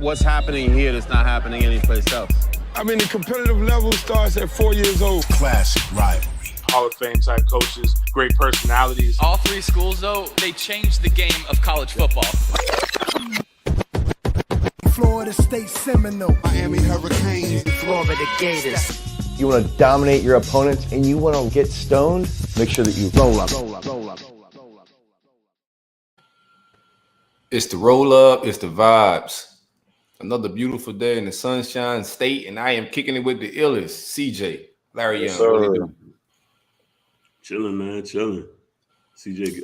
what's happening here that's not happening anyplace else? I mean, the competitive level starts at 4 years old. Classic rivalry. Hall of Fame type coaches, great personalities. All three schools, though, they changed the game of college football. Florida State Seminole. Miami Hurricanes. Florida Gators. You want to dominate your opponents and you want to get stoned, make sure that you roll up. It's the roll up, it's the vibes. Another beautiful day in the Sunshine State, and I am kicking it with the illest, CJ, Larry Young. What do you do? Chilling, man, chilling. CJ,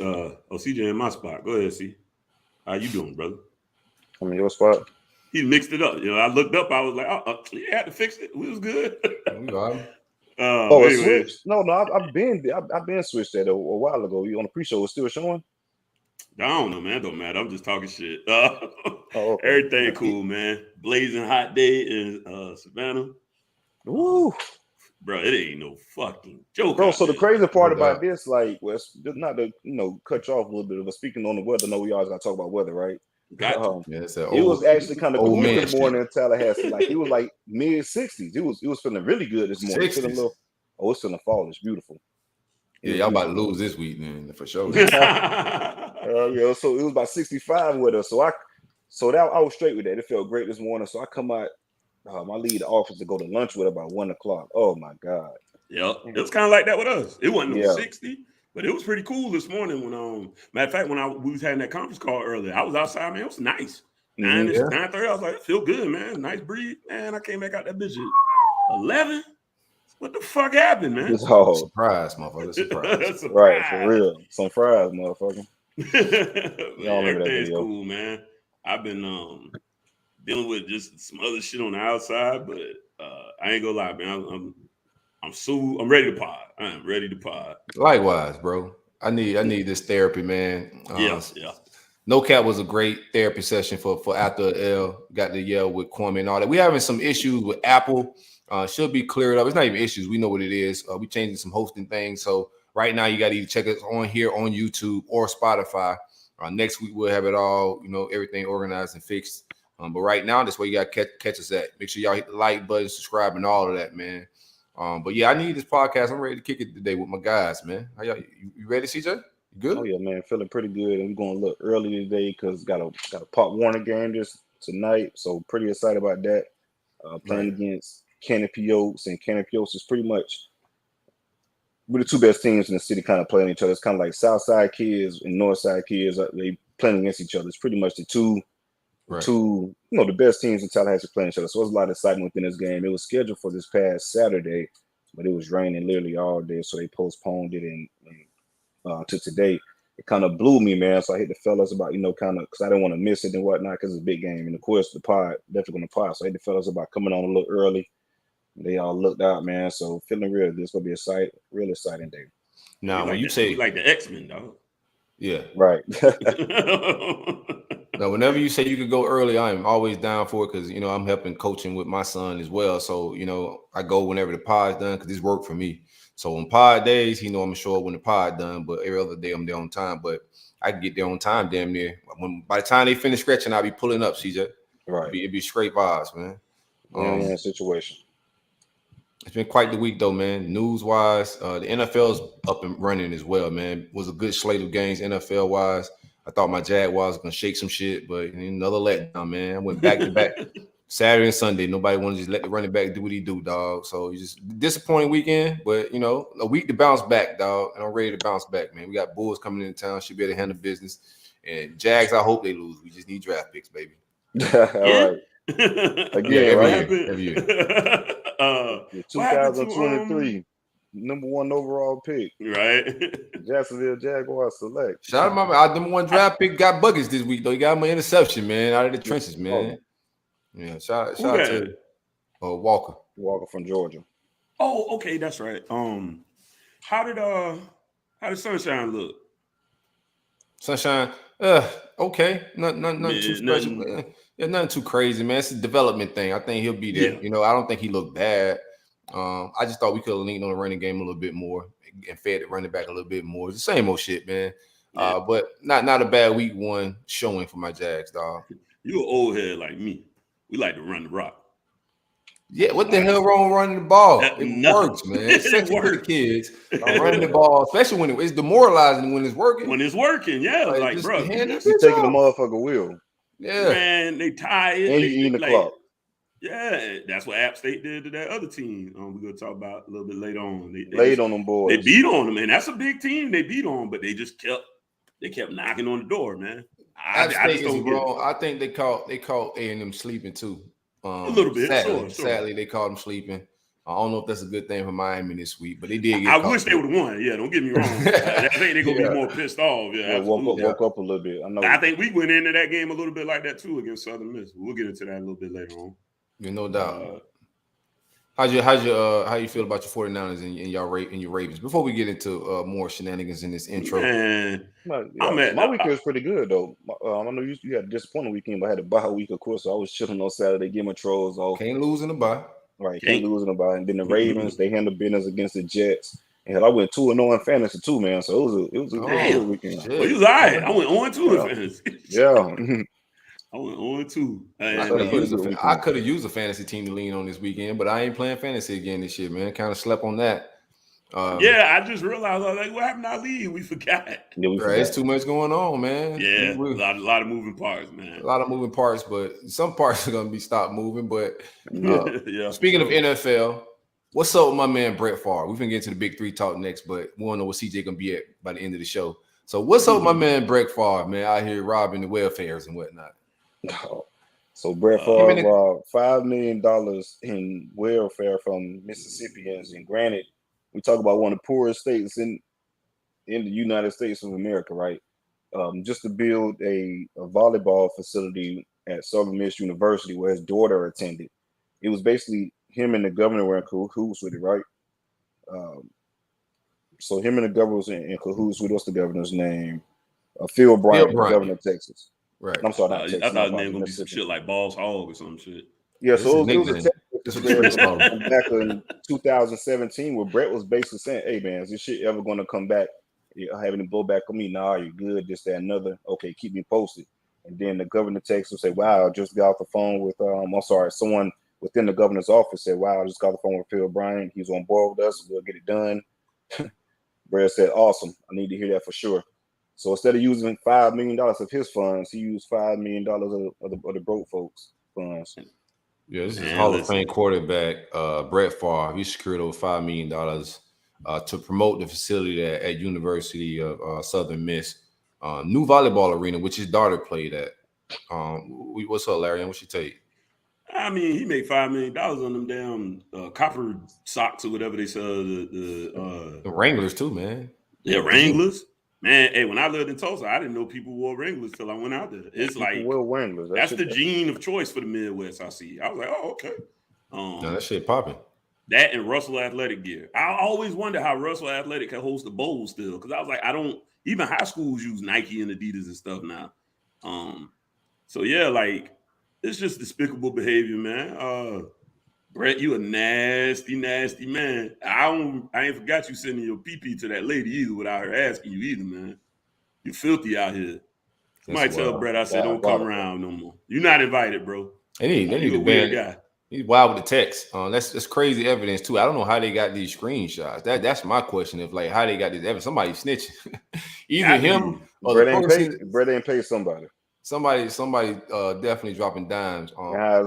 CJ in my spot. Go ahead, C. How you doing, brother? I'm in your spot. He mixed it up. You know, I looked up. I was like, you had to fix it. We was good. We got it. It switched? No, I've been switched that a while ago. You on the pre-show? It's still showing? I don't know, man. Don't matter. I'm just talking shit. Okay. Everything cool, man. Blazing hot day in Savannah. Woo. Bro, it ain't no fucking joke. Bro, so the crazy part about this, like, well, not to cut you off a little bit, but speaking on the weather, I know we always gotta talk about weather, right? It was actually kind of cool this morning in Tallahassee. Like, it was like mid-60s. It was feeling really good this morning. It's feeling fall. It's beautiful. Yeah, y'all about to lose this week, man, for sure. Yeah, so it was about 65 with us. So I was straight with that. It felt great this morning. So I come out, I leave the office to go to lunch with about 1 o'clock. Oh my God. Yeah, it was kind of like that with us. It wasn't 60, but it was pretty cool this morning. When matter of fact, when we was having that conference call earlier, I was outside, man. It was nice. 9:30, I was like, it feel good, man. Nice breeze. Man, I came back out that bitch at 11. What the fuck happened, man? It's hard. Surprise, motherfucker. Surprise. Right, for real. Some fries, motherfucker. Everything's cool, man. I've been dealing with just some other shit on the outside, but I ain't gonna lie, man. I'm ready to pod. I am ready to pod. Likewise, bro. I need this therapy, man. Yeah. No Cap was a great therapy session for after L. Got to yell with Kwame and all that. We having some issues with Apple. Should be cleared up. It's not even issues. We know what it is. We changing some hosting things. So right now you got to either check us on here on YouTube or Spotify. Next week we'll have it all, everything organized and fixed. But right now that's where you got to catch us at. Make sure y'all hit the like button, subscribe, and all of that, man. But yeah, I need this podcast. I'm ready to kick it today with my guys, man. How y'all? You ready, CJ? You good? Oh yeah, man. Feeling pretty good. And we're going to look early today because got a Pop Warner game tonight. So pretty excited about that. Playing against Canopy Oaks, and Canopy Oaks is pretty much we're the two best teams in the city kind of playing each other. It's kind of like Southside kids and Northside kids. They playing against each other. It's pretty much the two, the best teams in Tallahassee playing each other. So there's a lot of excitement within this game. It was scheduled for this past Saturday, but it was raining literally all day. So they postponed it to today. It kind of blew me, man. So I hit the fellas about, kind of, because I didn't want to miss it and whatnot because it's a big game. And of course, the pod, definitely going to pod. So I hit the fellas about coming on a little early. They all looked out, man. So feeling real. This is gonna be a real exciting day. Now, when you say like the X-Men, dog. Yeah. Right. Now, whenever you say you could go early, I'm always down for it because I'm helping coaching with my son as well. So I go whenever the pod's done because this worked for me. So on pod days, I'm gonna show up when the pod done, but every other day I'm there on time. But I can get there on time, damn near. By the time they finish stretching, I'll be pulling up, CJ. Right. It'd be straight vibes, man. Yeah, situation. It's been quite the week, though, man. News-wise, the NFL's up and running as well, man. It was a good slate of games NFL-wise. I thought my Jaguars was going to shake some shit, but another letdown, man. I went back-to-back Saturday and Sunday. Nobody wanted to just let the running back do what he do, dog. So it's just a disappointing weekend, but, a week to bounce back, dog, and I'm ready to bounce back, man. We got Bulls coming into town. Should be able to handle business. And Jags, I hope they lose. We just need draft picks, baby. All right. Again, every year. 2023 number 1 overall pick, right? Jacksonville Jaguars select. Shout out our number 1 draft pick got buckets this week though. He got my interception, man, out of the trenches, man. Yeah, shout out to Walker from Georgia. Oh, okay, that's right. How did Sunshine look? Sunshine, okay, nothing too special. Yeah, nothing too crazy, man. It's a development thing. I think he'll be there. Yeah. I don't think he looked bad. I just thought we could have leaned on the running game a little bit more and fed the running back a little bit more. It's the same old shit, man. But not a bad week 1 showing for my Jags, dog. You an old head like me. We like to run the rock. Yeah, what the hell wrong with running the ball? Nothing. Works, man. Especially for the kids. Running the ball, especially when it's demoralizing when it's working. When it's working, yeah. Like bro, you're taking the motherfucker wheel. Yeah. Man, they tired. And you eating the clock. Yeah, that's what App State did to that other team. We're going to talk about a little bit later on. They laid on them boys. They beat on them, and that's a big team they beat on, but they just kept knocking on the door, man. I just don't get it. I think they caught A&M sleeping too. A little bit. Sure. Sadly, they caught them sleeping. I don't know if that's a good thing for Miami this week, but they did. I wish they would have won. Yeah, don't get me wrong. I think they're gonna be more pissed off. Yeah, woke up a little bit. I think we went into that game a little bit like that too against Southern Miss. We'll get into that a little bit later on. Yeah, no doubt. How you feel about your 49ers and your Ravens? Before we get into more shenanigans in this intro, man, my weekend was pretty good though. I know you had a disappointing weekend, but I had a bye week, of course. So I was chilling on Saturday, getting my trolls off. Can't lose in the bye. Right, can't lose in the bye. And then the Ravens, they handled business against the Jets. And I went 2-0 in fantasy too, man. So it was a good weekend. Well, you was all right. I went 0-2 in fantasy. Yeah. I went 0-2. I could have used a fantasy team to lean on this weekend, but I ain't playing fantasy again this year, man. Kind of slept on that. I just realized I was like, what happened to our league? We forgot. It's too much going on, man. Yeah, a lot of moving parts, man. A lot of moving parts, but some parts are gonna be stopped moving. But speaking of NFL, what's up with my man Brett Farve? We're gonna get to the Big 3 talk next, but we want to know what CJ gonna be at by the end of the show. So what's up with my man Brett Farve, man, out here robbing the welfares and whatnot? So Brett Favre robbed $5 million in welfare from Mississippians, and granted, we talk about one of the poorest states in the United States of America, right? Just to build a volleyball facility at Southern Miss University where his daughter attended. It was basically him and the governor were in cahoots with it, right? So him and the governor was in cahoots with, what's the governor's name? Phil Bryant, the governor of Texas. Right. I'm sorry, not Texas. I thought his name was gonna be some shit like Balls Hog or some shit. Yeah, so it was a back in 2017 where Brett was basically saying, hey man, is this shit ever going to come back? You're having to blow back on me? Nah, you're good, this, that, another. Okay, keep me posted. And then the governor of Texas will say, wow, I just got off the phone with someone within the governor's office said, wow, I just got off the phone with Phil Bryant. He's on board with us. We'll get it done. Brett said, awesome. I need to hear that for sure. So instead of using $5 million of his funds, he used $5 million of the broke folks' funds. Yeah, this is Hall of Fame quarterback Brett Favre. He secured over $5 million to promote the facility at University of Southern Miss, new volleyball arena, which his daughter played at. What's up, Larry? What's your take? I mean, he made $5 million on them damn copper socks or whatever they sell. The Wranglers too, man. Yeah, Wranglers. Man, hey, when I lived in Tulsa, I didn't know people wore Wranglers till I went out there. It's like Wranglers. That's the gene of choice for the Midwest. I see. I was like, oh, okay. No, that shit popping. That and Russell Athletic gear. I always wonder how Russell Athletic can host a bowl still, because I was like, even high schools use Nike and Adidas and stuff now. So yeah, like it's just despicable behavior, man. Brett, you a nasty, nasty man. I ain't forgot you sending your pee-pee to that lady either without her asking you either, man. You filthy out here. Somebody tell Brett I said don't come around no more. You're not invited, bro. They need to ban guy. He's wild with the text. That's crazy evidence too. I don't know how they got these screenshots. That's my question. If like how they got this evidence, somebody snitching. Either him or Brett ain't pay somebody. Somebody definitely dropping dimes. How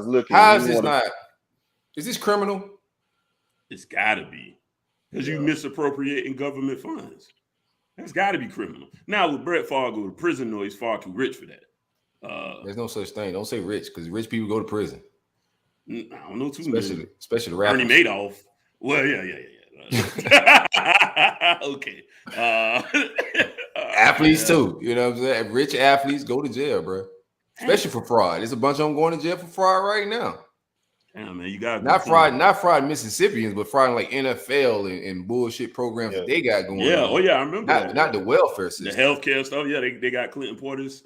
is this not? Is this criminal? It's got to be, because you misappropriating government funds. That's got to be criminal. Now, would Brett Favre go to prison? No, he's far too rich for that. There's no such thing. Don't say rich, because rich people go to prison. I don't know too many. Especially the rappers. Ernie Madoff. Well, yeah. Okay. Athletes too. You know what I'm saying? Rich athletes go to jail, bro. Especially for fraud. There's a bunch of them going to jail for fraud right now. Damn, man, you got not fraud Mississippians, but fraud like NFL and bullshit programs that they got going. Yeah, on. I remember not the welfare system, the healthcare stuff. Yeah, they got Clinton Portis.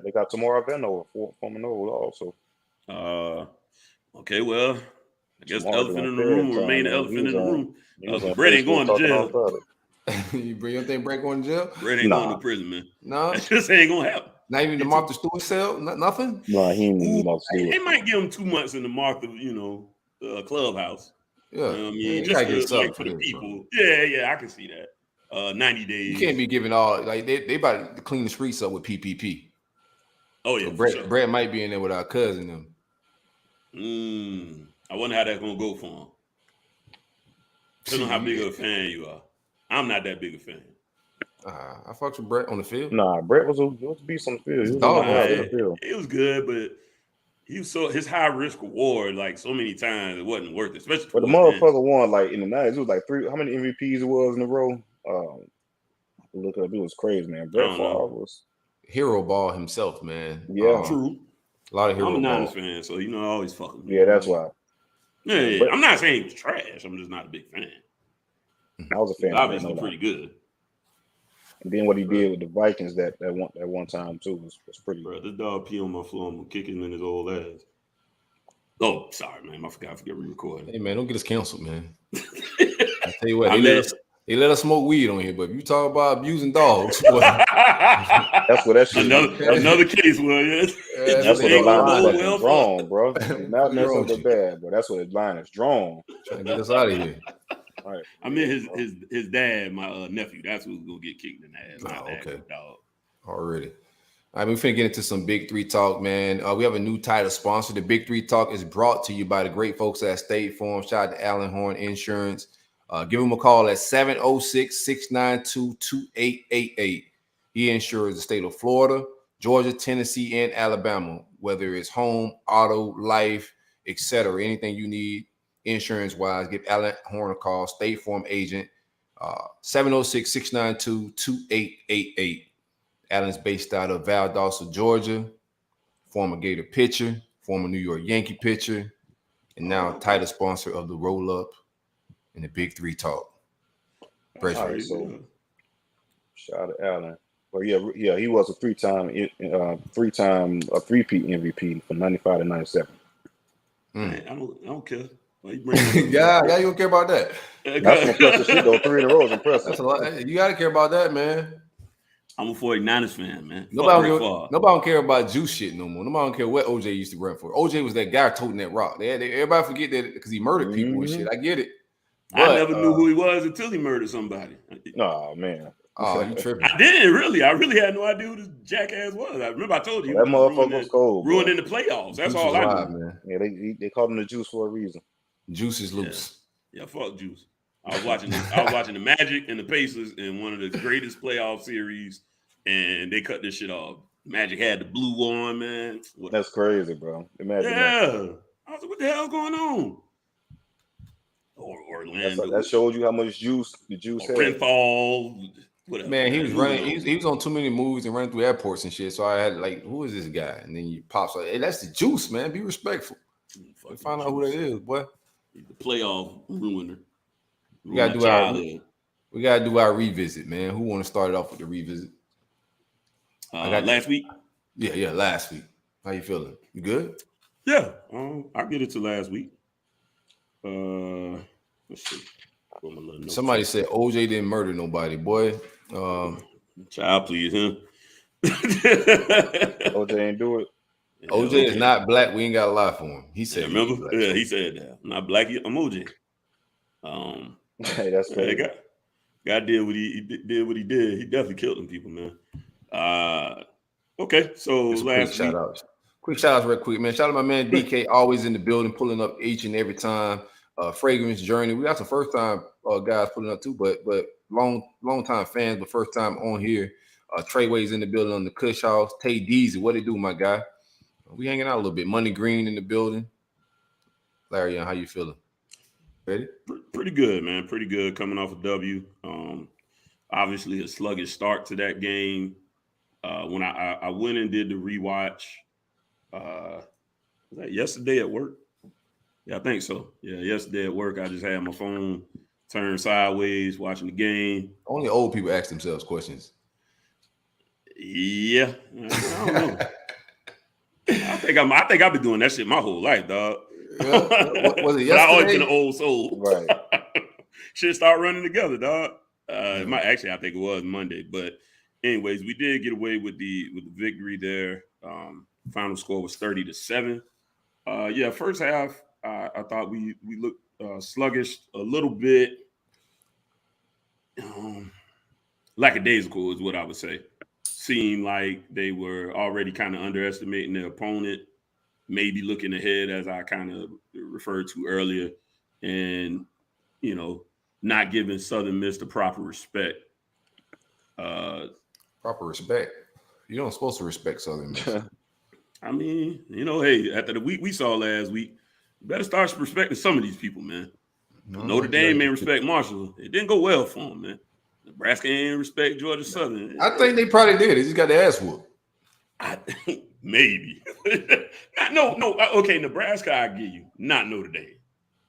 They got Tamara Venno from Nova also. Okay, well, I guess the elephant in the room will remain the elephant in the room. Brett ain't going to jail. You don't think Brett going to jail? Brett ain't going to prison, man. No, that just ain't gonna happen. Not even the Martha Stewart sale? Nothing? No, he ain't even Martha Stewart. They might give him 2 months in the Martha, clubhouse. Yeah. I mean, you just gotta get like for the people. Bro. Yeah, I can see that. 90 days. You can't be giving all like they about to clean the streets up with PPP. Oh yeah, so Brett might be in there with our cousin them. I wonder how that's gonna go for him. Depending on how big of a fan you are. I'm not that big a fan. I fucked with Brett on the field. Nah, Brett was a beast on the field. It was good, but he was his high risk reward like so many times it wasn't worth it. Especially but the motherfucker won like in the 90s. It was like 3. How many MVPs it was in a row? Look up. It was crazy, man. Brett Favre was hero ball himself, man. Yeah, true. A lot of hero. I'm a ball. Niners fan, so I always fucking. Yeah, that's why. Yeah. But I'm not saying he was trash. I'm just not a big fan. I was a fan. Obviously, pretty good. And then what he did with the Vikings that one time too was pretty. Bro, this dog pee on my floor. I'm gonna kick him in his old ass. Oh, sorry, man. I forgot re-recording. Hey, man, don't get us canceled, man. I tell you what, they let us smoke weed on here, but if you talk about abusing dogs, that's what that shit. Another case, Williams. That's what the line is drawn, bro. Not necessarily bad, but that's what the line is drawn. Trying to get us out of here. All right. I mean, his dad, my nephew. That's who's gonna get kicked in the ass. Okay. Dog. Already. All right, we're finna get into some Big 3 Talk, man. We have a new title sponsor. The Big 3 Talk is brought to you by the great folks at State Farm. Shout out to Allen Horn Insurance. Give him a call at 706-692-2888. He insures the state of Florida, Georgia, Tennessee, and Alabama, whether it's home, auto, life, etc. Anything you need insurance-wise, give Allen Horn a call, State Farm agent, 706-692-2888. Allen's based out of Valdosta, Georgia, former Gator pitcher, former New York Yankee pitcher, and now title sponsor of the Roll Up and the Big 3 Talk. Right, so shout out to Allen. Well, yeah, he was a three-peat MVP from 95 to 97. Man, I don't care. Yeah, you don't care about that. That's some impressive shit, though. 3 in a row is impressive. That's a lot. You got to care about that, man. I'm a 49ers fan, man. Nobody don't care about juice shit no more. Nobody don't care what OJ used to run for. OJ was that guy toting that rock. Everybody forget that because he murdered people and shit. I get it. But, I never knew who he was until he murdered somebody. Oh, man. Oh, you tripping. I didn't really. I really had no idea who this jackass was. I remember I told you. That motherfucker was cold. Ruined in the playoffs. That's all I knew. Man. Yeah, they called him the Juice for a reason. Juice is loose. Yeah, fuck Juice. I was watching the Magic and the Pacers in one of the greatest playoff series, and they cut this shit off. Magic had the blue on, man. That's crazy, bro. Imagine that. I was like, what the hell's going on? Orlando. That showed you how much juice the Juice had. Rainfall. Whatever. Man, he was running. He was on too many movies and running through airports and shit. So I had who is this guy? And then you pops like, hey, that's the Juice, man. Be respectful. Find out who that is, boy. He's the playoff ruiner. We gotta do our revisit, man. Who want to start it off with the revisit? Last week. Yeah, last week. How you feeling? You good? Yeah, I'll get it to last week. Let's see. Somebody said OJ didn't murder nobody, boy. Child, please, huh? OJ ain't do it. OJ is not black. We ain't got a lie for him. He said, remember? Yeah, he said that. I'm not black. I'm OJ. Hey, that's crazy. God did what he did. What he did. He definitely killed them people, man. Okay, so last week. Quick shout outs real quick, man. Shout out to my man DK, always in the building, pulling up each and every time. Fragrance Journey. We got some first time guys pulling up too, but long time fans, but first time on here. Treyway's in the building on the Kush House. Tay Deezy, what it do, my guy? We hanging out a little bit. Money Green in the building. Larry, how you feeling? Ready? Pretty good, man. Pretty good. Coming off a W. Obviously a sluggish start to that game. When I went and did the rewatch, was that yesterday at work? Yeah, I think so. Yeah, yesterday at work, I just had my phone turned sideways watching the game. Only old people ask themselves questions. Yeah, I don't know. I think I've been doing that shit my whole life, dog. Yeah. Was it yesterday? I always been an old soul. Right. Shit start running together, dog. I think it was Monday, but anyways, we did get away with the victory there. Final score was 30-7. First half, I thought we looked sluggish a little bit. Lackadaisical is what I would say. Seemed like they were already kind of underestimating their opponent, maybe looking ahead, as I kind of referred to earlier, and, not giving Southern Miss the proper respect. Proper respect? You don't supposed to respect Southern Miss. I mean, hey, after the week we saw last week, you better start respecting some of these people, man. Notre Dame ain't respect Marshall. It didn't go well for them, man. Nebraska ain't respect Georgia Southern. I think they probably did. They just got the ass whooped. I think maybe. No. Okay, Nebraska, I give you. Not Notre Dame.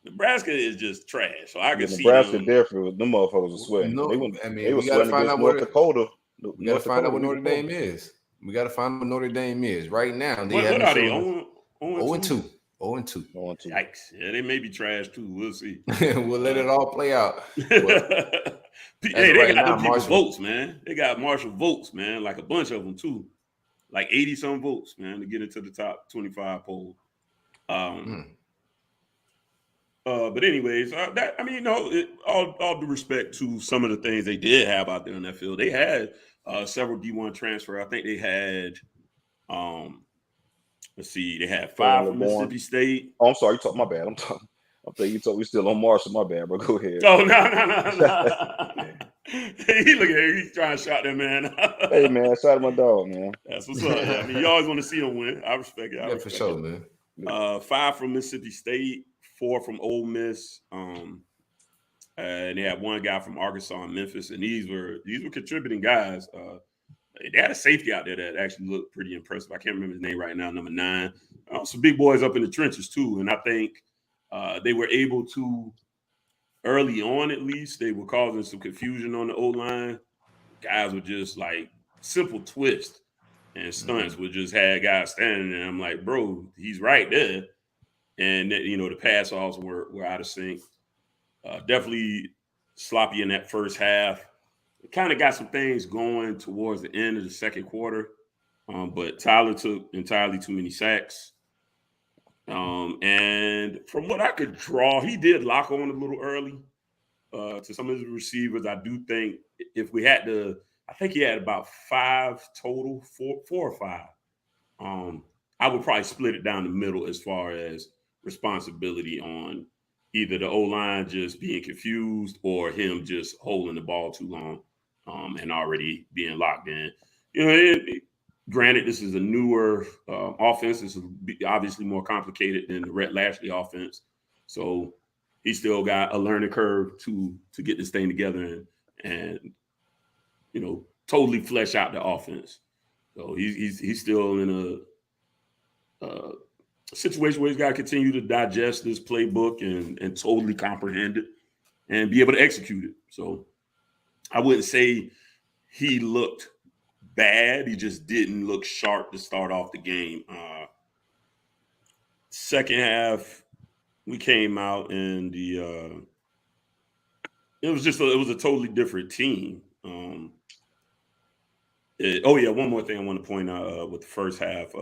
Nebraska is just trash. So I can see Nebraska different. Them motherfuckers were sweating. No, they were we got to find out North Dakota. We got to find out what Notre Dame is. We got to find out what Notre Dame is right now. What are they? 0-2. 0-2. Yikes! Yeah, they may be trash too. We'll see. We'll let it all play out. Hey, they got people votes, man. They got Marshall votes, man. Like a bunch of them too. Like 80-some votes, man, to get into the top 25 poll. But anyways, all due respect to some of the things they did have out there on that field. They had several D1 transfer. I think they had, they had 5 from Mississippi State. Oh, I'm sorry. My bad. I'm thinking you told me still on Marshall. My bad, bro. Go ahead. Oh, no. He look at him. He's trying to shout that man. Hey, man. Shout out my dog, man. That's what's up. I mean, you always want to see him win. I respect it. For sure, man. 5 from Mississippi State, 4 from Ole Miss. And they had 1 guy from Arkansas and Memphis. And these were contributing guys. They had a safety out there that actually looked pretty impressive. I can't remember his name right now, number 9. Some big boys up in the trenches, too. And I think they were able to, early on at least, they were causing some confusion on the O-line. Guys were just like simple twists and stunts would just have guys standing there. I'm like, bro, he's right there. And, the pass-offs were out of sync. Definitely sloppy in that first half. It kind of got some things going towards the end of the second quarter. But Tyler took entirely too many sacks. And from what I could draw, he did lock on a little early to some of his receivers. I do think if we had to, I think he had about 5 total, 4 or 5. I would probably split it down the middle as far as responsibility on either the O-line just being confused or him just holding the ball too long and already being locked in. Granted, this is a newer offense. This is obviously more complicated than the Rhett Lashley offense. So he still got a learning curve to get this thing together and totally flesh out the offense. So he's still in a situation where he's got to continue to digest this playbook and totally comprehend it and be able to execute it. So I wouldn't say he looked bad. He just didn't look sharp to start off the game. Second half, we came out and it was a totally different team. One more thing I want to point out with the first half.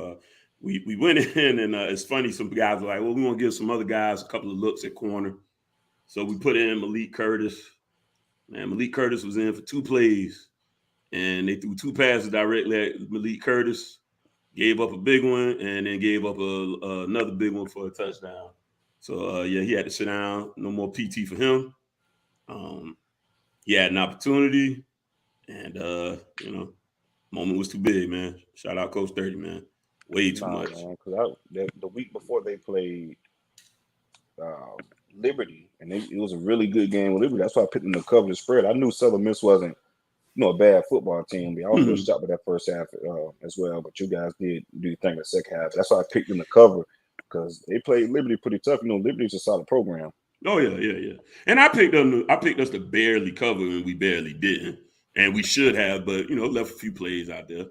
We went in and it's funny. Some guys were like, well, we want to give some other guys a couple of looks at corner. So we put in Malik Curtis. Man, Malik Curtis was in for 2 plays. And they threw 2 passes directly at Malik Curtis, gave up a big one, and then gave up another big one for a touchdown. So, he had to sit down. No more PT for him. He had an opportunity, and, moment was too big, man. Shout out Coach 30, man. Way too much. Because the week before they played Liberty, and it was a really good game with Liberty. That's why I picked them to cover the spread. I knew Southern Miss wasn't a bad football team. I was really shocked with that first half as well. But you guys did do your thing in the second half. That's why I picked them to cover because they played Liberty pretty tough. Liberty's a solid program. Oh yeah. And I picked us to barely cover, and we barely didn't, and we should have, but left a few plays out there.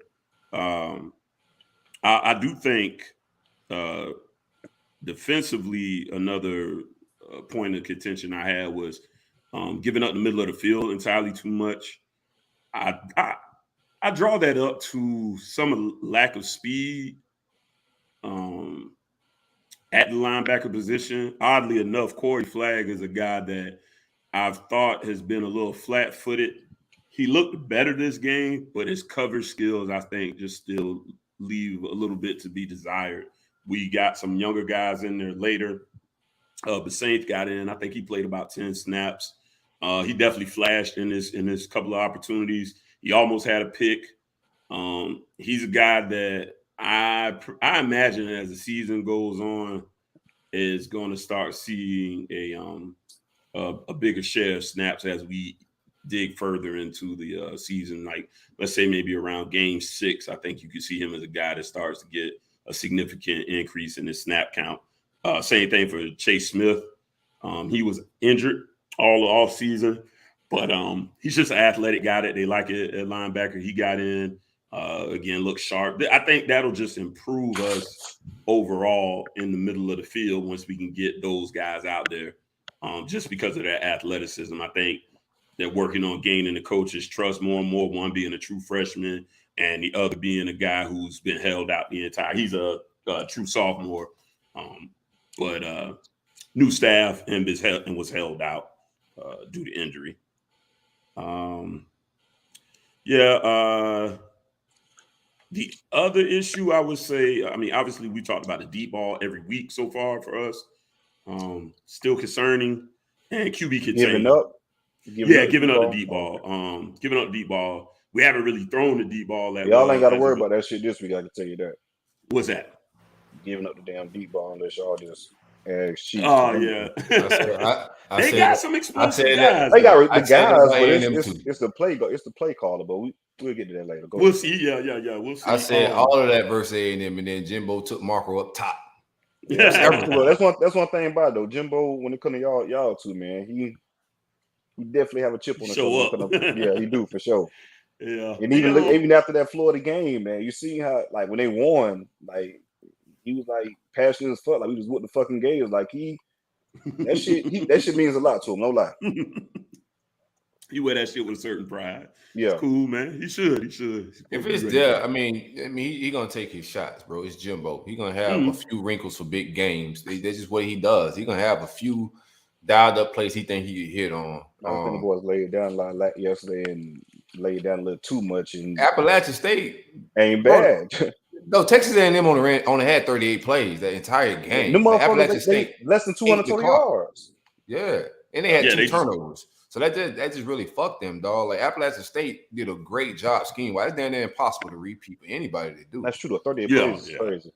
I do think defensively, another point of contention I had was giving up the middle of the field entirely too much. I I draw that up to some of the lack of speed at the linebacker position. Oddly enough, Corey Flagg is a guy that I've thought has been a little flat-footed. He looked better this game, but his coverage skills, I think, just still leave a little bit to be desired. We got some younger guys in there later. Basaint got in. I think he played about 10 snaps. He definitely flashed in this couple of opportunities. He almost had a pick. He's a guy that I imagine as the season goes on is going to start seeing a bigger share of snaps as we dig further into the season. Like, let's say maybe around game 6, I think you can see him as a guy that starts to get a significant increase in his snap count. Same thing for Chase Smith. He was injured all season, but he's just an athletic guy that they like at linebacker. He got in, again, looked sharp. I think that'll just improve us overall in the middle of the field once we can get those guys out there, just because of their athleticism. I think they're working on gaining the coach's trust more and more, one being a true freshman and the other being a guy who's been held out the entire – he's a true sophomore, but new staff and was held out due to injury. The other issue I would say, I mean, obviously we talked about the deep ball every week so far for us. Still concerning. And QB contained. Giving up the deep ball. Giving up the deep ball. We haven't really thrown the deep ball. Y'all ain't got to worry about that shit this week, I can tell you that. What's that? Giving up the damn deep ball unless y'all just add sheets. Oh, yeah. They got some explosive guys. They got the guys, but it's the play caller, but we'll get to that later. We'll see. Yeah. We'll see. I said all of that versus A&M, and then Jimbo took Marco up top. Yeah, that's one thing about it, though. Jimbo, when it comes to y'all two, man, he definitely have a chip on the shoulder. Yeah, he do for sure. Yeah, and even after that Florida game, man, you see how like when they won, like he was like passionate as fuck, like we just with the fucking Gators, like that shit means a lot to him, no lie. He wear that shit with a certain pride. Yeah, it's cool, man. He should. If it's there, I mean, he gonna take his shots, bro. It's Jimbo. He gonna have a few wrinkles for big games. That's just what he does. He gonna have a few dialed up plays he think he could hit on. I think the boys laid it down a lot yesterday and laid it down a little too much. And Appalachian State ain't bad. No, Texas A&M only had 38 plays that entire game. Appalachian State less than 220 yards. Yeah, and they had 2 turnovers. So that just really fucked them, dog. Like Appalachian State did a great job scheme-wise. It's damn near impossible to repeat for anybody to do. That's true. 38 plays is crazy.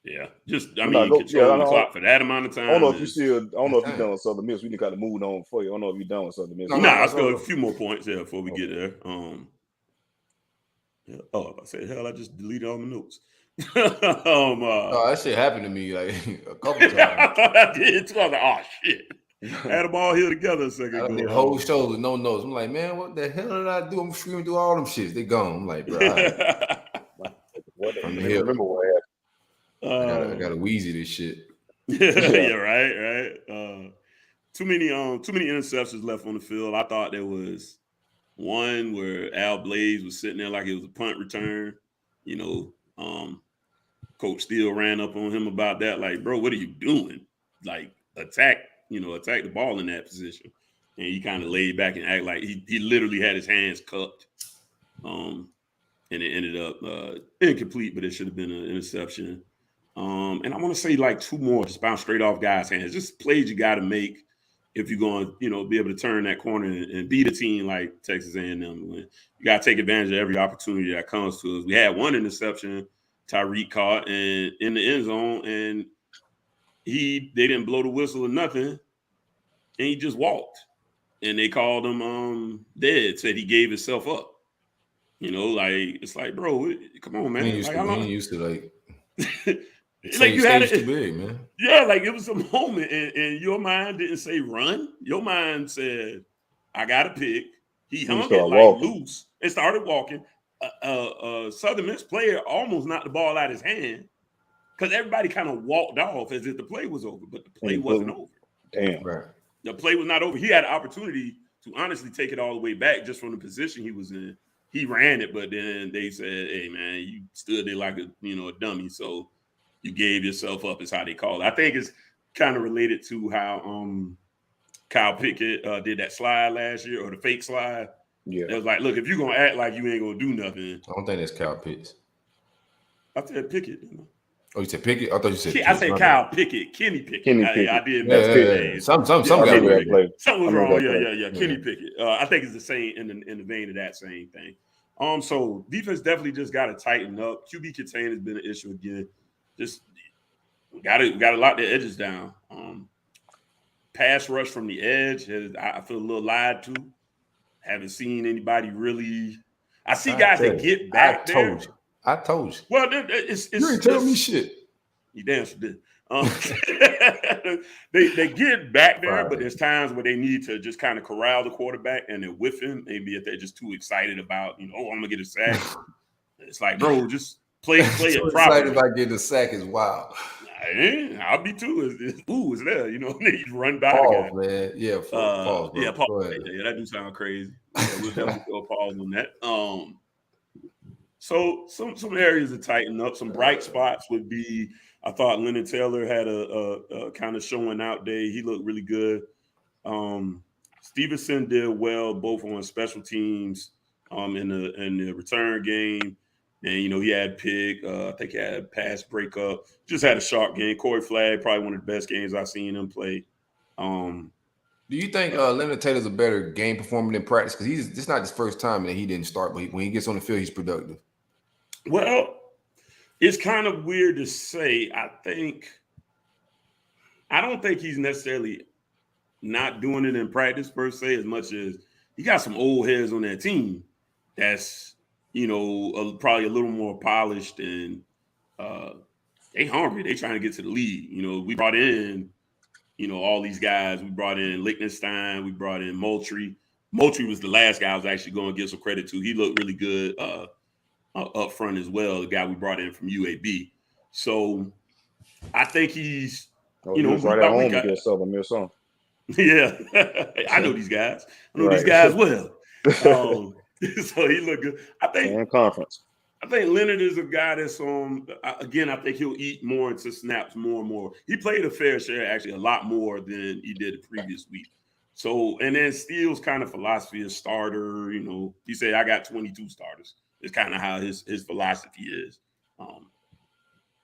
Yeah, controlling the clock for that amount of time. I don't know if you're done with Southern Miss. We got to move on for you. I don't know if you're done with Southern Miss. Let's go a few more points there before we get there. I said, hell, I just deleted all my notes. That shit happened to me like a couple times. I thought I did too. I was like, oh shit. Had them all here together a second ago. The whole show with no notes. I'm like, man, what the hell did I do? I'm screaming through all them shits. They gone. I'm like, bro. I remember what happened. I gotta wheezy this shit. Yeah, right. Too many interceptions left on the field. I thought there was one where Al Blaze was sitting there like it was a punt return. Coach Steele ran up on him about that. Like, bro, what are you doing? Like, attack the ball in that position. And he kind of laid back and act like he literally had his hands cupped. And it ended up incomplete, but it should have been an interception. And I want to say like 2 more just bounce straight off guys' hands. Just plays you got to make if you're going to, be able to turn that corner and beat a team like Texas A&M. You got to take advantage of every opportunity that comes to us. We had one interception Tyreek caught and in the end zone, and they didn't blow the whistle or nothing, and he just walked. And they called him dead, said he gave himself up. It's like, bro, come on, man. He used to like like you had it too big, man. Yeah, like it was a moment, and your mind didn't say run. Your mind said, I got to pick. He hung it like walking loose and started walking. Southern Miss player almost knocked the ball out of his hand because everybody kind of walked off as if the play was over, but the play wasn't over. Damn. Right. The play was not over. He had an opportunity to honestly take it all the way back just from the position he was in. he ran it, but then they said, "Hey, man, you stood there like a dummy, so you gave yourself up." Is how they call it. I think it's kind of related to how Kyle Pickett did that slide last year, or the fake slide. Yeah, it was like, look, if you're gonna act like you ain't gonna do nothing, I don't think that's Kyle Pitts. I said Pickett. Oh, you said Pickett? I thought you said Pitts. I said Kyle Pickett, Kenny Pickett. I did. Yeah. Some Something was wrong. Yeah. Kenny Pickett. I think it's the same in the vein of that same thing. So defense definitely just got to tighten up. QB contain has been an issue again. Just got to lock the edges down. Pass rush from the edge, I feel a little lied to. Haven't seen anybody really. I see guys that get back there. I told you. Well, it's you ain't telling me shit. You damn sure did. They get back there, but there's times where they need to just kind of corral the quarterback and then whiff him. Maybe if they're just too excited about, I'm gonna get a sack. It's like, bro, just play it properly. Excited about getting a sack is wild. I'll be too. It's there. They run by pause, the guy. Man. Yeah, pause, bro. Yeah, pause. Yeah, that do sound crazy. Yeah, we'll definitely throw a pause on that. So some areas to tighten up. Some bright spots would be, I thought Leonard Taylor had a kind of showing out day. He looked really good. Stevenson did well both on special teams in the return game. And, he had pick. I think he had pass breakup. Just had a sharp game. Corey Flagg, probably one of the best games I've seen him play. Do you think Leonard Taylor's a better game performer than practice? Because this not his first time that he didn't start, but when he gets on the field, he's productive. Well, it's kind of weird to say. I don't think he's necessarily not doing it in practice per se, as much as he got some old heads on that team that's, probably a little more polished, and they hungry. They trying to get to the league. We brought in, all these guys. We brought in Liechtenstein. We brought in Moultrie. Moultrie was the last guy I was actually going to give some credit to. He looked really good up front as well, the guy we brought in from UAB. So I think he's, he was right at home against Southern Miss. Yeah, I know these guys. I know these guys well. So he looked good. I think conference. I think Leonard is a guy that's again, I think he'll eat more into snaps more and more. He played a fair share, actually a lot more than he did the previous week. So, and then Steele's kind of philosophy is starter, he said, I got 22 starters. It's kind of how his philosophy is.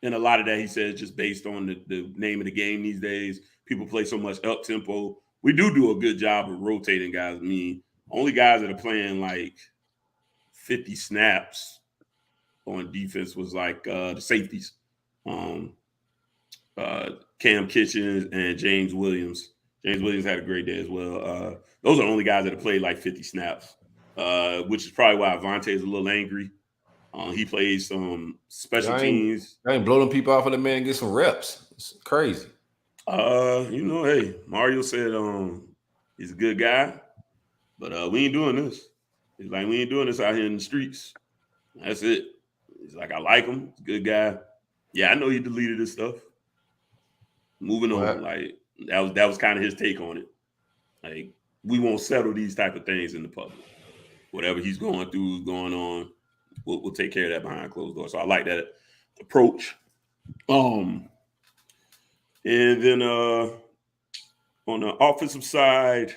And a lot of that, he says, just based on the name of the game these days. People play so much up-tempo. We do a good job of rotating guys. I mean, only guys that are playing like 50 snaps on defense was like the safeties. Cam Kitchens and James Williams. James Williams had a great day as well. Those are the only guys that have played like 50 snaps. Which is probably why Avonte is a little angry. He plays some special teams. I ain't blow them people off of the man and get some reps. It's crazy. Hey, Mario said he's a good guy, but we ain't doing this. He's like, we ain't doing this out here in the streets. That's it. He's like, I like him. He's a good guy. Yeah, I know he deleted his stuff. Moving on. Like that was kind of his take on it. Like, we won't settle these type of things in the public. Whatever he's going through, going on, we'll take care of that behind closed doors. So I like that approach. And then on the offensive side,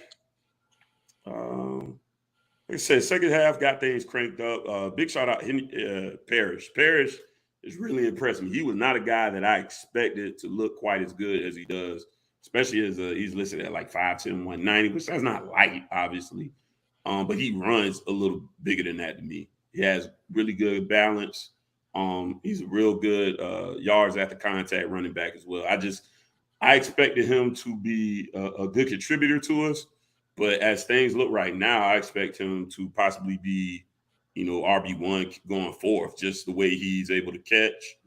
like I said, second half got things cranked up. Big shout out Parrish. Parrish is really impressed me. He was not a guy that I expected to look quite as good as he does, especially as he's listed at like 5'10", 190, which that's not light, obviously. But he runs a little bigger than that to me. He has really good balance. He's a real good yards after contact running back as well. I expected him to be a good contributor to us, but as things look right now, I expect him to possibly be, RB1 going forth. Just the way he's able to catch.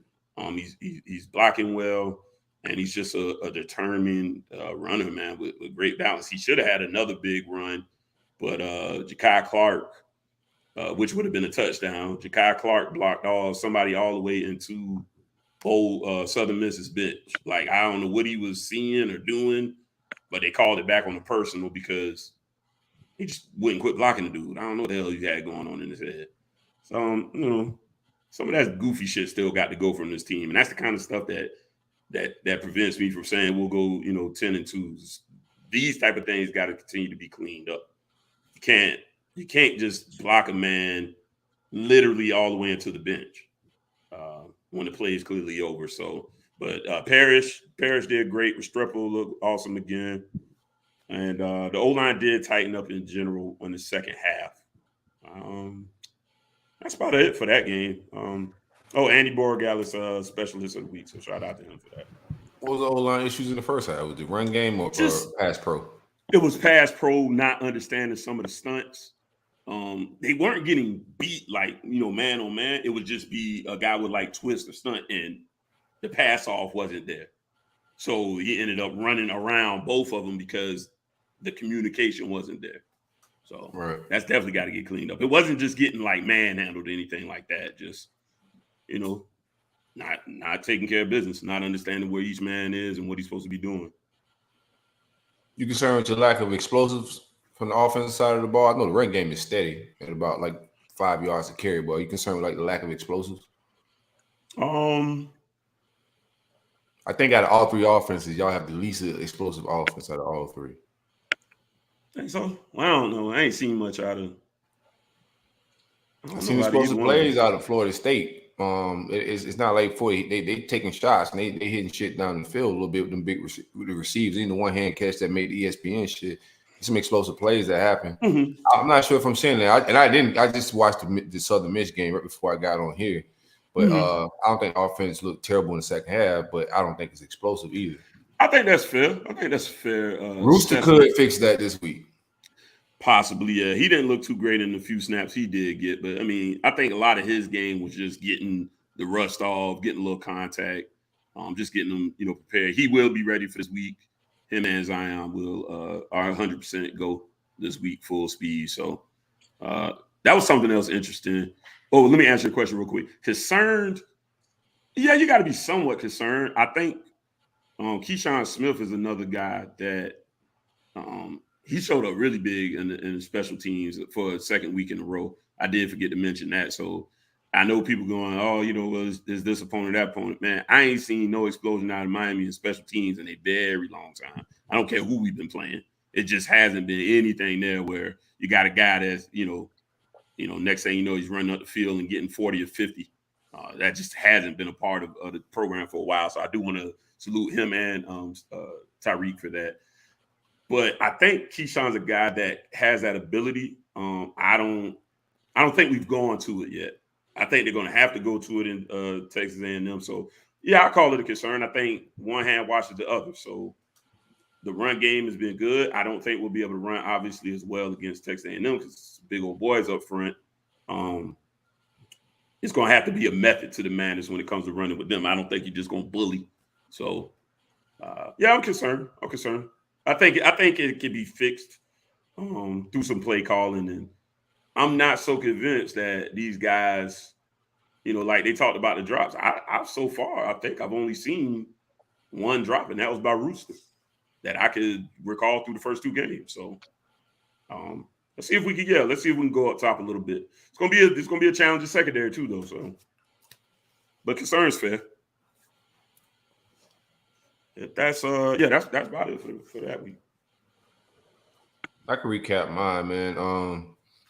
He's blocking well, and he's just a determined runner, man, with great balance. He should have had another big run. But Ja'Kai Clark, which would have been a touchdown, Ja'Kai Clark blocked somebody all the way into Southern Miss's bench. Like, I don't know what he was seeing or doing, but they called it back on the personal because he just wouldn't quit blocking the dude. I don't know what the hell he had going on in his head. So, you know, some of that goofy shit still got to go from this team. And that's the kind of stuff that prevents me from saying we'll go, 10-2. These type of things got to continue to be cleaned up. You can't just block a man literally all the way into the bench when the play is clearly over. So, but Parrish did great. Restrepo looked awesome again. And the O-line did tighten up in general in the second half. That's about it for that game. Andy Borregales, specialist of the week, so shout out to him for that. What was the O-line issues in the first half? Was it run game or pass pro? It was pass pro, not understanding some of the stunts. They weren't getting beat like, man on man. It would just be a guy would like twist or stunt, and the pass off wasn't there. So he ended up running around both of them because the communication wasn't there. So That's definitely got to get cleaned up. It wasn't just getting like manhandled or anything like that. Just, not taking care of business, not understanding where each man is and what he's supposed to be doing. You concerned with your lack of explosives from the offensive side of the ball? I know the run game is steady at about like 5 yards a carry, but are you concerned with like the lack of explosives? I think out of all three offenses, y'all have the least explosive offense out of all three. Think so? Well, I don't know. I ain't seen much out of. I've seen explosive plays out of Florida State. It's not like they taking shots and they hitting shit down the field a little bit with them big receivers. Even the one hand catch that made the ESPN shit. Some explosive plays that happen. Mm-hmm. I'm not sure if I'm saying that. I just watched the Southern Miss game right before I got on here. But I don't think offense looked terrible in the second half, but I don't think it's explosive either. I think that's fair. Rooster could fix that this week. Possibly, yeah. He didn't look too great in the few snaps he did get, but I think a lot of his game was just getting the rust off, getting a little contact, just getting him, prepared. He will be ready for this week. Him and Zion will are 100% go this week full speed. So that was something else interesting. Oh, let me answer your question real quick. Concerned? Yeah, you got to be somewhat concerned. I think Keyshawn Smith is another guy that he showed up really big in the special teams for a second week in a row. I did forget to mention that. So I know people going, is this opponent, that opponent? Man, I ain't seen no explosion out of Miami in special teams in a very long time. I don't care who we've been playing. It just hasn't been anything there where you got a guy that's, next thing you know, he's running up the field and getting 40 or 50. That just hasn't been a part of the program for a while. So I do want to salute him and Tyreek for that. But I think Keyshawn's a guy that has that ability. I don't think we've gone to it yet. I think they're going to have to go to it in Texas A&M. So, yeah, I call it a concern. I think one hand washes the other. So the run game has been good. I don't think we'll be able to run, obviously, as well against Texas A&M because it's big old boys up front. It's going to have to be a method to the madness when it comes to running with them. I don't think you're just going to bully. So, yeah, I'm concerned. I think it can be fixed through some play calling, and I'm not so convinced that these guys, like they talked about the drops. I so far, I think I've only seen one drop, and that was by Rooster that I could recall through the first two games. So let's see if we can go up top a little bit. It's gonna be a challenging secondary too, though. So, but concern's fair. That's about it for that week. I can recap mine, man.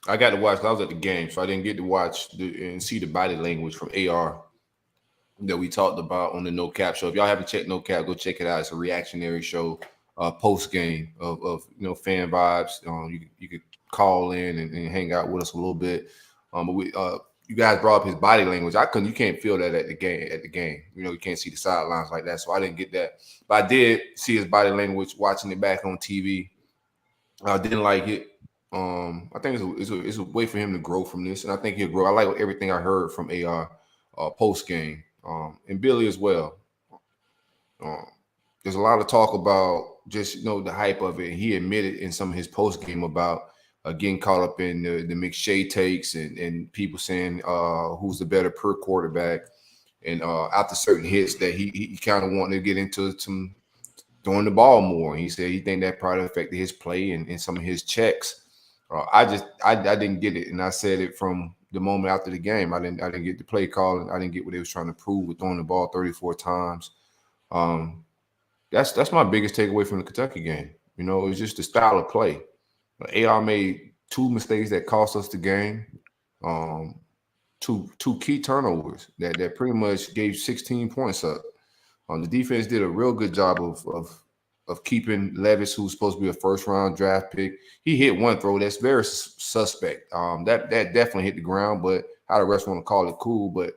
I got to watch. I was at the game, so I didn't get to watch and see the body language from AR that we talked about on the No Cap show. If y'all haven't checked No Cap, go check it out. It's a reactionary show, post game of fan vibes. You could call in and hang out with us a little bit. But we you guys brought up his body language. You can't feel that at the game. You can't see the sidelines like that. So I didn't get that. But I did see his body language watching it back on TV. I didn't like it. I think it's a way for him to grow from this, and I think he'll grow. I like everything I heard from AR post game, and Billy as well. There's a lot of talk about just the hype of it. He admitted in some of his post game about getting caught up in the McShay takes and people saying who's the better per quarterback, and after certain hits that he kind of wanted to get into some throwing the ball more. He said he think that probably affected his play and some of his checks. I didn't get it, and I said it from the moment after the game. I didn't get the play call, and I didn't get what they was trying to prove with throwing the ball 34 times. That's my biggest takeaway from the Kentucky game. You know, it was just the style of play. AR made 2 mistakes that cost us the game. Two key turnovers that pretty much gave 16 points up. The defense did a real good job of keeping Levis, who's supposed to be a first-round draft pick. He hit one throw that's very suspect. That definitely hit the ground, but how the rest want to call it, cool.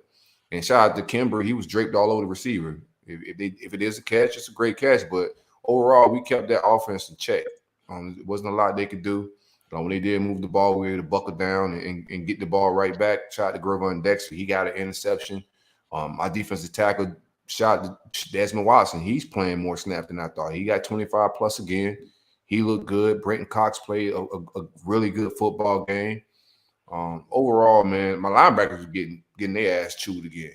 And shout out to Kimber, he was draped all over the receiver. If it is a catch, it's a great catch. But overall, we kept that offense in check. It wasn't a lot they could do. When they did move the ball, we were able to buckle down and get the ball right back. Shout out to Gervon Dexter. He got an interception. Our defensive tackle shot Desmond Watson. He's playing more snap than I thought. He got 25 plus again. He looked good. Brenton Cox played a really good football game. Overall, man, my linebackers were getting their ass chewed again.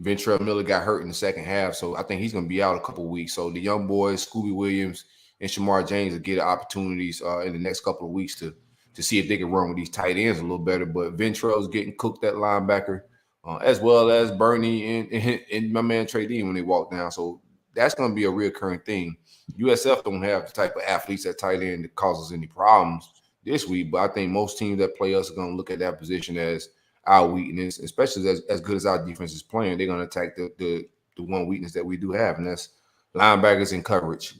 Ventrell Miller got hurt in the second half, so I think he's going to be out a couple of weeks. So the young boys, Scooby Williams and Shamar James, will get opportunities in the next couple of weeks to see if they can run with these tight ends a little better. But Ventrell's getting cooked at linebacker, as well as Bernie and my man Trey Dean when they walk down. So that's going to be a reoccurring thing. USF don't have the type of athletes at tight end that causes any problems this week, but I think most teams that play us are going to look at that position as our weakness, especially as good as our defense is playing. They're going to attack the one weakness that we do have, and that's linebackers and coverage.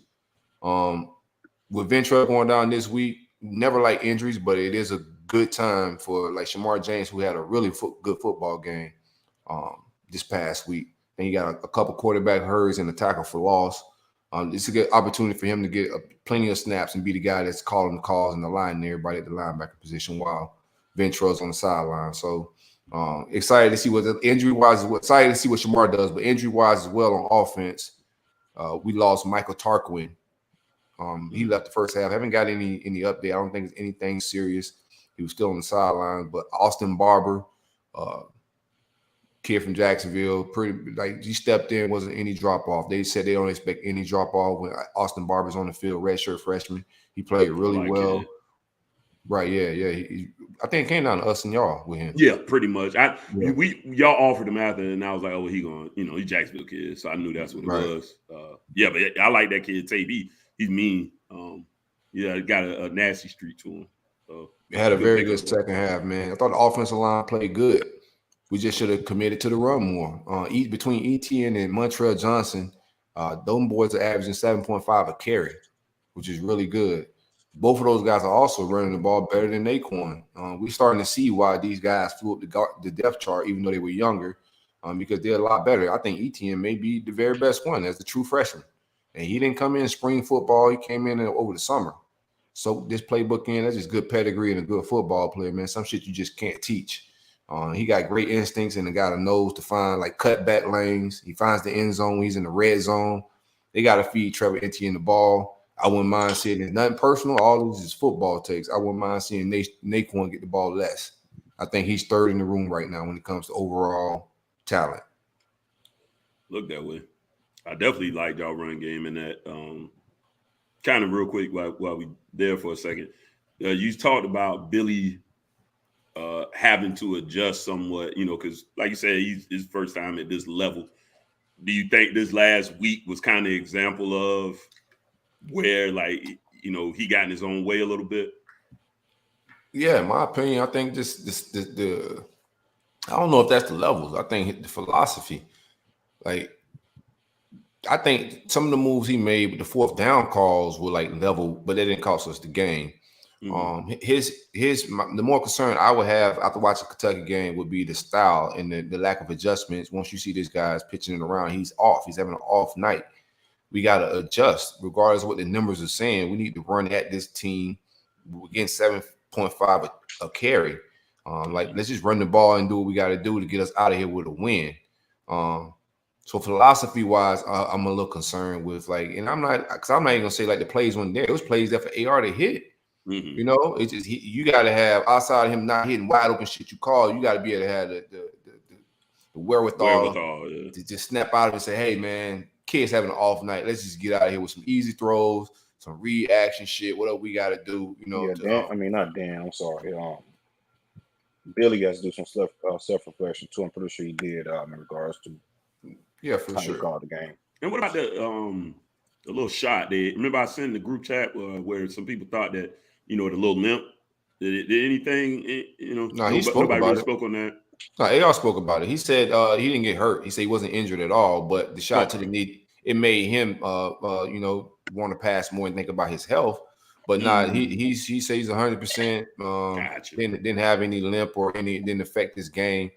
With Ventrell going down this week, never like injuries, but it is a good time for like Shamar James, who had a really good football game this past week. And he got a couple quarterback hurries and a tackle for loss. It's a good opportunity for him to get plenty of snaps and be the guy that's calling the calls and aligning everybody at the linebacker position while Ventrell's on the sideline. So excited to see what injury-wise, excited to see what Shamar does, but injury-wise as well on offense, we lost Michael Tarquin. He left the first half. Haven't got any update. I don't think it's anything serious. He was still on the sideline. But Austin Barber, kid from Jacksonville, pretty like he stepped in, wasn't any drop off. They said they don't expect any drop off when Austin Barber's on the field, redshirt freshman. He played really well. Right, yeah. I think it came down to us and y'all with him. Yeah, pretty much. Y'all offered him after, and I was like, oh, he going, he's Jacksonville kid, so I knew that's what it was. But I like that kid Tape. He's mean. Got a nasty streak to him. So it had a very good second half, man. I thought the offensive line played good. We just should have committed to the run more. Between Etienne and Montreal Johnson, those boys are averaging 7.5 a carry, which is really good. Both of those guys are also running the ball better than Naquan. We're starting to see why these guys flew up the depth chart, even though they were younger, because they're a lot better. I think Etienne may be the very best one as the true freshman. And he didn't come in spring football. He came in over the summer. So this playbook in, that's just good pedigree and a good football player, man. Some shit you just can't teach. He got great instincts and got a nose to find like cutback lanes. He finds the end zone when he's in the red zone. They got to feed Trevor Etienne the ball. I wouldn't mind seeing it. Nothing personal. All this is football takes. I wouldn't mind seeing Naquan get the ball less. I think he's third in the room right now when it comes to overall talent. Look that way. I definitely liked y'all run game in that. Kind of real quick while we there for a second. You talked about Billy having to adjust somewhat, because like you said, he's his first time at this level. Do you think this last week was kind of example of where, he got in his own way a little bit? Yeah, in my opinion, I think the I don't know if that's the levels. I think the philosophy, I think some of the moves he made with the fourth down calls were level, but they didn't cost us the game. Mm-hmm. The more concern I would have after watching the Kentucky game would be the style and the lack of adjustments. Once you see this guy's pitching it around, he's off. He's having an off night. We got to adjust, regardless of what the numbers are saying. We need to run at this team. We're getting 7.5 a carry. Let's just run the ball and do what we got to do to get us out of here with a win. So philosophy-wise, I'm a little concerned with and I'm not even gonna say the plays weren't there. It was plays there for AR to hit. Mm-hmm. It's just you got to have, outside of him not hitting wide open shit you call, you got to be able to have the wherewithal to just snap out of it and say, hey man, kid's having an off night. Let's just get out of here with some easy throws some reaction shit. What else we got to do? You know, not Dan. I'm sorry. Billy has to do some self-reflection too. I'm pretty sure he did in regards to for how sure. he called the game. And what about the little shot? Remember I sent in the group chat where some people thought that the little limp did anything. No, he spoke nobody about really it. spoke on that. No, AR spoke about it. He said he didn't get hurt. He said he wasn't injured at all, but the shot to the knee, it made him want to pass more and think about his health. But he said he's 100%. Didn't have any limp or didn't affect his game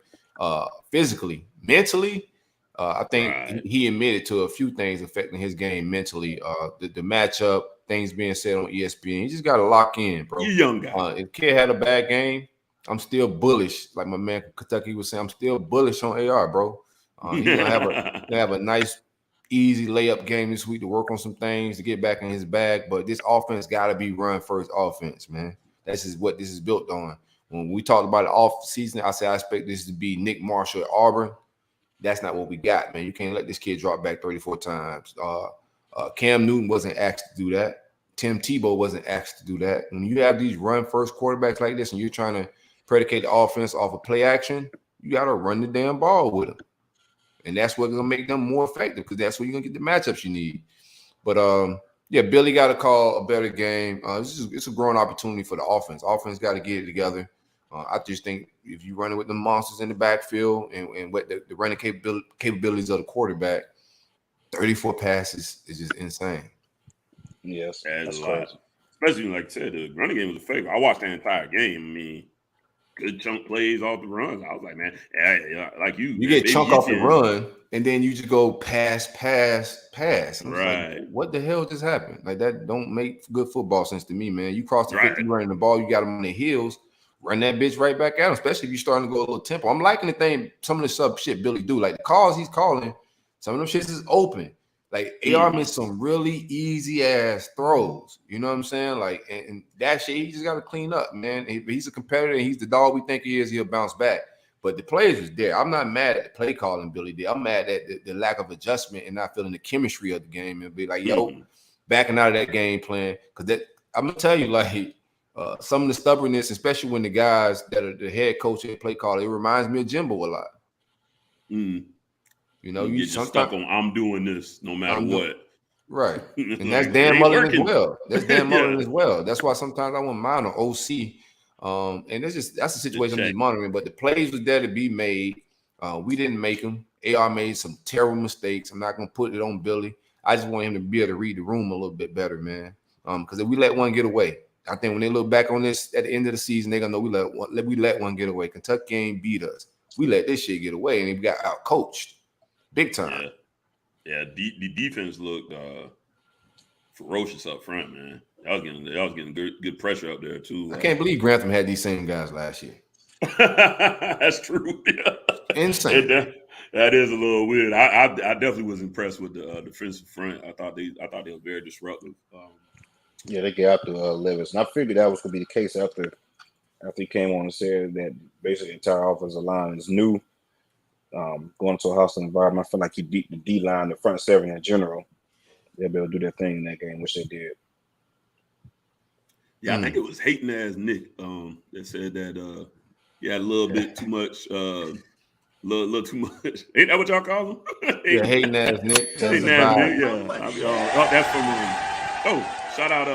physically. Mentally, I think he admitted to a few things affecting his game mentally. The matchup, things being said on ESPN. He just got to lock in, bro. You young guy. If kid had a bad game, I'm still bullish. Like my man Kentucky was saying, I'm still bullish on AR, bro. He's gonna have a nice, easy layup game this week to work on some things to get back in his bag. But this offense got to be run first offense, man. This is what this is built on. When we talked about the off season, I said I expect this to be Nick Marshall at Auburn. That's not what we got, man. You can't let this kid drop back 34 times. Cam Newton wasn't asked to do that. Tim Tebow wasn't asked to do that. When you have these run first quarterbacks like this and you're trying to predicate the offense off of play action, you got to run the damn ball with them. And that's what's going to make them more effective because that's where you're going to get the matchups you need. But, Billy got to call a better game. It's a growing opportunity for the offense. Offense got to get it together. I just think if you run it with the monsters in the backfield and what the running capabilities of the quarterback, 34 passes is just insane. Yes, that's crazy. Especially, like I said, the running game was a favorite. I watched the entire game. I mean, good chunk plays off the runs. I was like, man, like you get chunk off the run, and then you just go pass. Right. Like, what the hell just happened? Like, that don't make good football sense to me, man. You cross the 50 running the ball, you got them on the heels, run that bitch right back at him, especially if you're starting to go a little tempo. I'm liking the thing, some of the sub shit Billy do. Like, the calls he's calling, some of them shits is open. Like, AR missed some really easy-ass throws. You know what I'm saying? Like, and that shit, he just got to clean up, man. He's a competitor, and he's the dog we think he is. He'll bounce back. But the plays was there. I'm not mad at the play calling Billy did. I'm mad at the lack of adjustment and not feeling the chemistry of the game and be like, backing out of that game plan. Because I'm going to tell you, like, some of the stubbornness, especially when the guys that are the head coach and play caller, it reminds me of Jimbo a lot. You know, you get stuck on I'm doing this no matter what. Right. And that's Dan Mullen as well. That's Dan Mullen as well. That's why sometimes I wouldn't mind an OC. And that's a situation I'm just monitoring. But the plays was there to be made. We didn't make them. AR made some terrible mistakes. I'm not gonna put it on Billy. I just want him to be able to read the room a little bit better, man. Because if we let one get away, I think when they look back on this at the end of the season, they're gonna know we let one get away. Kentucky ain't beat us. We let this shit get away, and we got out coached. Big time. Yeah. The defense looked ferocious up front, man. I was getting good pressure up there too. I can't believe Grantham had these same guys last year. That's true. Yeah. Insane. That is a little weird. I definitely was impressed with the defensive front. I thought they were very disruptive. They got after Levis, and I figured that was going to be the case after he came on and said that basically the entire offensive line is new. Going to a hostile environment, I feel like he beat the D line, the front seven in general. They'll be able to do their thing in that game, which they did. Yeah, I think it was hating ass Nick that said that he had a little bit too much, little too much. Ain't that what y'all call him? Hating ass Nick. Hating ass Nick. Yeah, that's from shout out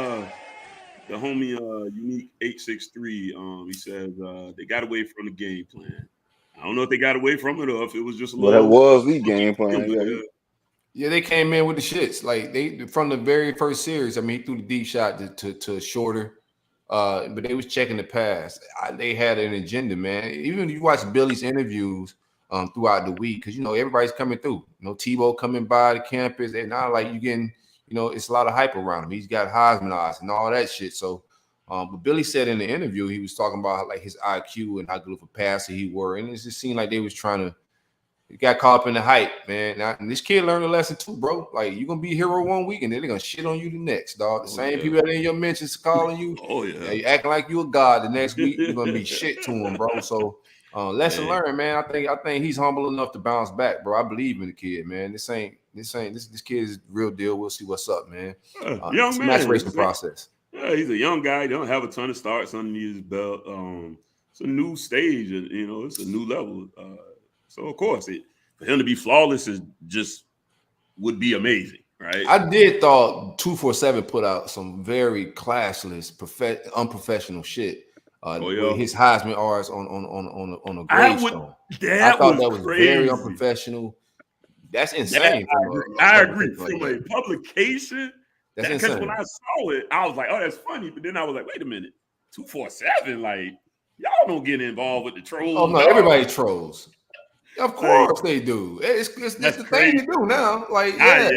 the homie Unique 863. He says they got away from the game plan. I don't know if they got away from it or if it was just a little. Well, that was the game plan. Yeah, they came in with the shits. Like they from the very first series. I mean, he threw the deep shot to shorter, but they was checking the pass. They had an agenda, man. Even if you watch Billy's interviews throughout the week, because everybody's coming through. Tebow coming by the campus. They're not like you getting. It's a lot of hype around him. He's got Heisman odds and all that shit. So. But Billy said in the interview, he was talking about like his IQ and how good of a passer he were. And it just seemed like they was trying to, he got caught up in the hype, man. And this kid learned a lesson too, bro. Like, you're going to be a hero one week and then they're going to shit on you the next, dog. The same people that in your mentions calling you. You acting like you a god the next week, you're going to be shit to him, bro. So, lesson learned, man. I think he's humble enough to bounce back, bro. I believe in the kid, man. This ain't this kid is real deal. We'll see what's up, man. Young it's man, a maturation process. Yeah, he's a young guy. He don't have a ton of starts underneath his belt. It's a new stage, it's a new level. So of course, for him to be flawless would be amazing, right? I did thought 247 put out some very classless, unprofessional shit. With his Heisman R's on a gravestone. I thought that was very unprofessional. That's insane. I agree. From a publication, that's because insane. when I saw it, I was like, "Oh, that's funny." But then I was like, "Wait a minute, 247, like y'all don't get involved with the trolls." Oh no, everybody trolls. Of course they do. It's the thing to do now. Like, yeah.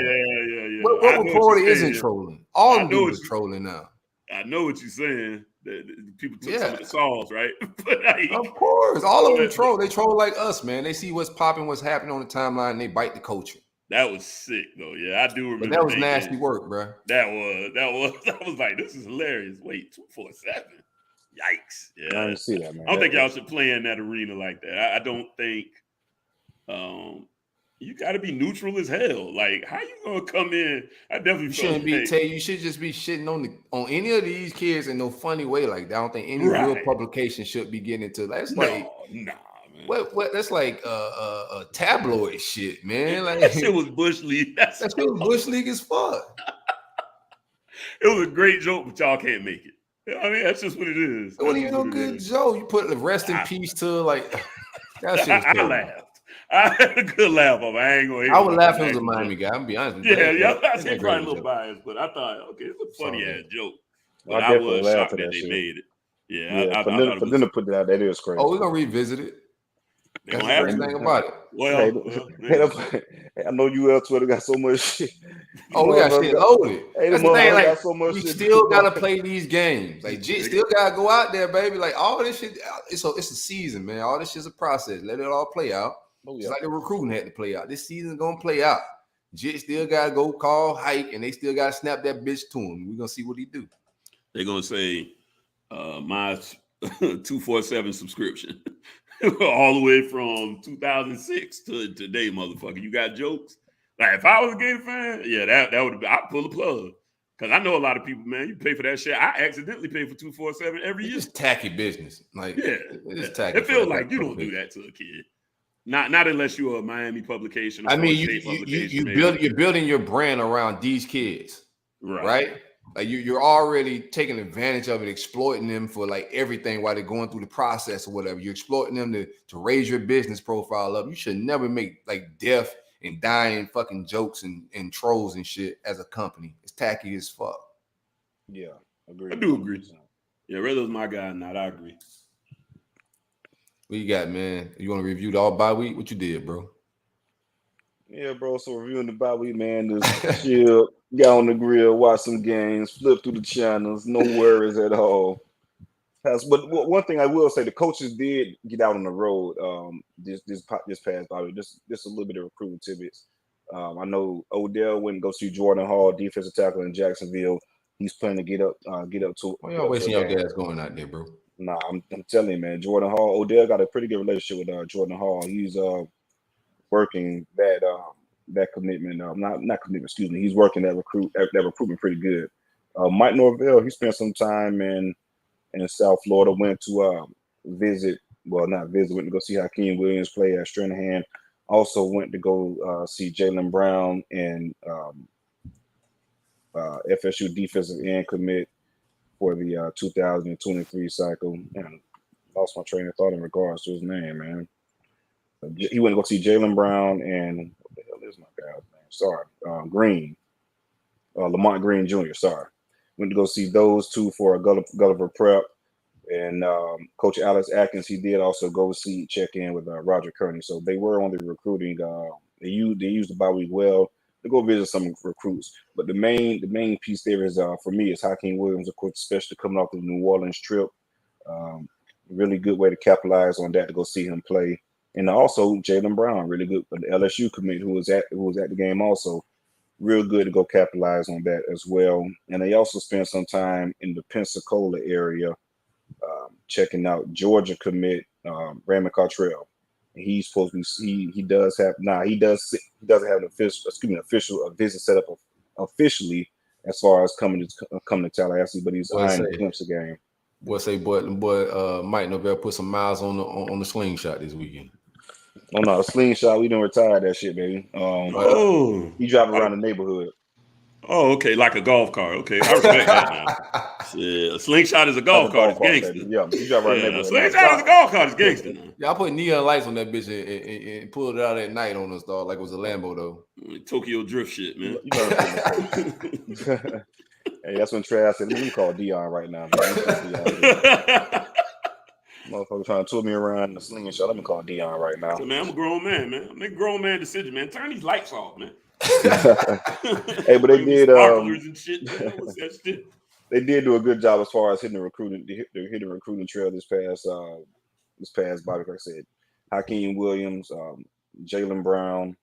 What reporter isn't trolling? All of them dudes are trolling now. I know what you're saying. The people took some of the songs, right? But of course, all of them troll. They troll like us, man. They see what's popping, what's happening on the timeline, and they bite the culture. That was sick, though. Yeah, I do remember. But that was nasty work, bro. That was. I was like, this is hilarious. Wait, 247. Yikes! Yeah, I didn't see that, man. I don't think y'all should play in that arena like that. I don't think. You got to be neutral as hell. Like, how you gonna come in? I definitely you should just be shitting on any of these kids in no funny way like that. I don't think any real publication should be getting into. That's man. What? That's like a tabloid shit, man. Like that shit was Bush League. That shit was Bush League as fuck. It was a great joke, but y'all can't make it. I mean, that's just what it is. It wasn't even no good joke. You put the rest in peace to like that shit. I laughed. I had a good laugh of it. I would laugh if it was a Miami guy. I'm be honest with you. Yeah. I say probably a little biased, but I thought, okay, it's a funny ass joke. But I was shocked that they made it. Yeah, I for them to put that out, that is crazy. Oh, we're gonna revisit it. That's the first thing about it. Well, I know UL Twitter got so much shit. Oh, we got shit loaded. That's the thing. Like, so much we still gotta play these games. Like, still gotta go out there, baby. Like, all this shit. It's a season, man. All this shit's a process. Let it all play out. Just like the recruiting had to play out. This season's gonna play out. Jit still gotta go call hike, and they still gotta snap that bitch to him. We're gonna see what he do. They're gonna say my 247 subscription. All the way from 2006 to today, motherfucker. You got jokes? Like, if I was a Gator fan, yeah, that would have been, I'd pull the plug. Because I know a lot of people, man, you pay for that shit. I accidentally pay for 247 every year. It's tacky business. Like, it's tacky. It feels like you don't do that to a kid. Not unless you're a Miami publication. I mean, you're building your brand around these kids, right? Like you're already taking advantage of it, exploiting them for like everything while they're going through the process or whatever. You're exploiting them to raise your business profile up. You should never make like death and dying fucking jokes and trolls and shit as a company. It's tacky as fuck. Yeah, agree. I do agree. Yeah, Rizzo's my guy or not, I agree. What you got, man? You want to review the all bye week? What you did, bro? Yeah, bro. So reviewing the bye week, man, just chill, got on the grill, watch some games, flip through the channels, no worries at all. But one thing I will say, the coaches did get out on the road this past bye week. Just a little bit of recruiting tidbits. I know Odell went and go see Jordan Hall, defensive tackle in Jacksonville. He's planning to get up to. Why y'all wasting your gas going out there, bro? Nah, I'm telling you, man. Jordan Hall, Odell got a pretty good relationship with Jordan Hall. He's working that commitment. Not commitment. Excuse me. He's working that recruitment pretty good. Mike Norvell, he spent some time in South Florida. Went to visit. Well, not visit. Went to go see Hakeem Williams play at Stranahan. Also went to go see Jaylen Brown and FSU defensive end commit for the 2023 cycle. Man, lost my train of thought in regards to his name, man. He went to go see Jaylen Brown and what the hell is my guy's name? Sorry, Green, Lamont Green Jr. Sorry, went to go see those two for a Gulliver Prep, and Coach Alex Atkins. He did also go check in with Roger Kearney. So they were on the recruiting. They used the bye week well to go visit some recruits. But the main piece there is for me is Hakeem Williams, of course, especially coming off the New Orleans trip. Really good way to capitalize on that to go see him play. And also Jaylen Brown, really good, but the LSU commit who was at the game also, real good to go capitalize on that as well. And they also spent some time in the Pensacola area checking out Georgia commit Raymond Cottrell. And he's supposed to be. He doesn't have an official visit set up officially as far as coming to Tallahassee, but he's eyeing the Clemson game. Mike Novell put some miles on the slingshot this weekend. Oh no, the slingshot, we didn't retire that shit, baby. He driving around the neighborhood. Oh, okay, like a golf cart. Okay, I respect that now. Yeah, a slingshot is a golf cart. It's gangster. Yeah, he drive around the neighborhood. A slingshot is a golf cart. It's gangster now. Yeah, I put neon lights on that bitch and pulled it out at night on us, dog, like it was a Lambo, though. Tokyo drift shit, man. Hey, that's when Trav said, let me call Dion right now. Motherfucker trying to tour me around in the slingshot. Let me call Dion right now. So, man, I'm a grown man, man. I make a grown man decision, man. Turn these lights off, man. Hey, but they did. And shit, man. What's that shit? They did do a good job as far as hitting the recruiting trail this past Bobby, like I said, Hakeem Williams, Jaylen Brown,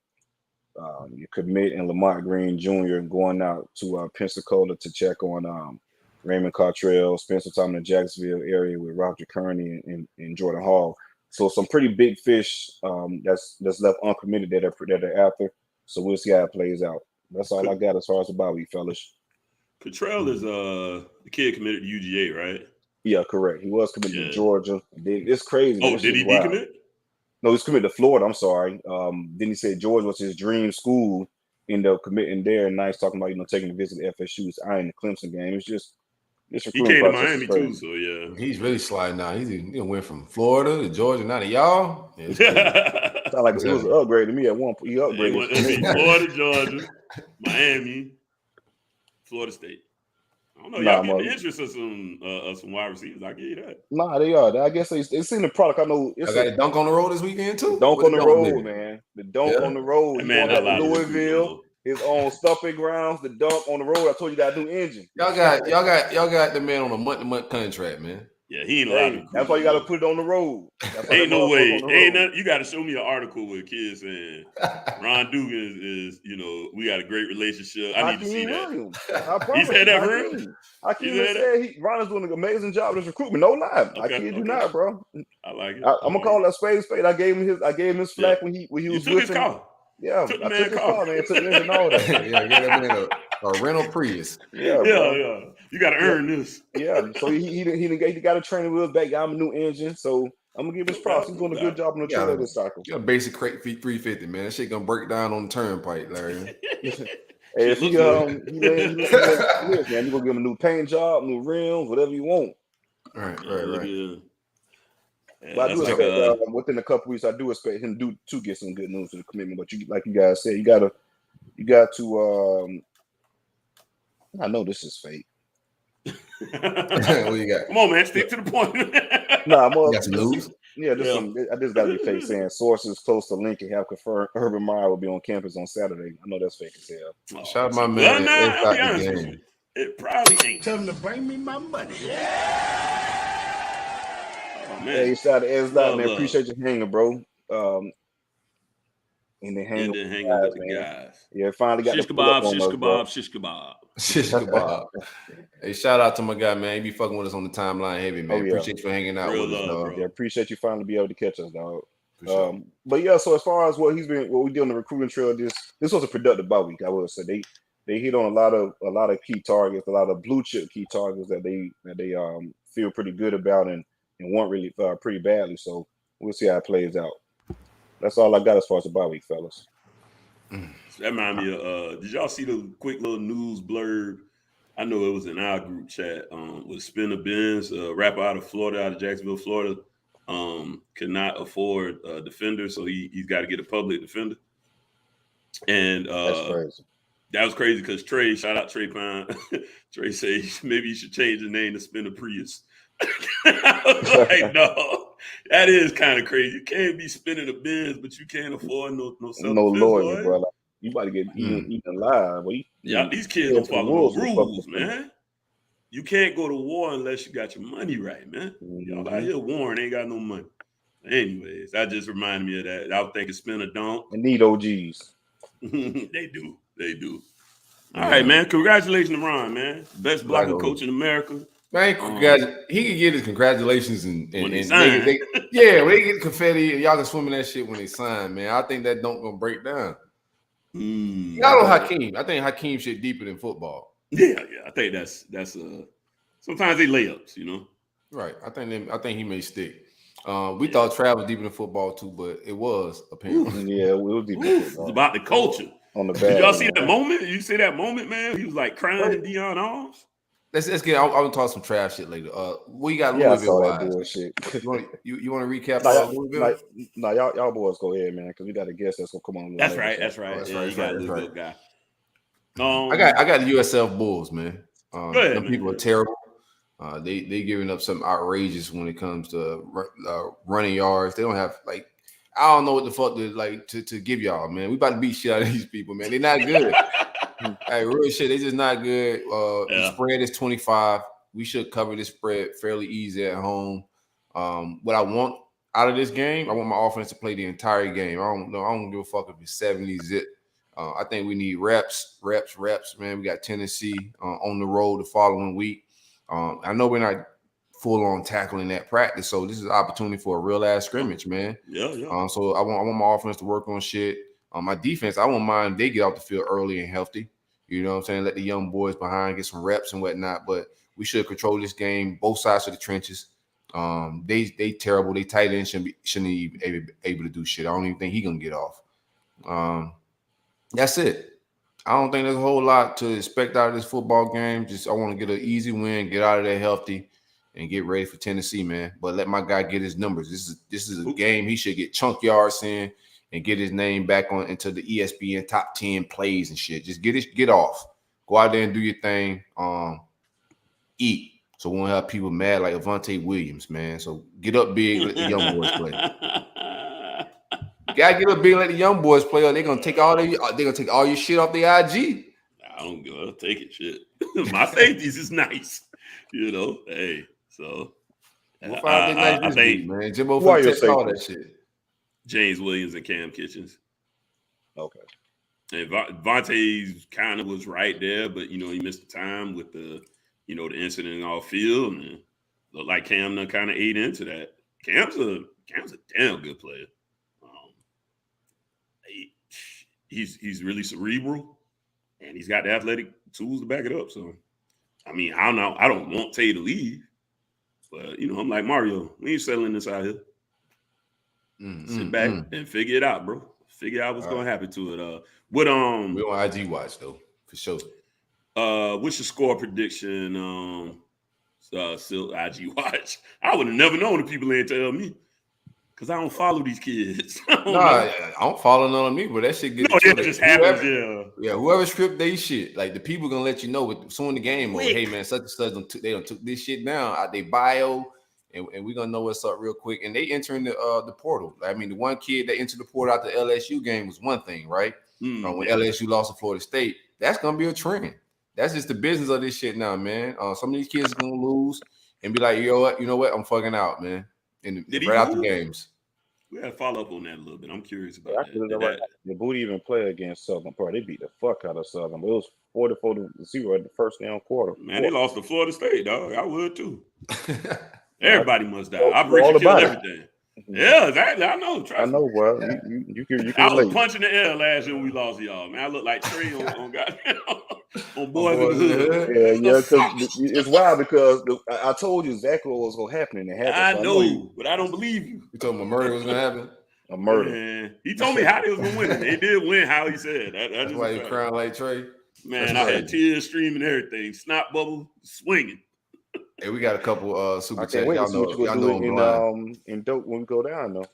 your commit, and Lamont Green Jr. going out to Pensacola to check on Raymond Cottrell, spend some time in the Jacksonville area with Roger Kearney and Jordan Hall. So some pretty big fish that's left uncommitted that are after. So we'll see how it plays out. That's all I got as far as the bye week, fellas. Cottrell is the kid committed to UGA, right? Yeah, correct. He was committed to Georgia. It's crazy. Oh, did he decommit? No, he's committed to Florida. I'm sorry. Then he said Georgia was his dream school. Ended up committing there, and now he's talking about taking a visit to FSU. He's eyeing the Clemson game. It's just he came to Miami too, so yeah. He's really sliding out. He went from Florida to Georgia, now to y'all. Sound like it was an upgrade to me at one point. He upgraded. Florida, Georgia, Miami, Florida State. I don't know. Y'all getting the interest of some wide receivers. I give you that. Nah, they are. I guess they seen the product. I know. I got a dunk on the road this weekend too. Dunk on the road, man. The dunk on the road. Man, Louisville, his own stumping grounds. The dunk on the road. I told you got a new engine. Y'all got the man on a month-to-month contract, man. Yeah, he ain't allowed to. That's why you got to put it on the road. Ain't no way. Ain't nothing. You got to show me an article with kids saying Ron Dugan is we got a great relationship. I need to see that. He said that for him? Hakeem said Ron is doing an amazing job with his recruitment. No lie. I kid you not, bro. I like it. I'm gonna call that spade. I gave him his flack when he was took his car. Yeah, took I took his car, man. Took his and all that. Yeah, get that man a rental Prius. Yeah. You got to earn this. Yeah. So he got a training wheels back. Got him a new engine. So I'm gonna give his props. He's doing a good job on the trailer this cycle. Yeah, basic crate 350, man. That shit gonna break down on the turnpike, Larry. Hey, if he man, you're gonna give him a new paint job, new rims, whatever you want. Right. Yeah, but I do expect within a couple weeks, I do expect him to get some good news to the commitment. But like you guys said, you got to. I know this is fake. What you got? Come on, man, stick to the point. Nah, you got some news. Yeah, I just got to be fake. Saying sources close to Lincoln have confirmed Urban Meyer will be on campus on Saturday. I know that's fake as hell. Shout out my man. I'll be honest with you. It probably ain't. Tell them to bring me my money. Hey, shout out to Ez Dot, man. Appreciate you hanging, bro. And then hanging with the guys. Yeah, finally got shish kebab. Hey, shout out to my guy, man. He be fucking with us on the timeline heavy, man. Appreciate you for hanging out with us, dog. Yeah, appreciate you finally be able to catch us, dog. Sure. But yeah, so as far as what we did on the recruiting trail, this was a productive bye week. I would say they hit on a lot of key targets, a lot of blue chip key targets that they feel pretty good about and weren't really pretty badly. So we'll see how it plays out. That's all I got as far as the bye week, fellas. That reminded me of did y'all see the quick little news blurb? I know it was in our group chat with Spinner Benz, a rapper out of Florida, out of Jacksonville, Florida, could not afford a defender, so he's got to get a public defender. And that's crazy. That was crazy because Trey, shout out Trey Pine, Trey said maybe you should change the name to Spinner Prius. I was like, no, that is kind of crazy. You can't be spinning a Benz, but you can't afford no lawyer, bro. Like, you about to get eaten alive. These kids don't follow the rules, man. You can't go to war unless you got your money right, man. Y'all out here warring, ain't got no money. Anyways, that just reminded me of that. I was thinking spin a donk. And need OGs. They do. All right, man. Congratulations to Ron, man. Best blocker coach in America. Man, he can get his congratulations and when they sign. When they get confetti and y'all can swim in that shit when they sign, man. I think that don't gonna break down. Y'all know Hakeem. I think Hakeem shit deeper than football. Yeah. I think that's sometimes they layups, you know. Right. I think he may stick. We thought Trav was deeper than football too, but it was apparently. Yeah, it was deeper. It was about the culture. On the back. Did y'all see that moment? You see that moment, man? He was like crying in Deion arms. Let's get. I'll talk some trash shit later. We got Louisville. Louisville. I saw that bullshit. You want to recap Louisville? No, y'all boys go ahead, man, because we got a guest that's gonna come on. That's right. You got a Louisville guy. I got the USF Bulls, man. Them people are terrible. They giving up something outrageous when it comes to running yards. They don't have I don't know what the fuck to give y'all, man. We about to beat shit out of these people, man. They're not good. Hey, real shit. They just not good. The spread is 25. We should cover this spread fairly easy at home. What I want out of this game, I want my offense to play the entire game. I don't give a fuck if it's 70 zip. I think we need reps, man. We got Tennessee on the road the following week. I know we're not full on tackling that practice, so this is an opportunity for a real ass scrimmage, man. Yeah. So I want my offense to work on shit. My defense, I won't mind if they get off the field early and healthy. You know what I'm saying? Let the young boys behind get some reps and whatnot. But we should control this game, both sides of the trenches. They terrible. They tight end shouldn't even able to do shit. I don't even think he gonna get off. That's it. I don't think there's a whole lot to expect out of this football game. I want to get an easy win, get out of there healthy, and get ready for Tennessee, man. But let my guy get his numbers. This is a game he should get chunk yards in and get his name back on into the ESPN top 10 plays and shit. Just get off. Go out there and do your thing. Eat. So we won't have people mad like Avante Williams, man. So get up big, let the young boys play. Gotta get up big, let the young boys play, or they're gonna take all your shit off the IG. I don't go. I'll take it, shit. My safeties is nice, you know. Hey, so I think man, Jimbo for all that shit. James Williams and Cam Kitchens. Okay. And Vontae kind of was right there, but he missed the time with the the incident off field, and looked like Cam done kind of ate into that. Cam's a damn good player. He's really cerebral, and he's got the athletic tools to back it up. So, I mean, I don't know. I don't want Tay to leave, but I'm like Mario. We ain't settling this out here. Sit back and figure it out, bro. Figure out what's going to happen to it. We on IG watch though, for sure. What's your score prediction? Still IG watch. I would have never known if people ain't tell me. Because I don't follow these kids. I don't follow none of me, but that shit gets it just happens, whoever stripped they shit, like the people gonna let you know with soon the game, hey man, such and such they done took this shit down out their bio, and we're gonna know what's up real quick. And they entering the portal. I mean, the one kid that entered the portal out the LSU game was one thing, right? When LSU lost to Florida State, that's gonna be a trend. That's just the business of this shit now, man. Some of these kids are gonna lose and be like, you know what, I'm fucking out, man. And right out the games. We got to follow up on that a little bit. I'm curious about that. The Booty even play against Southern. Probably they beat the fuck out of Southern. But it was 44-0 at the first damn quarter. Man, they lost to Florida State, dog. I would too. Everybody must die. Operation kill everything. Yeah, exactly. I know. I know, bro. You can I was punching the air last year when we lost to y'all, man. I look like Trey on goddamn on Boys in the Hood. Yeah. It's wild because I told you exactly what was gonna happen, and it happened. I know, but I don't believe you. You told me a murder was gonna happen. A murder. Man, he told me how they was gonna win. They did win. How he said. That's why you crying like Trey. Man, I had tears streaming, everything, snot bubble swinging. Hey, we got a couple super chats. Y'all know in dope when we go down though.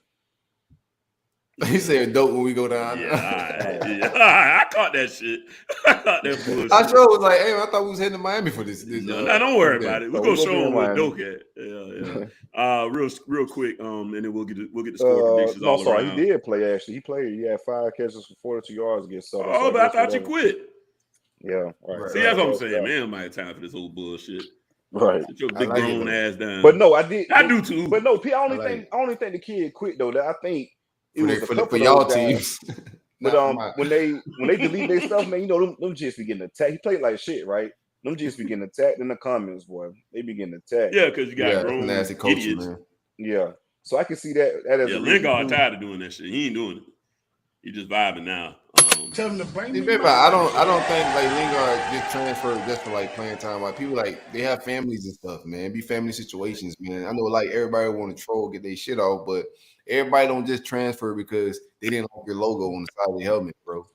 He said dope when we go down. I caught that shit. I caught that bullshit. I sure was like, hey, I thought we was heading to Miami for this. No, don't worry about it. We're gonna show them what dope at. Yeah. Real quick, and then we'll get the score predictions all around. He did play actually. He played. He had 5 catches for 42 yards against Southern. Oh, but I thought you quit. Yeah. Right. See, that's what I'm saying, man. I might have time for this whole bullshit. Right. Get your big grown ass down. But no, I did. I do too. But no, I only think the kid quit though. That I think it was for y'all teams. But when they delete their stuff, man, them just be getting attacked. He played like shit, right? Them just be getting attacked in the comments, boy. They be getting attacked. Yeah, because you got grown nasty coaching, idiots. man. Yeah. So I can see that as yeah, Lingard tired of doing that shit. He ain't doing it. He just vibing now. Tell him to bring me. I don't think like Lingard just transferred just for like playing time. Like people like they have families and stuff, man. It be family situations, man. I know like everybody want to troll, get their shit off, but everybody don't just transfer because they didn't like your logo on the side of the helmet, bro.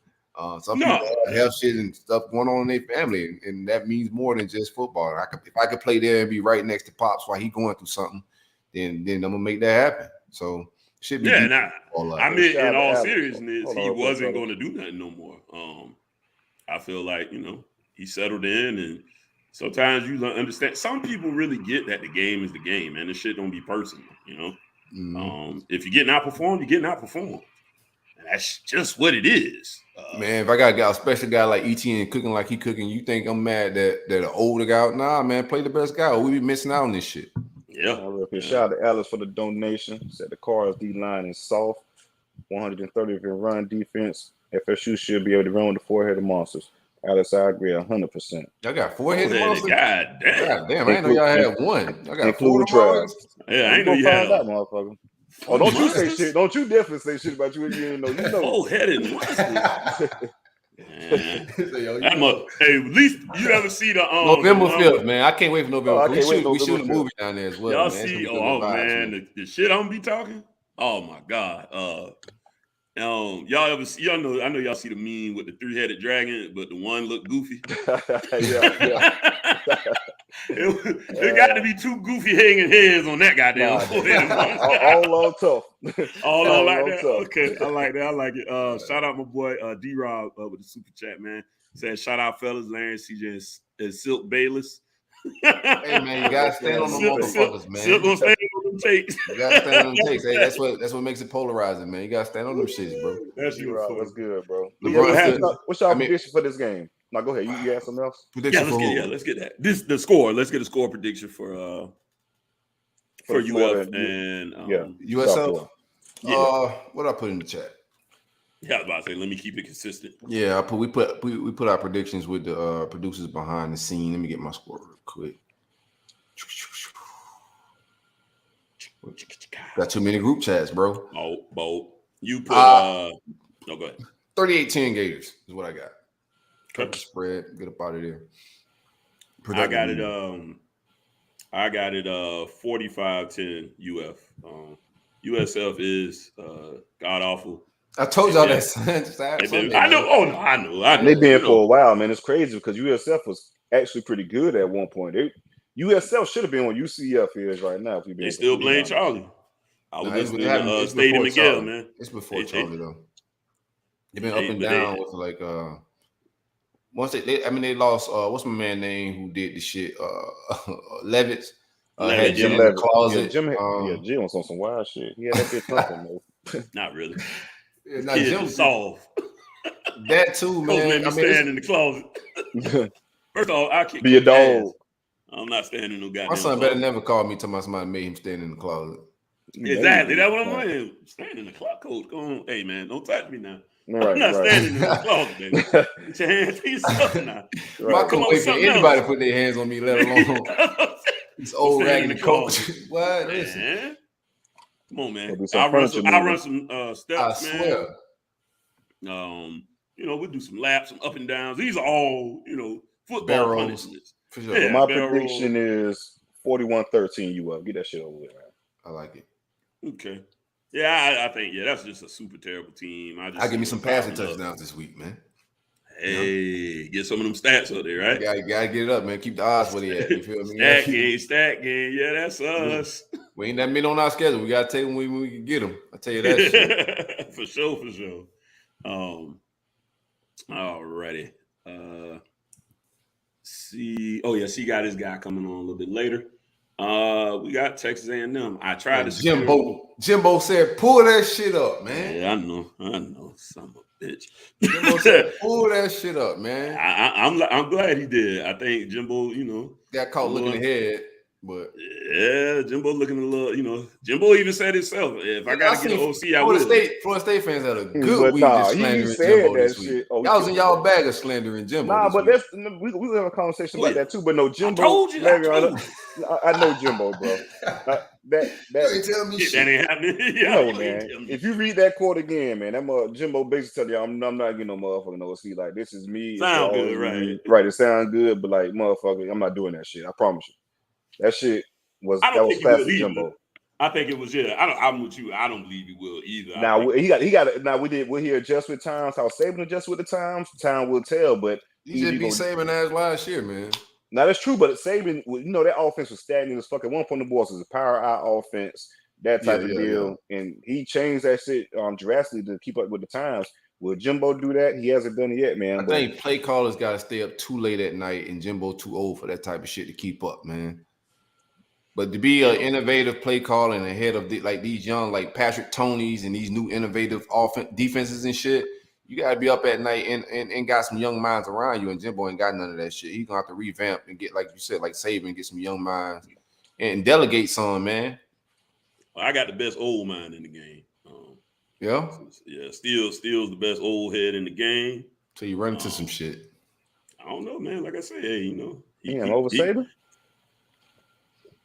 Some people have shit and stuff going on in their family, and that means more than just football. If I could play there and be right next to Pops while he going through something, then I'm gonna make that happen. So should be in all seriousness, he wasn't going to do nothing no more. I feel like he settled in, and sometimes you understand. Some people really get that the game is the game, man. This shit don't be personal, If you're getting outperformed, you're getting outperformed. And that's just what it is. Man, if I got a special guy like ETN cooking like he cooking, you think I'm mad that an older guy? Nah, man, play the best guy. We be missing out on this shit. Yeah. Shout out to Alice for the donation. Said the Cars D line is soft. 130 in run defense. FSU should be able to run with the four-headed monsters. Alice, I agree 100%. Y'all got four-headed monsters? God damn. I didn't know y'all had one. Y'all got four Travis. Yeah, I ain't know you had that motherfucker. Oh, don't you say shit. Don't you definitely say shit about you if you didn't know. You know. Four-headed monsters. Hey, at least you ever see the November 5th, man. I can't wait for November. We shoot a movie down there as well. Y'all man. see? The shit I'm gonna be talking. Oh my god. Y'all ever see? Y'all know. I know y'all see the meme with the three-headed dragon, but the one looked goofy. yeah. There got to be two goofy hanging heads on that goddamn. All on tough. All on like that. Tough. Okay, I like that. I like it. Shout out my boy D-Rob with the super chat, man. Said shout out fellas, Larry, CJ, and Silk Bayless. Hey man, you gotta stand on them motherfuckers, man. Silk gonna stand on them takes. You gotta stand on them takes. Hey, that's what makes it polarizing, man. You gotta stand on them shits, bro. That's good, bro. What's y'all prediction for this game? Now go ahead. You got something else? Let's get that. The score. Let's get a score prediction for UF and USF. What I put in the chat? Yeah, I was about to say, let me keep it consistent. Yeah, we put our predictions with the producers behind the scene. Let me get my score real quick. Got too many group chats, bro. Oh, you put no, go ahead. 38-10 Gators is what I got. Cut the spread, get up out of there. I got it 45-10 UF. USF is god awful. I told y'all that. I know. They've been for a while, man. It's crazy because USF was actually pretty good at one point. USF should have been what UCF is right now. If they still blame Charlie. I was listening to Stadium Miguel, man. It's before Charlie, though. They've been up and down with like once they lost what's my man name who did the shit? Levitz. Had Jim in the closet. Jim was on some wild shit. He had that bitch something though. Not really. Yeah, Jim solved. That too, man. I stand in the closet. First of all, I can't be a dog. I'm not standing in no goddamn. My son better never call me till somebody made him stand in the closet. Exactly. That's what I'm saying. Stand in the closet, coach. Go on. Hey man, don't touch me now. I'm not standing in the closet, baby. Put your hands to yourself now. I couldn't wait for anybody to put their hands on me, let alone this old raggedy coach. What? Man. Come on, man. I'll run some steps, I swear. Man. We'll do some laps, some up and downs. These are all, football punishments. For sure. Yeah, my prediction is 41-13 UF. Get that shit over with, man. I like it. Okay. Yeah, I think that's just a super terrible team. I give me some passing touchdowns this week, man. Hey, get some of them stats up there, right? You gotta get it up, man. Keep the odds where they at. You feel me? Stat game. Yeah, that's us. We ain't that many on our schedule. We gotta take them when we can get them. I tell you that shit. For sure. Alrighty. See got his guy coming on a little bit later. We got Texas A&M. I tried to Jimbo said, pull that shit up, man. Yeah, I know. Son of a bitch. Jimbo said, pull that shit up, man. I'm glad he did. I think Jimbo, got caught looking ahead. But yeah, Jimbo looking a little, Jimbo even said himself, if I gotta get an OC, I will. Florida State fans had a good week just slandering Jimbo this week. Y'all was in y'all bag of slandering Jimbo. Nah, but week. we will have a conversation about that too. But no, Jimbo. I told you. I know Jimbo, bro. That tell me that ain't happening. No, man. If you read that quote again, man, that Jimbo basically tell you, I'm not getting no motherfucking OC. Like, this is me. Sound good, right? Right. It sound good, but like, motherfucker, I'm not doing that shit. I promise you. That shit was classic Jimbo. I think it was. I'm with you. I don't believe he will either. Now he got. Now will he adjust with times? How Saban adjust with the times? Time will tell. But he just be Saban as last year, man. Now that's true. But Saban, that offense was stagnant as fuck. At one point, the boys was a power eye offense, that type of deal, and he changed that shit drastically to keep up with the times. Will Jimbo do that? He hasn't done it yet, man. I think play callers got to stay up too late at night, and Jimbo too old for that type of shit to keep up, man. But to be an innovative play caller and ahead of these young, like Patrick Toney's and these new innovative defenses and shit, you got to be up at night and got some young minds around you. And Jimbo ain't got none of that shit. He's going to have to revamp and get, like you said, like Saban, get some young minds and delegate some, man. Well, I got the best old mind in the game. Yeah? Yeah, Steele's the best old head in the game. So you run into some shit. I don't know, man. Like I said, hey, over Saban?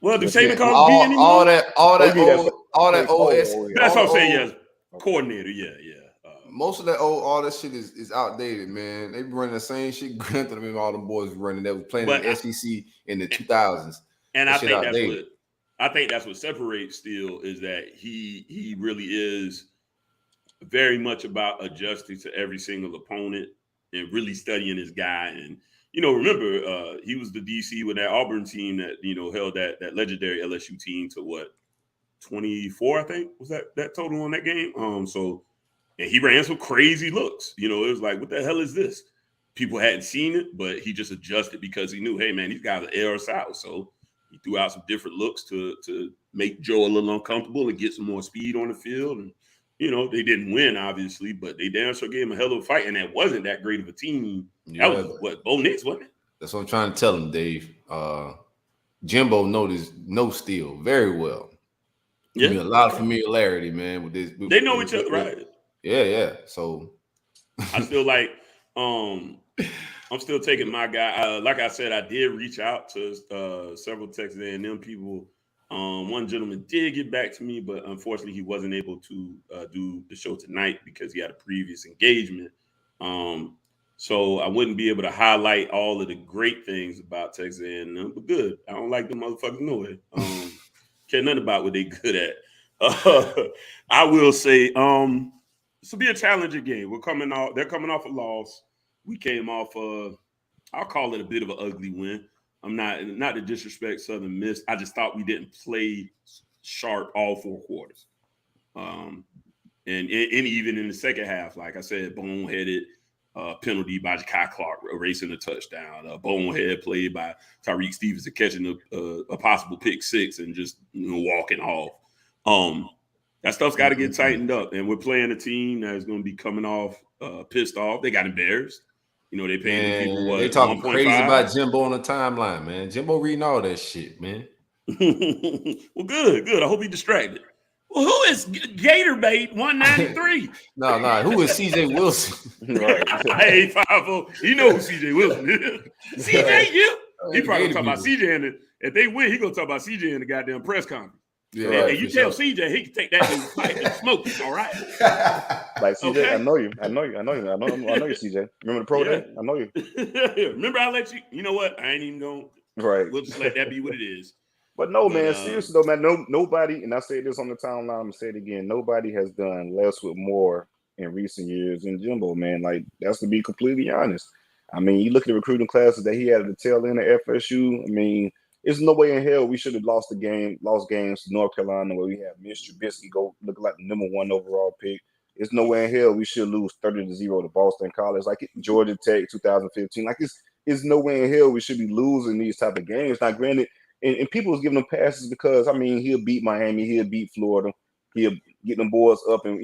Well, the Saban call B anymore? All that old. That's what I'm saying. Yes, coordinator. Yeah. Most of that all that shit is outdated, man. They be running the same shit. Granted, all them boys running that was playing in the SEC in the 2000s. And I think that's what separates Steele is that he really is very much about adjusting to every single opponent and really studying his guy. And remember, he was the DC with that Auburn team that, held that legendary LSU team to what, 24, I think, was that total on that game. And he ran some crazy looks. It was like, what the hell is this? People hadn't seen it, but he just adjusted because he knew, hey, man, these guys are air us out. So he threw out some different looks to make Joe a little uncomfortable and get some more speed on the field. And, they didn't win, obviously, but they damn sure gave him a hell of a fight. And that wasn't that great of a team. Yeah. That was what, Bo Nix, wasn't it? That's what I'm trying to tell him, Dave. Jimbo knows Steele very well. Yeah. A lot of familiarity, man, with this. They know each other, right? Yeah. So I feel like I'm still taking my guy. Like I said, I did reach out to several Texas A&M people. One gentleman did get back to me, but unfortunately he wasn't able to do the show tonight because he had a previous engagement. So I wouldn't be able to highlight all of the great things about Texas A&M, but good. I don't like them motherfuckers anyway. Care nothing about what they good at. I will say this will be a challenging game. They're coming off a loss. We came off I'll call it a bit of an ugly win. I'm not to disrespect Southern Miss. I just thought we didn't play sharp all 4 quarters. And even in the second half, like I said, boneheaded penalty by Kai Clark erasing a touchdown, a bonehead play by Tyreek Stevenson catching a possible pick 6 and just walking off. That stuff's got to get tightened up. And we're playing a team that is going to be coming off pissed off. They got embarrassed. They paying people what? They talking 1.5? crazy about Jimbo on the timeline, man. Jimbo reading all that shit, man. Well, good. I hope he distracted. Well, who is Gator Bait 193? No. Who is CJ Wilson? Hey, Farve, you know who CJ Wilson is. CJ, you? He probably talk about CJ, and if they win, he gonna talk about CJ in the goddamn press conference. Yeah, and you tell CJ he can take that and smoke it, all right? Like CJ, okay. I know you, CJ. Remember the pro day? I know you. Remember I let you. You know what? I ain't even going. Right. We'll just let that be what it is. But no, man. Seriously though, man. Nobody, and I say this on the timeline. I'm gonna say it again. Nobody has done less with more in recent years than Jimbo, man. Like that's to be completely honest. I mean, you look at the recruiting classes that he had at the tail end of FSU. I mean. There's no way in hell we should have lost games to North Carolina where we have Mitch Trubisky go look like the number 1 overall pick. There's no way in hell we should lose 30-0 to Boston College, like Georgia Tech 2015. Like it's no way in hell we should be losing these type of games. Now, granted, and people was giving him passes because I mean he'll beat Miami, he'll beat Florida, he'll get them boys up and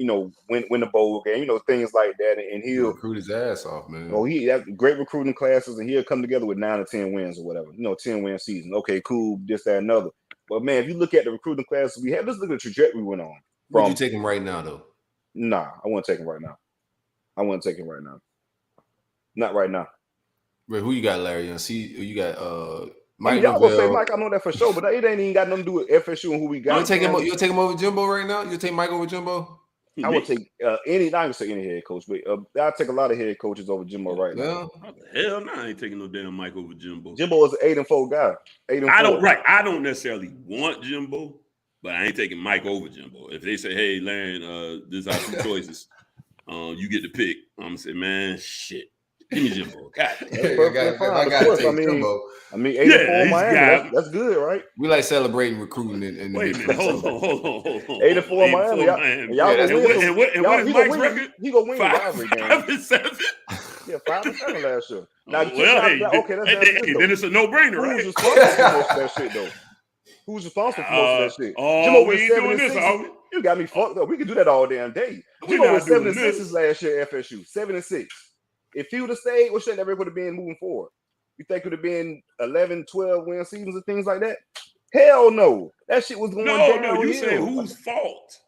win the bowl game, things like that. And he'll recruit his ass off, man. Oh, he has great recruiting classes, and he'll come together with 9 or 10 wins or whatever. 10-win season. Okay, cool. This, that, another. But man, if you look at the recruiting classes we had, let's look at the trajectory we went on. Would you take him right now, though? Nah, I wouldn't take him right now. Not right now. Wait, who you got, Larry? See, you got Mike. Y'all gonna say Mike? I know that for sure, but it ain't even got nothing to do with FSU and who we got. You'll take him over Jimbo right now? You'll take Mike over Jimbo? I would take any. Not even say any head coach, but I'll take a lot of head coaches over Jimbo right now. Hell no, I ain't taking no damn Mike over Jimbo. Jimbo is an 8-4 guy. 8-4. I don't necessarily want Jimbo, but I ain't taking Mike over Jimbo. If they say, "Hey, Lane, this are two choices, you get to pick," I'm gonna say, "Man, shit, give me Jimbo." God, I got to take Jimbo. I mean, 8-4 Miami. That's good, right? We like celebrating recruiting. And wait a minute, hold on. 8-4 Miami. Y'all gonna win. And what is Mike's record? He gonna win the rivalry game. 5-7. Yeah, 5-7 last year. Now, okay, then it's a no-brainer, right? Who's responsible for most of that shit, though? Who's responsible for most of that shit? Jimbo we ain't doing this, are we? You got me fucked up. We could do that all damn day. Jimbo was 7-6 last year at FSU. 7-6. If he would have stayed, what should never would have been moving forward? You think it would have been 11, 12 win seasons and things like that? Hell no. That shit was going down. No, you say whose fault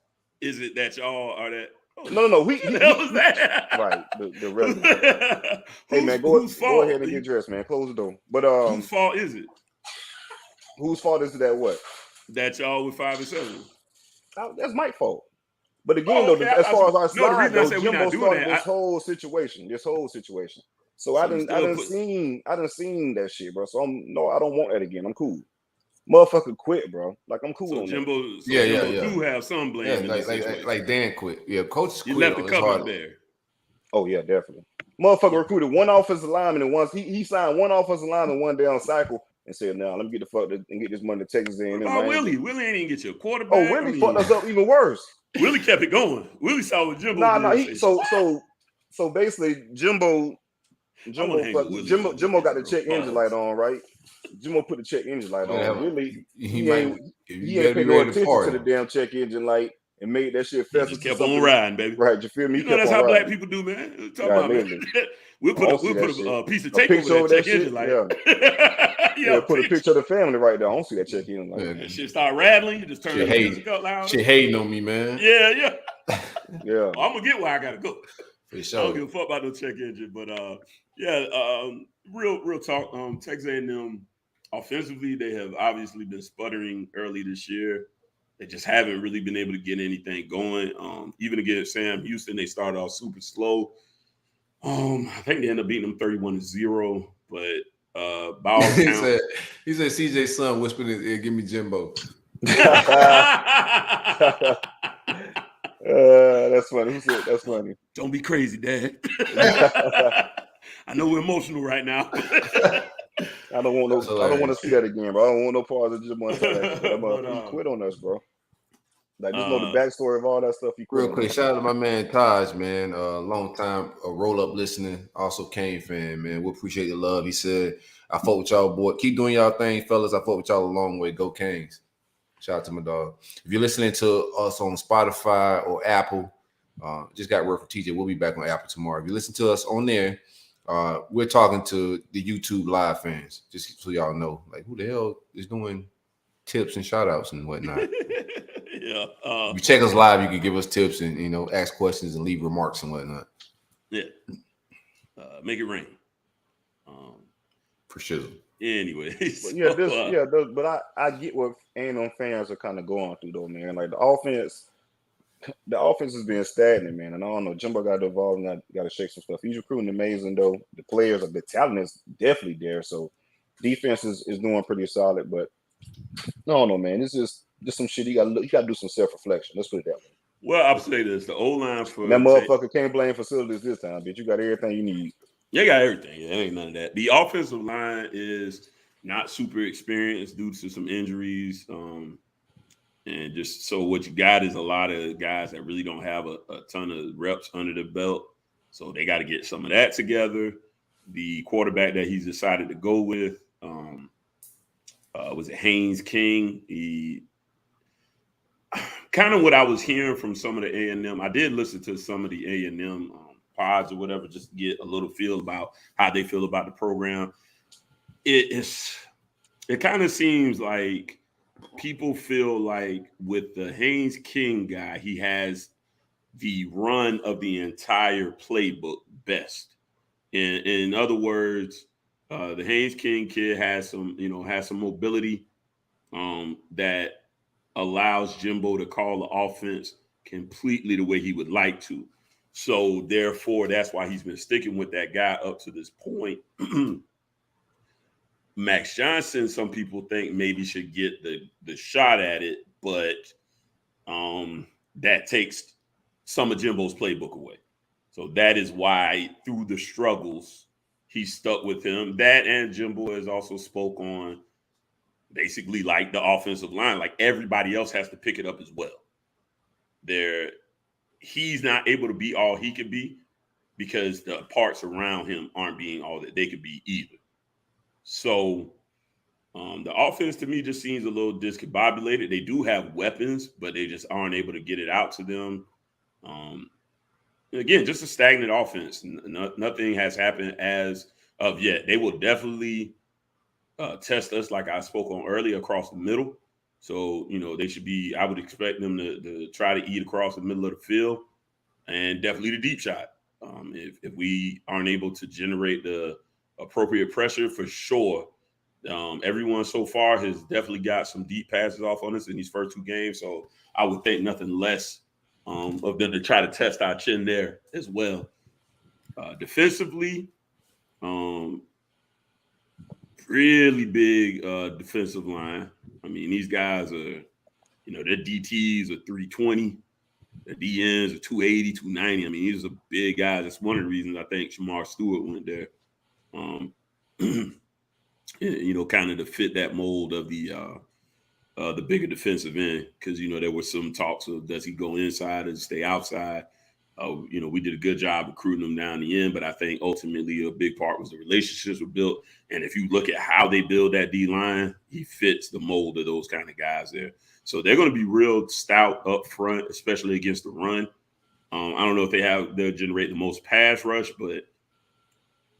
is it that y'all are that? No. What the hell was that? Right, the resident. Hey man, go ahead and get dressed, man. Close the door. But whose fault is it? Whose fault is it that what? That y'all with 5-7. That's Mike's fault. But again, as far as our slide, Jimbo started this whole situation. So I didn't seen that shit, bro. So I don't want that again. I'm cool. Motherfucker quit, bro. Like I'm cool. So on Jimbo, that. Jimbo do have some blame. Like Dan quit. Yeah, coach quit. You left the cover there. Oh yeah, definitely. Motherfucker recruited one offensive lineman and once he signed one offensive lineman one down cycle and said, "Now let me get the fuck and get this money to Texas A&M." Oh, Willie ain't even get you a quarterback. Oh, Willie fucked us up even worse. Willie kept it going. Willie saw what Jimbo. So basically, Jimbo got the check engine light on, right? Jimbo put the check engine light on. Really, he ain't paying no attention to the damn check engine light and made that shit fast. Just kept on riding, baby. Right, you feel me? That's how black people do, man. Talk about man. We'll put a piece of tape over that check engine light. Yeah, put a picture of the family right there. I don't see that check engine light. That shit start rattling. You just turn the music up loud. Shit hating on me, man. Yeah. Yeah. Well, I'm gonna get where I gotta go. For sure. I don't give a fuck about no check engine, but real talk. Texas A&M offensively, they have obviously been sputtering early this year. They just haven't really been able to get anything going. Even against Sam Houston, they started off super slow. I think they ended up beating them 31-0, but by all accounts, he said CJ's son whispered in his ear, "Give me Jimbo." That's funny. Who said that's funny? Don't be crazy, Dad. I know we're emotional right now. I don't want to see that again, bro. I don't want no parts of Jimbo. He quit on us, bro. Like, just know the backstory of all that stuff. He quit. Real quick, shout out to my man Taj, man. Long time roll up listening, also Kane fan, man. We appreciate the love. He said, "I fought with y'all, boy. Keep doing y'all thing, fellas. I fought with y'all a long way. Go Canes." Shout out to my dog. If you're listening to us on Spotify or Apple, just got word from TJ. We'll be back on Apple tomorrow. If you listen to us on there, we're talking to the YouTube live fans, just so y'all know, like, who the hell is doing tips and shout outs and whatnot. Yeah. If you check us live, you can give us tips and ask questions and leave remarks and whatnot. Yeah. Make it rain. For sure. Anyways. But I get what A&M fans are kind of going through though, man. Like the offense has been stagnant, man. And I don't know, Jimbo got involved and got to shake some stuff. He's recruiting amazing though. The players, the talent is definitely there. So defense is doing pretty solid, but no, man. It's just some shit. You gotta do some self-reflection. Let's put it that way. Well, I'll say this: the O-line for that motherfucker can't blame facilities this time, bitch. You got everything you need. You got everything. Yeah, ain't none of that. The offensive line is not super experienced due to some injuries. And just so what you got is a lot of guys that really don't have a ton of reps under the belt. So they got to get some of that together. The quarterback that he's decided to go with was it Haynes King? kind of what I was hearing from some of the A&M. I did listen to some of the A&M pods or whatever, just to get a little feel about how they feel about the program. It kind of seems like people feel like with the Haynes King guy, he has the run of the entire playbook best. In other words, the Haynes King kid has some mobility that allows Jimbo to call the offense completely the way he would like to. So therefore, that's why he's been sticking with that guy up to this point. Max Johnson, some people think maybe should get the shot at it, but that takes some of Jimbo's playbook away. So that is why through the struggles, he stuck with him. That and Jimbo has also spoke on basically like the offensive line, like everybody else has to pick it up as well. He's not able to be all he could be because the parts around him aren't being all that they could be either. So the offense to me just seems a little discombobulated. They do have weapons, but they just aren't able to get it out to them. Again, just a stagnant offense. Nothing has happened as of yet. They will definitely test us, like I spoke on earlier, across the middle. So, they should be, I would expect them to try to eat across the middle of the field and definitely the deep shot. If we aren't able to generate the appropriate pressure, for sure. Everyone so far has definitely got some deep passes off on us in these first 2 games. So I would think nothing less of them to try to test our chin there as well. Defensively, really big defensive line. I mean, these guys are, their DTs are 320. Their DNs are 280, 290. I mean, these are big guys. That's one of the reasons I think Shamar Stewart went there. Kind of to fit that mold of the bigger defensive end, because there were some talks of does he go inside or stay outside. We did a good job recruiting him down the end, but I think ultimately a big part was the relationships were built. And if you look at how they build that D line, he fits the mold of those kind of guys there. So they're going to be real stout up front, especially against the run. I don't know if they'll generate the most pass rush, but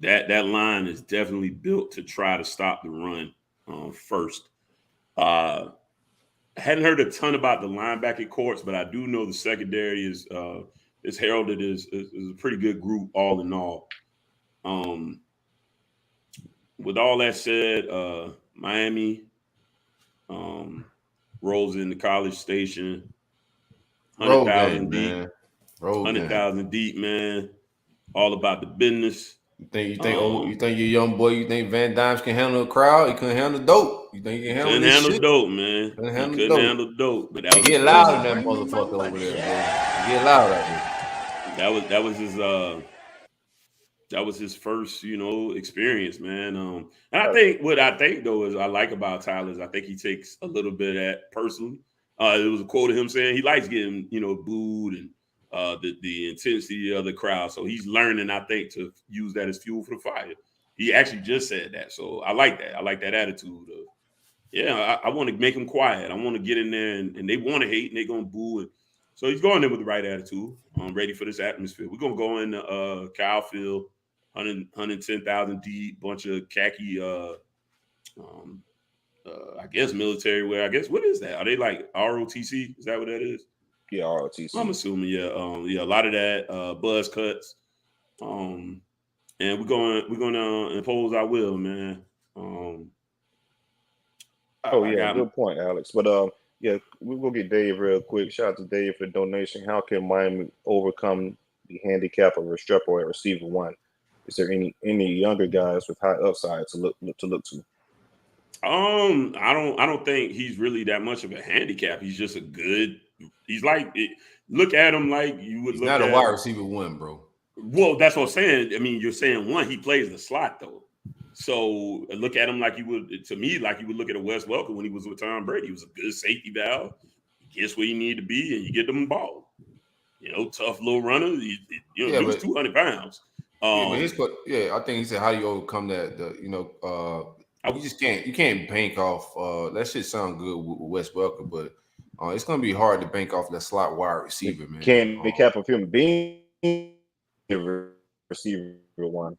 that line is definitely built to try to stop the run first. I hadn't heard a ton about the linebacking courts, but I do know the secondary is heralded as a pretty good group all in all. With all that said, Miami rolls into College Station, 100,000 deep, 100,000 deep, man. All about the business. You think your young boy, you think Van Dimes can handle a crowd? He couldn't handle dope. You think he can handle this shit? Dope, man. He couldn't handle dope. But that was get loud in that motherfucker over there, man. Get loud out there. That was his first, experience, man. And I think what I think though is I like about Tyler is I think he takes a little bit of that personally. It was a quote of him saying he likes getting, booed and the intensity of the crowd. So he's learning, I think, to use that as fuel for the fire. He actually just said that. So I like that. I like that attitude of, I want to make him quiet. I want to get in there and they want to hate and they're going to boo. And so he's going in with the right attitude. I'm ready for this atmosphere. We're going to go in Kyle Field, 110,000 deep, bunch of khaki, I guess military wear. I guess, what is that? Are they like ROTC? Is that what that is? Yeah, ROTC. I'm assuming, a lot of that, buzz cuts. And we're going to impose our will, man. Good point, Alex. But we're gonna get Dave real quick. Shout out to Dave for the donation. How can Miami overcome the handicap of Restrepo at receiver 1? Is there any younger guys with high upside to look to? I don't think he's really that much of a handicap. He's just he's like, look at him like you would look at. He's not a wide receiver 1, bro. Well, that's what I'm saying. I mean, you're saying 1, he plays the slot though. So look at him like you would, to me, like you would look at a Wes Welker when he was with Tom Brady. He was a good safety valve. He gets where you need to be, and you get them the ball. Tough little runner. He was 200 pounds. I think he said, how do you overcome that? You can't bank off. That shit sound good with Wes Welker, but It's going to be hard to bank off that slot wide receiver, man. Can they cap of him being the receiver one?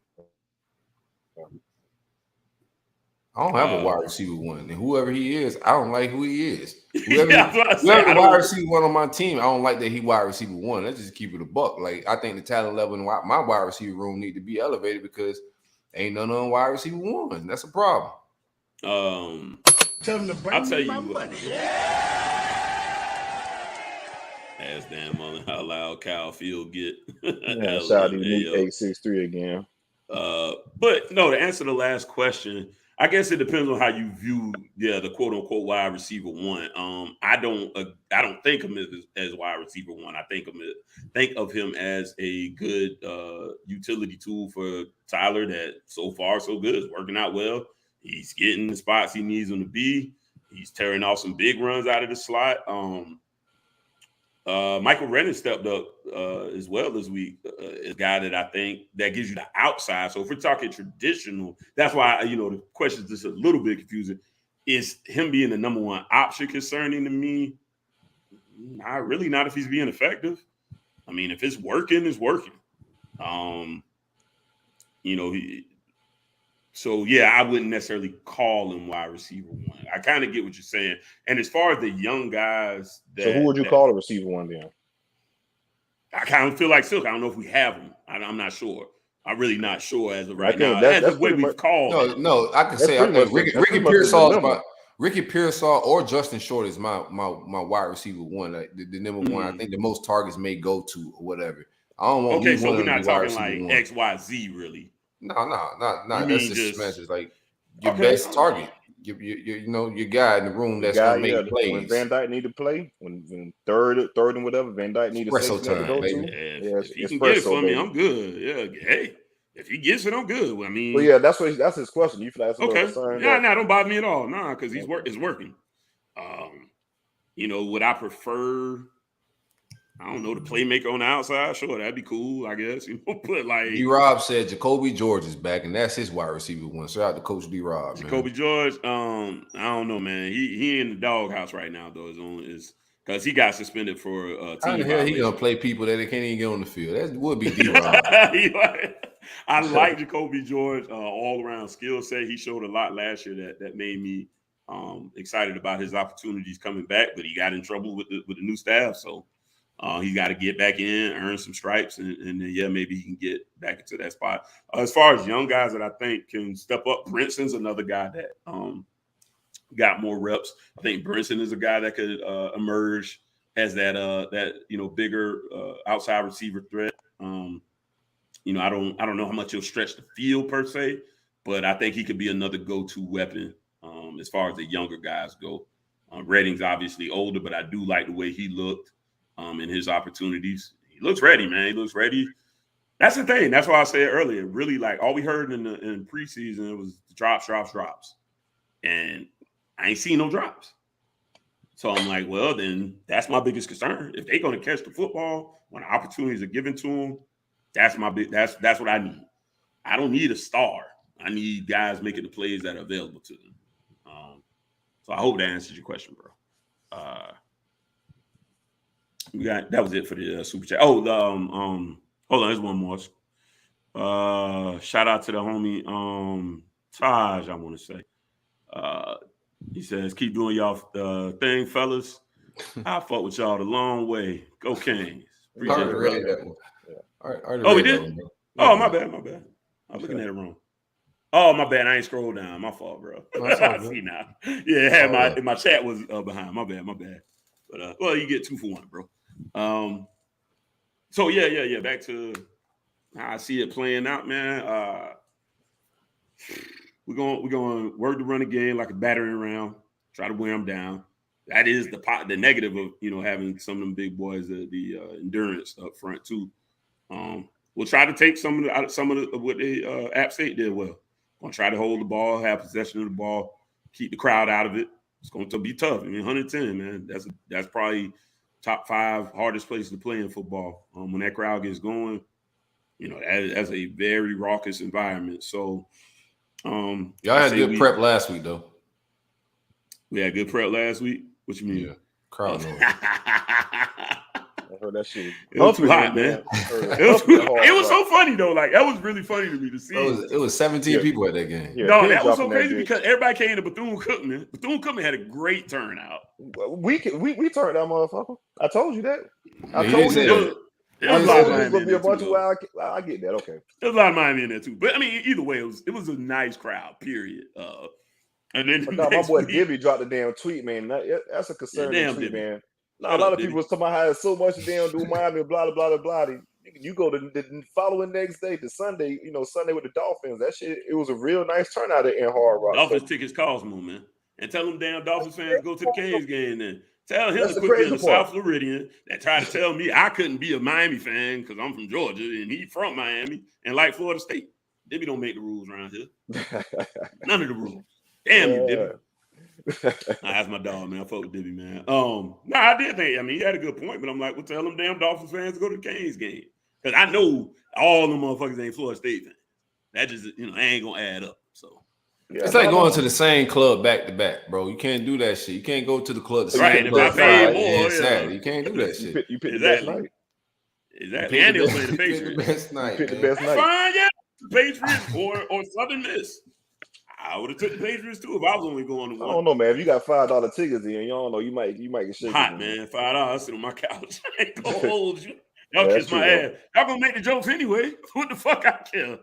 I don't have a wide receiver one, and whoever he is, I don't like who he is. Whoever whoever the wide receiver one on my team, I don't like that he wide receiver one. Let's just keep it a buck. Like, I think the talent level in my wide receiver room need to be elevated because ain't none on wide receiver one. That's a problem. Tell him to bring me my money. Ask Dan Mullen how loud Kyle Field get. Yeah, shout out to Unique 863 again. But no, to answer the last question, I guess it depends on how you view, the quote unquote wide receiver one. I don't think of him as wide receiver one. I think of him as a good utility tool for Tyler. That so far so good, is working out well. He's getting the spots he needs him to be. He's tearing off some big runs out of the slot. Michael Rennan stepped up as well this week. A guy that I think that gives you the outside. So if we're talking traditional, that's why the question is just a little bit confusing. Is him being the number one option concerning to me? Not if he's being effective. I mean, if it's working, it's working. I wouldn't necessarily call him wide receiver one. I kind of get what you're saying. And as far as the young guys, so who would you call a receiver one then? I kind of feel like Silk. I don't know if we have them. I'm not sure. I'm really not sure as of right now. That's the way we've called. No, I can say I think Ricky Pearsall or Justin Short is my wide receiver one. Like the number one. I think the most targets may go to or whatever. I don't want. Okay, so we're not talking like XYZ really. No. That's just matches like your best target. Your guy in the room that's gonna make plays. When Van Dyke need to play, when third and whatever, Van Dyke need to to go to. If he can get it for me, I'm good. Yeah, hey, if he gets it, I'm good. I mean, well, yeah, that's his question. You feel that's okay? Don't bother me at all. Because it's working. Would I prefer? I don't know, the playmaker on the outside. Sure, that'd be cool, I guess. But like D-Rob said, Jacoby George is back, and that's his wide receiver one. Shout out to Coach D-Rob. Jacoby George, I don't know, man. He in the doghouse right now, though. Is because he got suspended for how the hell he gonna play people that they can't even get on the field? That would be D-Rob. I like Jacoby George all around skill set. He showed a lot last year that made me excited about his opportunities coming back, but he got in trouble with the new staff, so. He got to get back in, earn some stripes, and then maybe he can get back into that spot. As far as young guys that I think can step up, Brinson's another guy that got more reps. I think Brinson is a guy that could emerge as that bigger outside receiver threat. I don't know how much he'll stretch the field per se, but I think he could be another go-to weapon as far as the younger guys go. Redding's obviously older, but I do like the way he looked. In his opportunities. He looks ready, man. He looks ready. That's the thing. That's why I said earlier, really, like all we heard in preseason was drops. And I ain't seen no drops. So I'm like, well, then that's my biggest concern. If they're going to catch the football when the opportunities are given to them, that's what I need. I don't need a star. I need guys making the plays that are available to them. So I hope that answers your question, bro. That was it for the super chat. Hold on, there's one more. Shout out to the homie Taj, I want to say. He says, keep doing y'all thing, fellas. I fought with y'all the long way. Go Kings. Appreciate it. We did? Oh, my bad. I'm looking at it wrong. Oh, my bad. I ain't scrolled down. My fault, bro. I see now. Yeah, my chat was behind. My bad. But well, you get 2 for 1, bro. So yeah. Back to how I see it playing out, man. We're going to work to run again like a battering ram. Try to wear them down. That is the negative of having some of them big boys, the endurance up front too. We'll try to take some of what the App State did well. Gonna try to hold the ball, have possession of the ball, keep the crowd out of it. It's going to be tough. I mean, 110, man. That's probably top 5 hardest places to play in football. When that crowd gets going, that's a very raucous environment. So, y'all had good prep last week, though. We had good prep last week. What you mean? Yeah. Crowd noise. I heard that shit. It was too hot, man. It was so funny though. Like that was really funny to me to see. It was 17 people at that game. Yeah, no, that was so crazy because everybody came to Bethune-Cookman. Bethune-Cookman had a great turnout. We turned that motherfucker. I told you that. I Yeah, told you there was a lot of Miami in there too. I get that. Okay. There's a lot of Miami in there too. But I mean, either way, it was a nice crowd. Period. And then my boy Dibby dropped a damn tweet, man. That's a concerning tweet, man. A lot of people was talking about how it's so much to damn do Miami, blah, blah, blah, blah, blah. You go to the following next day, the Sunday, Sunday with the Dolphins. That shit, it was a real nice turnout in Hard Rock. Dolphins tickets cost more, man. And tell them damn Dolphins fans to go to the Canes game then. Tell him to quit being a South Floridian that tried to tell me I couldn't be a Miami fan because I'm from Georgia and he from Miami and like Florida State. Dibby don't make the rules around here. None of the rules. Damn you, Dibby. That's my dog, man. I fuck with Dibby, man. I did think. I mean, he had a good point, but I'm like, well, tell them damn Dolphins fans to go to the Canes game because I know all them motherfuckers ain't Florida State fans. That just ain't gonna add up. So it's like going to the same club back to back, bro. You can't do that shit. You can't go to the club the same club Friday and Saturday. You can't do that shit. You pick the best night. Exactly. And they'll play the Patriots. The best night. Pick the best night. Fine, yeah. Patriots or Southern Miss. I would have took the Patriots too if I was only going to one. I don't know, man. If you got $5 tickets in, you don't know, you might get shaken. Hot, man. $5. I sit on my couch. I ain't gonna hold you. Y'all kiss my ass. Y'all gonna make the jokes anyway. What the fuck I care?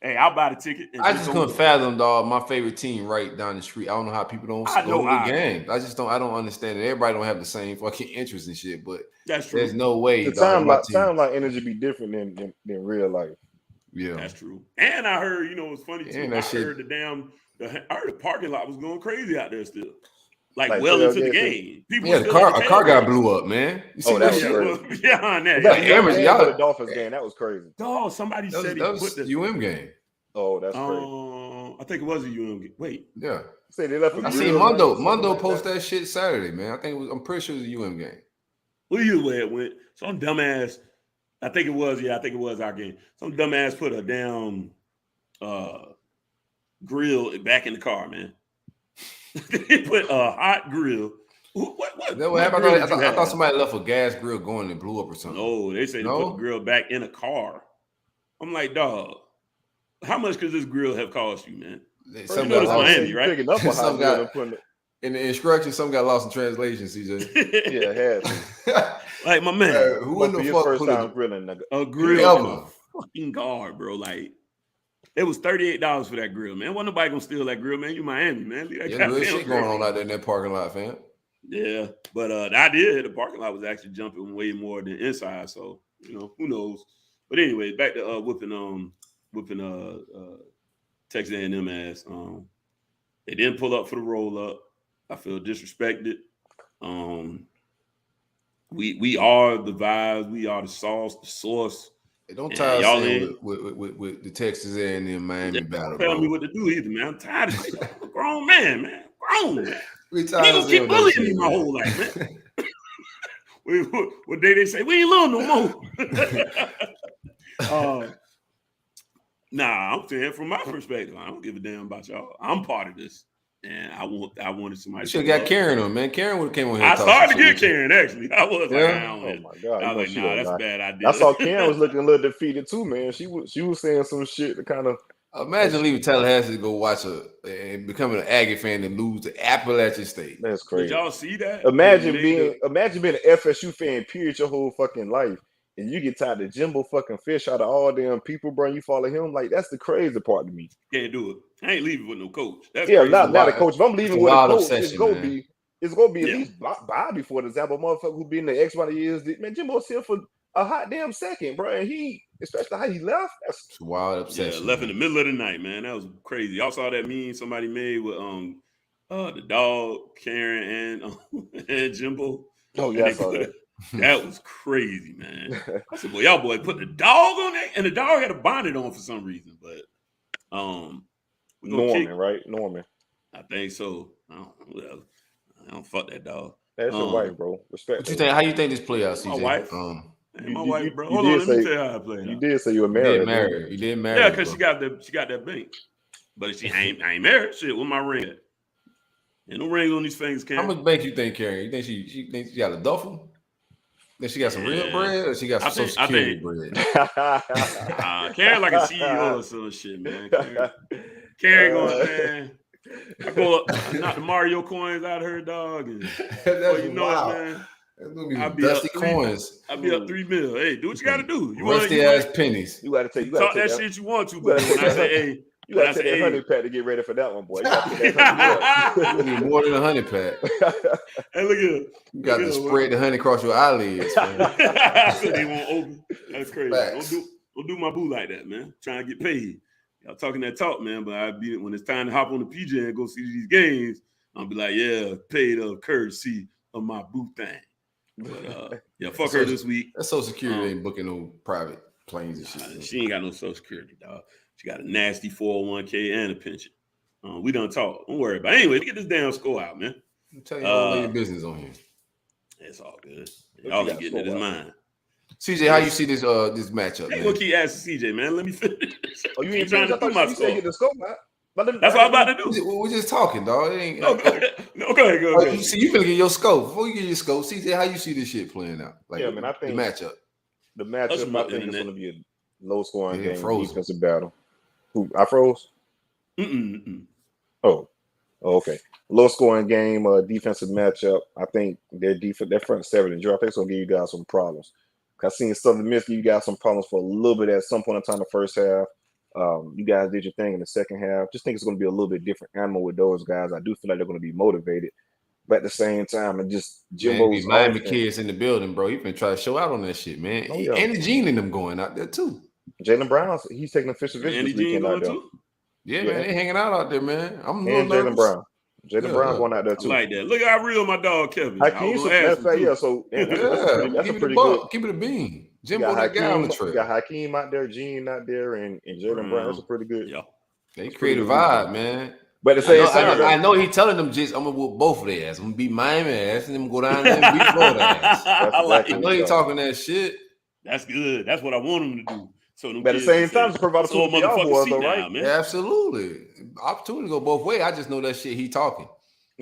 Hey, I'll buy the ticket. I just couldn't fathom, dog. My favorite team right down the street. I don't know how people don't go to the games. I don't understand it. Everybody don't have the same fucking interest in shit, but that's true. There's no way. The timeline energy be different than real life. Yeah, that's true. And I heard, it's funny too. I heard the parking lot was going crazy out there still. Like well into the game. People a car got blew up, man. You see that shit? Yeah, on that. Y'all the Dolphins game. That was crazy. Dog, somebody said that was the UM game. Oh, that's crazy. I think it was a UM game. Wait. Yeah. Say they left. I seen Mondo post that shit Saturday, man. I'm pretty sure it was a UM game. Well, either way it went. Some dumbass. I think it was our game. Some dumbass put a damn grill back in the car, man. They put a hot grill. What happened? I thought somebody left a gas grill going and blew up or something. No, they say they put the grill back in a car. I'm like, dog, how much could this grill have cost you, man? Some got Miami, right? In the instructions, some got lost in translation, CJ. Yeah, it had. Like, my man. Who in the fuck put a grill in a grill in a fucking car, bro? Like, it was $38 for that grill, man. Wasn't nobody gonna steal that grill, man. You Miami, man. Real shit going on out there in that parking lot, fam. Yeah, but I did. The parking lot was actually jumping way more than inside, so who knows? But anyway, back to whooping Texas A&M ass. They didn't pull up for the roll up. I feel disrespected. We are the vibes. We are the sauce, the source. Hey, don't tie us in with the Texas A&M Miami battle. Don't tell me what to do either, man. I'm tired of it. I'm a grown man. Grown man. We ain't gonna keep bullying me my whole life, man. What day they say we ain't little no more. I'm saying from my perspective, I don't give a damn about y'all. I'm part of this. And I wanted somebody. You should have got Karen on, man. Karen would have came on here. I started to get Karen, actually. I was oh my God. I was like, nah, that's a bad idea. I saw Karen was looking a little defeated too, man. She was saying some shit to kind of. Imagine leaving Tallahassee to go watch and becoming an Aggie fan and lose to Appalachian State. That's crazy. Did y'all see that? Imagine being an FSU fan, period, your whole fucking life. And you get tired of Jimbo fucking Fish out of all damn people, bro. You follow him. Like, that's the crazy part to me. Can't do it. I ain't leaving with no coach. That's not a coach. If I'm leaving with a coach, obsession, it's gonna be at least Bobby, for example, motherfucker who been there X amount of years. Man, Jimbo's here for a hot damn second, bro. And he, especially how he left, that's wild obsession. Yeah, left in the middle of the night, man. That was crazy. Y'all saw that meme somebody made with the dog, Karen, and Jimbo. Oh yeah, I saw that. That was crazy, man. I said, "Boy, y'all boy put the dog on there, and the dog had a bonnet on for some reason." But Norman. I think so. I don't fuck that dog. That's your wife, bro. Respect. What you think? How you think this play out, CJ? My wife. My wife, bro. Hold on, let me tell you how I play. You did say you were married. You did marry. Yeah, because she got that bank. But she ain't married. Shit, with my ring. And no rings on these fingers, Cam. How much bank you think, Karen? You think she thinks she got a duffel? Think she got some real bread, or she got some Social Security bread? Karen like a CEO or some shit, man. Karen going, man. I go up, knock the Mario coins out of her, dog. And, That's you know wow. it, man. That's gonna be dusty coins. I'll be up $3 million. Hey, do what you got to do. You rusty ass pennies. You got to take. You talk that shit you want to, but when I say, hey. You got to take that honey pack to get ready for that one, boy. You got to take that honey pack. You need more than a honey pack. Hey, look at it. You got to spread the honey across your eyelids. So they won't open. That's crazy. Don't do my boo like that, man. Trying to get paid. Y'all talking that talk, man, but when it's time to hop on the PJ and go see these games, I'll be like, yeah, paid courtesy of my boo thing. But yeah, fuck her this week. That Social Security ain't booking no private planes and shit. She ain't got no Social Security, dog. She got a nasty 401k and a pension. We done talk. Don't worry about it. Anyway, get this damn score out, man. I'm telling you, all your business on here. It's all good. Y'all ain't getting it. It's mine. CJ, how you see this matchup? Hey, we'll keep asking CJ, man. Let me finish. Oh, you ain't trying to do my score? The score, man. That's what I'm about to do. We're just talking, dog. It ain't, go ahead. Go ahead. You see, you finna get your scope. Before you get your scope, CJ, how you see this shit playing out? Like, yeah, man, I think the matchup. I think it's going to be a low-scoring game, frozen. Defensive battle. Who, I froze? Oh, okay. Low-scoring game, defensive matchup. I think their front seven and Joe, I think it's going to give you guys some problems. I've seen Southern Miss give you guys some problems for a little bit at some point in time in the first half. You guys did your thing in the second half. Just think it's going to be a little bit different animal with those guys. I do feel like they're going to be motivated. But at the same time, and just Jimbo's Miami kids in the building, bro. You been trying to show out on that shit, man. Oh, yeah. And the Gene and them going out there too. Jalen Brown, he's taking official visit this weekend out there. Yeah, man, they hanging out there, man. I'm and Jalen Brown. Jalen Brown going out there too. I like that. Look how real my dog Kevin. Hakeem, that's a pretty good. Keep it a bean. Jimbo, that guy on the trail. You got Hakeem out there, Gene out there, and Jalen Brown. That's a pretty good. Yeah, they create a vibe, man. But at the same time, I know he telling them just I'm gonna whoop both of their ass. I'm gonna beat Miami ass and then go down there and beat Florida ass. I know he talking that shit. That's good. That's what I want him to do. So but at the same time, it's provide some boys, though, right? Yeah, absolutely. Opportunity to go both ways. I just know that shit he talking.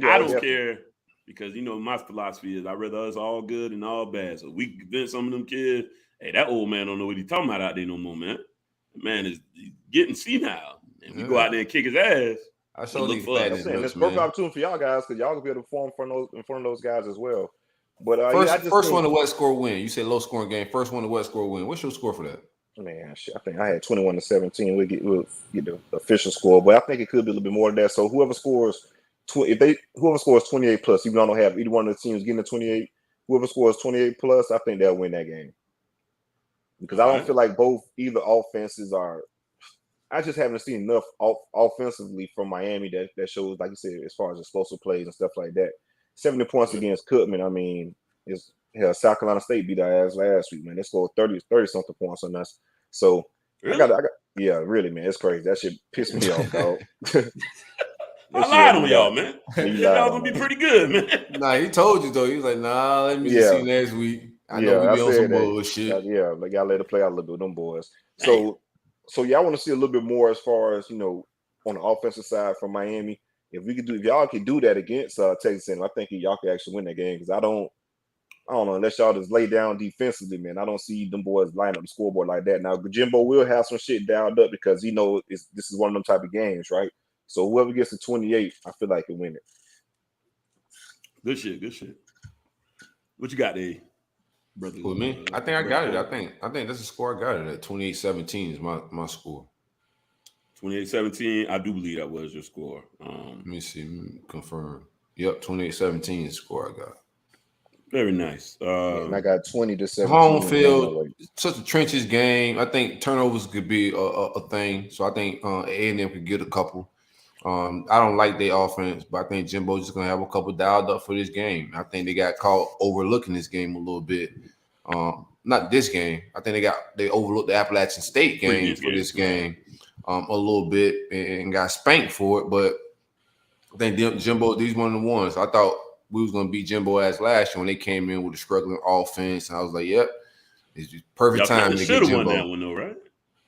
I don't care because my philosophy is I'd rather us all good and all bad. So we convince some of them kids, hey, that old man don't know what he's talking about out there no more, man. The man is getting senile. And we go out there and kick his ass. I saw these it's perfect opportunity for y'all guys because y'all gonna be able to perform in front of those guys as well. But first one to what score win? You said low scoring game. First one to what score win? What's your score for that? Man, I think I had 21-17. We'll get the official score, but I think it could be a little bit more than that. So whoever scores 28 plus, even though I don't have either one of the teams getting the 28, whoever scores 28 plus, I think they'll win that game. Because I don't feel like either offenses are. I just haven't seen enough offensively from Miami that shows, like you said, as far as explosive plays and stuff like that. 70 points against Cookman. I mean, South Carolina State beat our ass last week, man. They scored 30-something points on us. So really? I got really, man. It's crazy. That shit pissed me off, dog. I lied on y'all, man. Y'all gonna be pretty good, man. Nah, he told you though. He was like, nah, let me see next week. I know we be on some bullshit. Yeah, like y'all let it play out a little bit with them boys. So y'all want to see a little bit more as far as, on the offensive side from Miami. If y'all can do that against Texas A&M, I think y'all can actually win that game because I don't know, unless y'all just lay down defensively, man. I don't see them boys line up the scoreboard like that. Now, Jimbo will have some shit dialed up because he knows this is one of them type of games, right? So whoever gets to 28, I feel like can win it. Good shit. What you got there, brother? With me? I think I got it. I think that's the score I got it at. 28-17 is my score. 28-17. I do believe that was your score. Let me see. Confirm. Yep, 28-17 is the score I got. Very nice. And I got 20-17. Home field, such a trenches game. I think turnovers could be a thing. So I think A&M could get a couple. I don't like their offense, but I think Jimbo's just going to have a couple dialed up for this game. I think they got caught overlooking this game a little bit. Not this game. I think they overlooked the Appalachian State game for this game a little bit and got spanked for it. But I think Jimbo, these one of the ones. I thought we was going to beat Jimbo ass last year when they came in with a struggling offense. And I was like, yep, it's just perfect time to get Jimbo. Won that one though, right?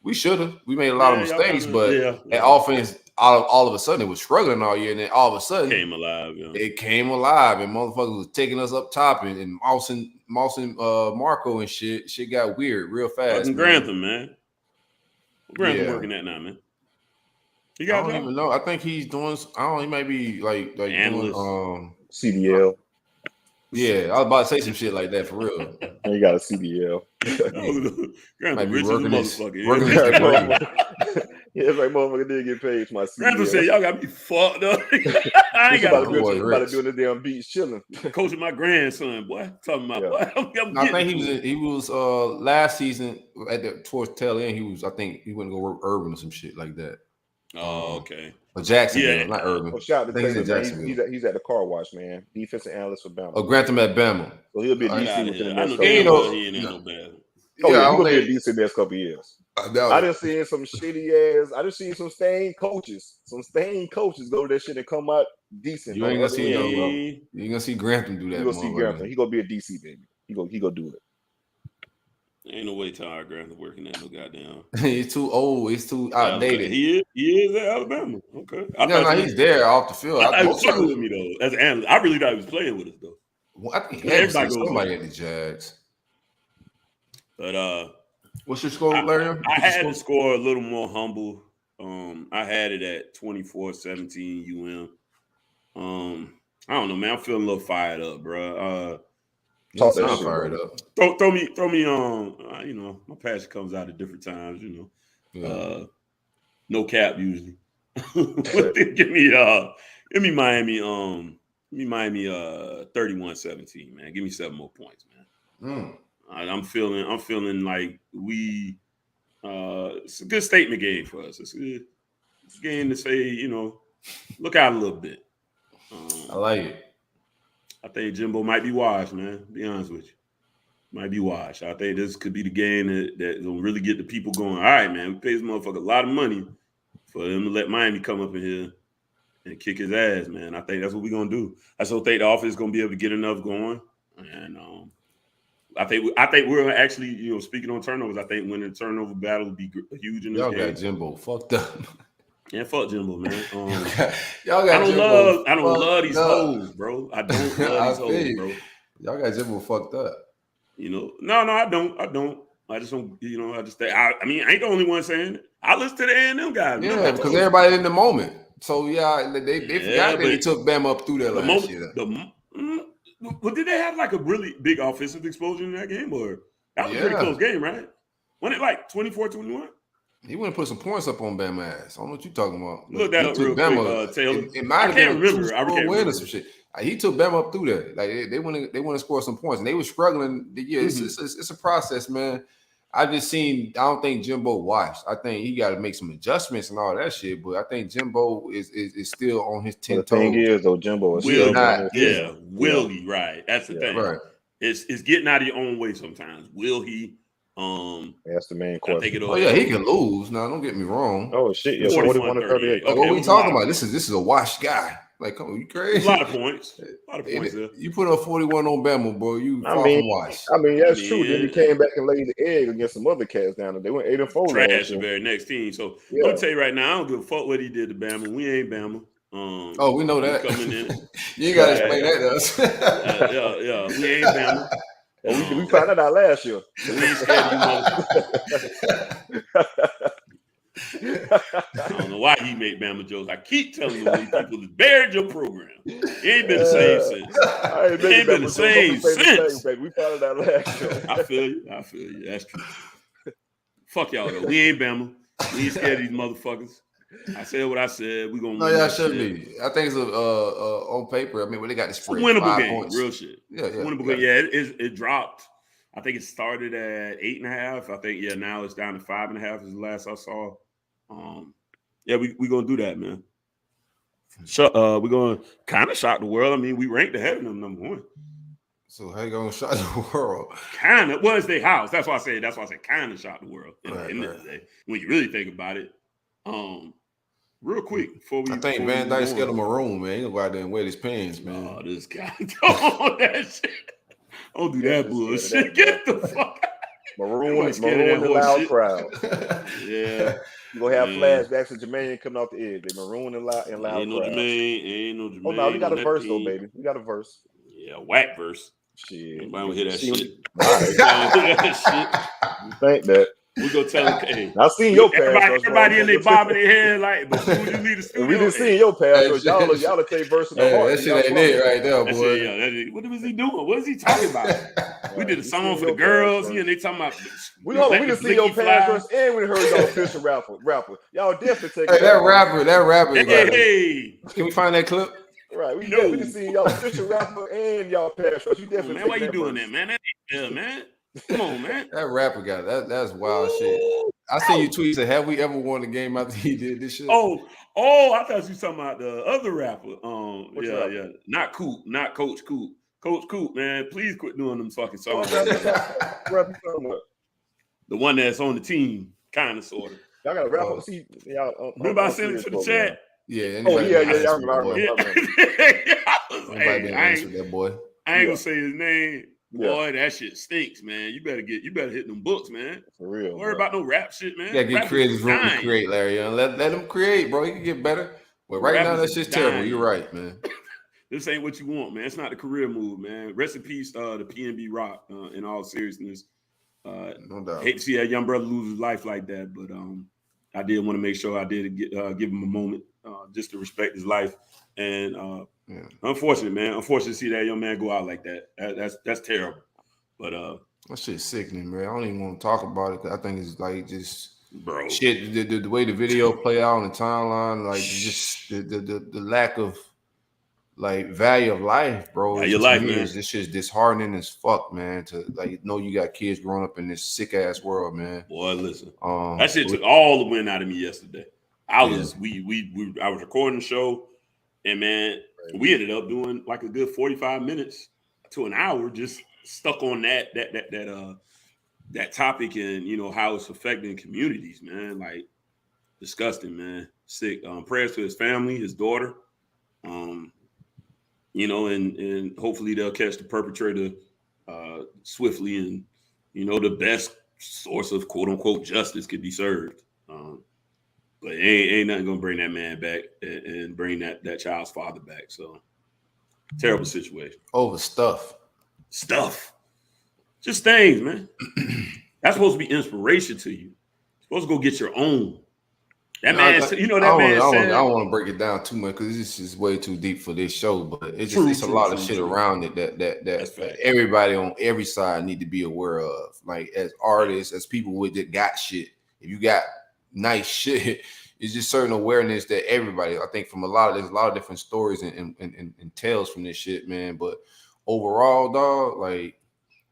We should have. We made a lot of mistakes, but that offense all of a sudden it was struggling all year, and then all of a sudden it came alive, and motherfuckers was taking us up top and mousing Marco and shit. Shit got weird real fast. Grantham, man. Grantham working that now, man. I don't even know. I think he's doing. He might be like doing CDL. Yeah, I was about to say some shit like that for real. He got a CDL. Might be working this. Yeah, it's like motherfucker did get paid for my CDL. Grantham said, "Y'all got me fucked up. I ain't got to doing the damn beach chilling, coaching my grandson, boy. Talking about boy. I think he was last season towards tail end. I think he went to go work Urban or some shit like that. Oh, okay. Or Jacksonville, not Urban. Well, shout out to Taylor, man. He's at the car wash, man. Defensive analyst for Bama. Oh, Grantham at Bama. So he'll be DC within the next couple years. He ain't no bad. He's gonna be a DC next couple years. I just seen some shitty ass. I just seen some stained coaches. Go to that shit and come out decent. You ain't gonna see you ain't gonna see Grantham do that. You gonna see Grantham. He gonna be a DC baby. He gonna do it. Ain't no way Tyler Grantham working at no goddamn. He's too old. He's too outdated. He is at Alabama. Okay. He's there off the field. He was fucking with me though. As an analyst, I really thought he was playing with us though. Well, I think everybody goes somebody at the Jags. But what's your score, Larry? I had to score a little more humble. I had it at 24-17 UM. I don't know, man. I'm feeling a little fired up, bro. Fired up. Throw me on. My passion comes out at different times. No cap usually. give me Miami. Give me Miami. 31-17, man. Give me 7 more points, man. I'm feeling like it's a good statement game for us. It's a game to say, look out a little bit. I like it. I think Jimbo might be washed, man. Be honest with you. Might be washed. I think this could be the game that will really get the people going. All right, man. We pay this motherfucker a lot of money for them to let Miami come up in here and kick his ass, man. I think that's what we're going to do. I still think the offense is going to be able to get enough going. And I think we're actually, speaking on turnovers, I think winning the turnover battle would be huge in this game. Y'all got Jimbo fucked up. Yeah, fuck Jimbo, man. Y'all got I don't love these hoes, bro. I don't love these hoes, bro. Y'all got Jimbo fucked up. No, I don't. I just don't. I just think. I mean, I ain't the only one saying it. I listen to the A&M guys. Yeah, because everybody in the moment. So yeah, they forgot that he took Bama up through there last year. Well, did they have like a really big offensive explosion in that game, or that was a pretty close game, right? Wasn't it like 24-21? He went and put some points up on Bama ass. I don't know what you're talking about. Look that up real quick, Taylor. It might have been a win or some shit. He took Bama up through there. Like they want to score some points, and they were struggling. Yeah, it's a process, man. I don't think Jimbo washed. I think he got to make some adjustments and all that shit. But I think Jimbo is still on his 10 toes. The thing is, though, Jimbo is still not. Yeah, will he? Right. That's the thing. Right. It's getting out of your own way sometimes. Will he? That's the main question. He can lose. Now, don't get me wrong. Oh shit! Yeah, 41-38. Okay, what we talking about? This is a washed guy. Like, come on, you crazy? A lot of points. There. You put up 41 on Bama, boy. You far from washed. I mean, that's true. Then he came back and laid the egg against some other cats down there. They went 8-4. Trash the very next team. So I'm gonna tell you right now, I don't give a fuck what he did to Bama. We ain't Bama. We know that. Coming in. You ain't gotta explain that to us. Yeah. We ain't Bama. We found that out last year. We ain't scared of you, I don't know why he made Bama jokes. I keep telling you, these people has buried your program. It ain't been the same since. It ain't been the same since. We found it out last year. I feel you. That's true. Fuck y'all though. We ain't Bama. We ain't scared of these motherfuckers. I said what I said. We gonna. No, y'all should be. I think it's on paper. I mean, when they got the spread, winnable game, points. Real shit. Yeah. Winnable game. Yeah, it dropped. I think it started at 8.5. I think now it's down to 5.5 is the last I saw. We gonna do that, man. So we're gonna kind of shock the world. I mean, we ranked ahead of them number 1. So how you gonna shock the world? Kind of. Well, it's their house. That's why I said kind of shock the world. In the day, when you really think about it. Real quick before we. I think Van Dyke's got him a room, man. He gonna go out there and wear his pants, man. Oh, this guy. Don't that shit. Don't do that bullshit. Get the fuck out. Maroon the loud crowd. Yeah. You're going to have flashbacks of Jermaine coming off the edge. They maroon and loud crowd. Ain't no Jermaine. Oh, no, we got a verse, though, baby. We got a verse. Yeah, whack verse. Shit. Nobody will hear that shit. You think that. We go tell them, hey. I seen your pass. Everybody in there bobbing their head like, but soon as you leave the studio. We didn't see your pass. Y'all will take verse in the heart. That shit ain't it right there, boy. What was he doing? What is he talking about? We did a song for the girls. And they talking about. We didn't see your pass first, and we heard y'all official rapper. Y'all definitely take that rapper. Hey. Can we find that clip? Right, we definitely see y'all official rapper and y'all pass first. You definitely. Man, why you doing that, man? Man. Come on, man. That rapper guy, that's wild shit. I seen you tweet, said, have we ever won a game after he did this shit? Oh, I thought you were talking about the other rapper. Rapper? Not Coop, not Coach Coop. Coach Coop, man, please quit doing them fucking songs. The one that's on the team, kind of, sort of. Y'all got a rapper. See, y'all. Remember I sent it to the chat? Yeah. Y'all remember. That boy. I ain't gonna say his name. Boy, that shit stinks, man. You better hit them books, man. For real. Don't worry about no rap shit, man. You gotta get creators room to create, Larry. Let him create, bro. He can get better. But right now, that's just terrible. You're right, man. This ain't what you want, man. It's not the career move, man. Rest in peace, the PNB Rock. In all seriousness, no doubt. Hate to see that young brother lose his life like that, but I did want to make sure I did give him a moment just to respect his life. And unfortunate, man. Unfortunate to see that young man go out like that. That's terrible. But that shit's sickening, man. I don't even want to talk about it. I think it's like just bro shit. The way the video play out on the timeline, like just the lack of like value of life, bro. Your life, man. This shit's disheartening as fuck, man. To like know you got kids growing up in this sick ass world, man. Boy, listen, that shit took all the wind out of me yesterday. I was recording the show, and man, we ended up doing like a good 45 minutes to an hour just stuck on that topic and how it's affecting communities, man. Like disgusting, man. Sick. Prayers to his family, his daughter. And hopefully they'll catch the perpetrator swiftly, and the best source of quote unquote justice could be served. But ain't nothing gonna bring that man back and bring that child's father back. So terrible situation. Over stuff. Just things, man. That's supposed to be inspiration to you. You're supposed to go get your own. I don't want to break it down too much because this is way too deep for this show. But it's a lot of shit around it that everybody on every side need to be aware of. Like as artists, as people that got shit. If you got nice shit, it's just certain awareness that everybody. I think there's a lot of different stories and tales from this shit, man. But overall, dog, like.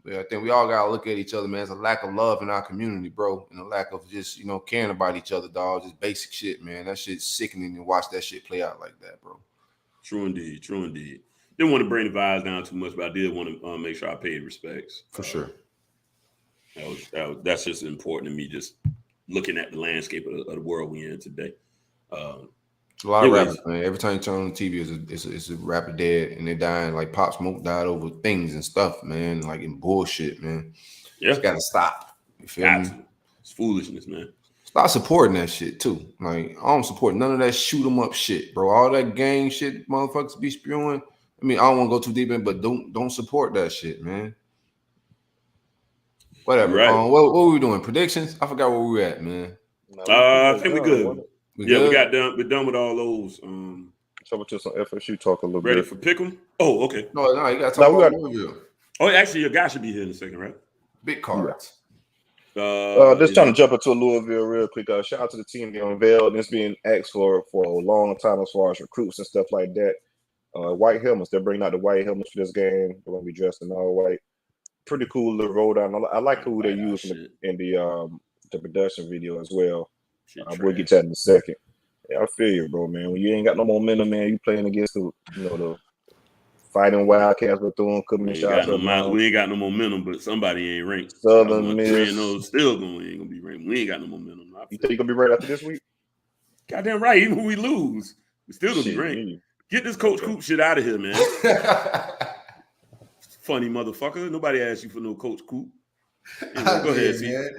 I think we all gotta look at each other, man. There's a lack of love in our community, bro, and a lack of just caring about each other, dog. Just basic shit, man. That shit's sickening to watch that shit play out like that, bro. True indeed. Didn't want to bring the vibes down too much, but I did want to make sure I paid respects for sure. That's just important to me. Just looking at the landscape of the world we in today. A lot of rappers, man. Every time you turn on the TV, it's a rapper dead and they're dying. Like Pop Smoke died over things and stuff, man. Like in bullshit, man. Yeah, it's gotta stop. You feel me? It's foolishness, man. Stop supporting that shit too. Like I don't support none of that shoot 'em up shit, bro. All that gang shit, motherfuckers be spewing. I mean, I don't want to go too deep in, but don't support that shit, man. Whatever. Right. What were we doing? Predictions? I forgot where we were at, man. I think we're good. We got done. We're done with all those. Talk about some FSU talk a little ready bit. For pick 'em? Oh, okay. No, you got to talk about Louisville. Oh, actually, your guy should be here in a second, right? Big cards. Just trying to jump into Louisville real quick. Shout out to the team they unveiled. And it's being asked for a long time as far as recruits and stuff like that. White helmets. They're bringing out the white helmets for this game. They're going to be dressed in all white. Pretty cool little roll down. I like who they use in the production video as well. We'll get to that in a second. Yeah, I feel you, bro, man. When you ain't got no momentum, man, you playing against the fighting Wildcats, but throwing coming shots. We ain't got no momentum, but somebody ain't ranked. Southern Miss still ain't gonna be ranked. We ain't got no momentum. You think you gonna be right after this week? Goddamn right. Even when we lose, we still gonna be ranked. Get this Coach Coop shit out of here, man. Funny motherfucker. Nobody asked you for no Coach Coop. Anyway, go ahead, man.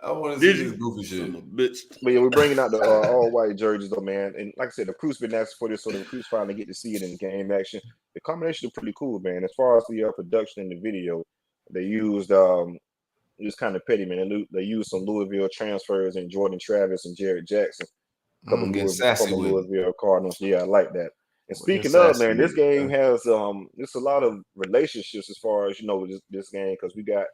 I want to see this goofy shit. Bitch. But yeah, we're bringing out the all-white jerseys, though, man. And like I said, the recruits been asking for this, so the recruits finally get to see it in game action. The combination is pretty cool, man. As far as the production in the video, they used it was kind of petty, man. They used some Louisville transfers and Jordan Travis and Jared Jackson. A couple Louisville Cardinals. Yeah, I like that. And speaking of, man, this game has it's a lot of relationships as far as this game, because we got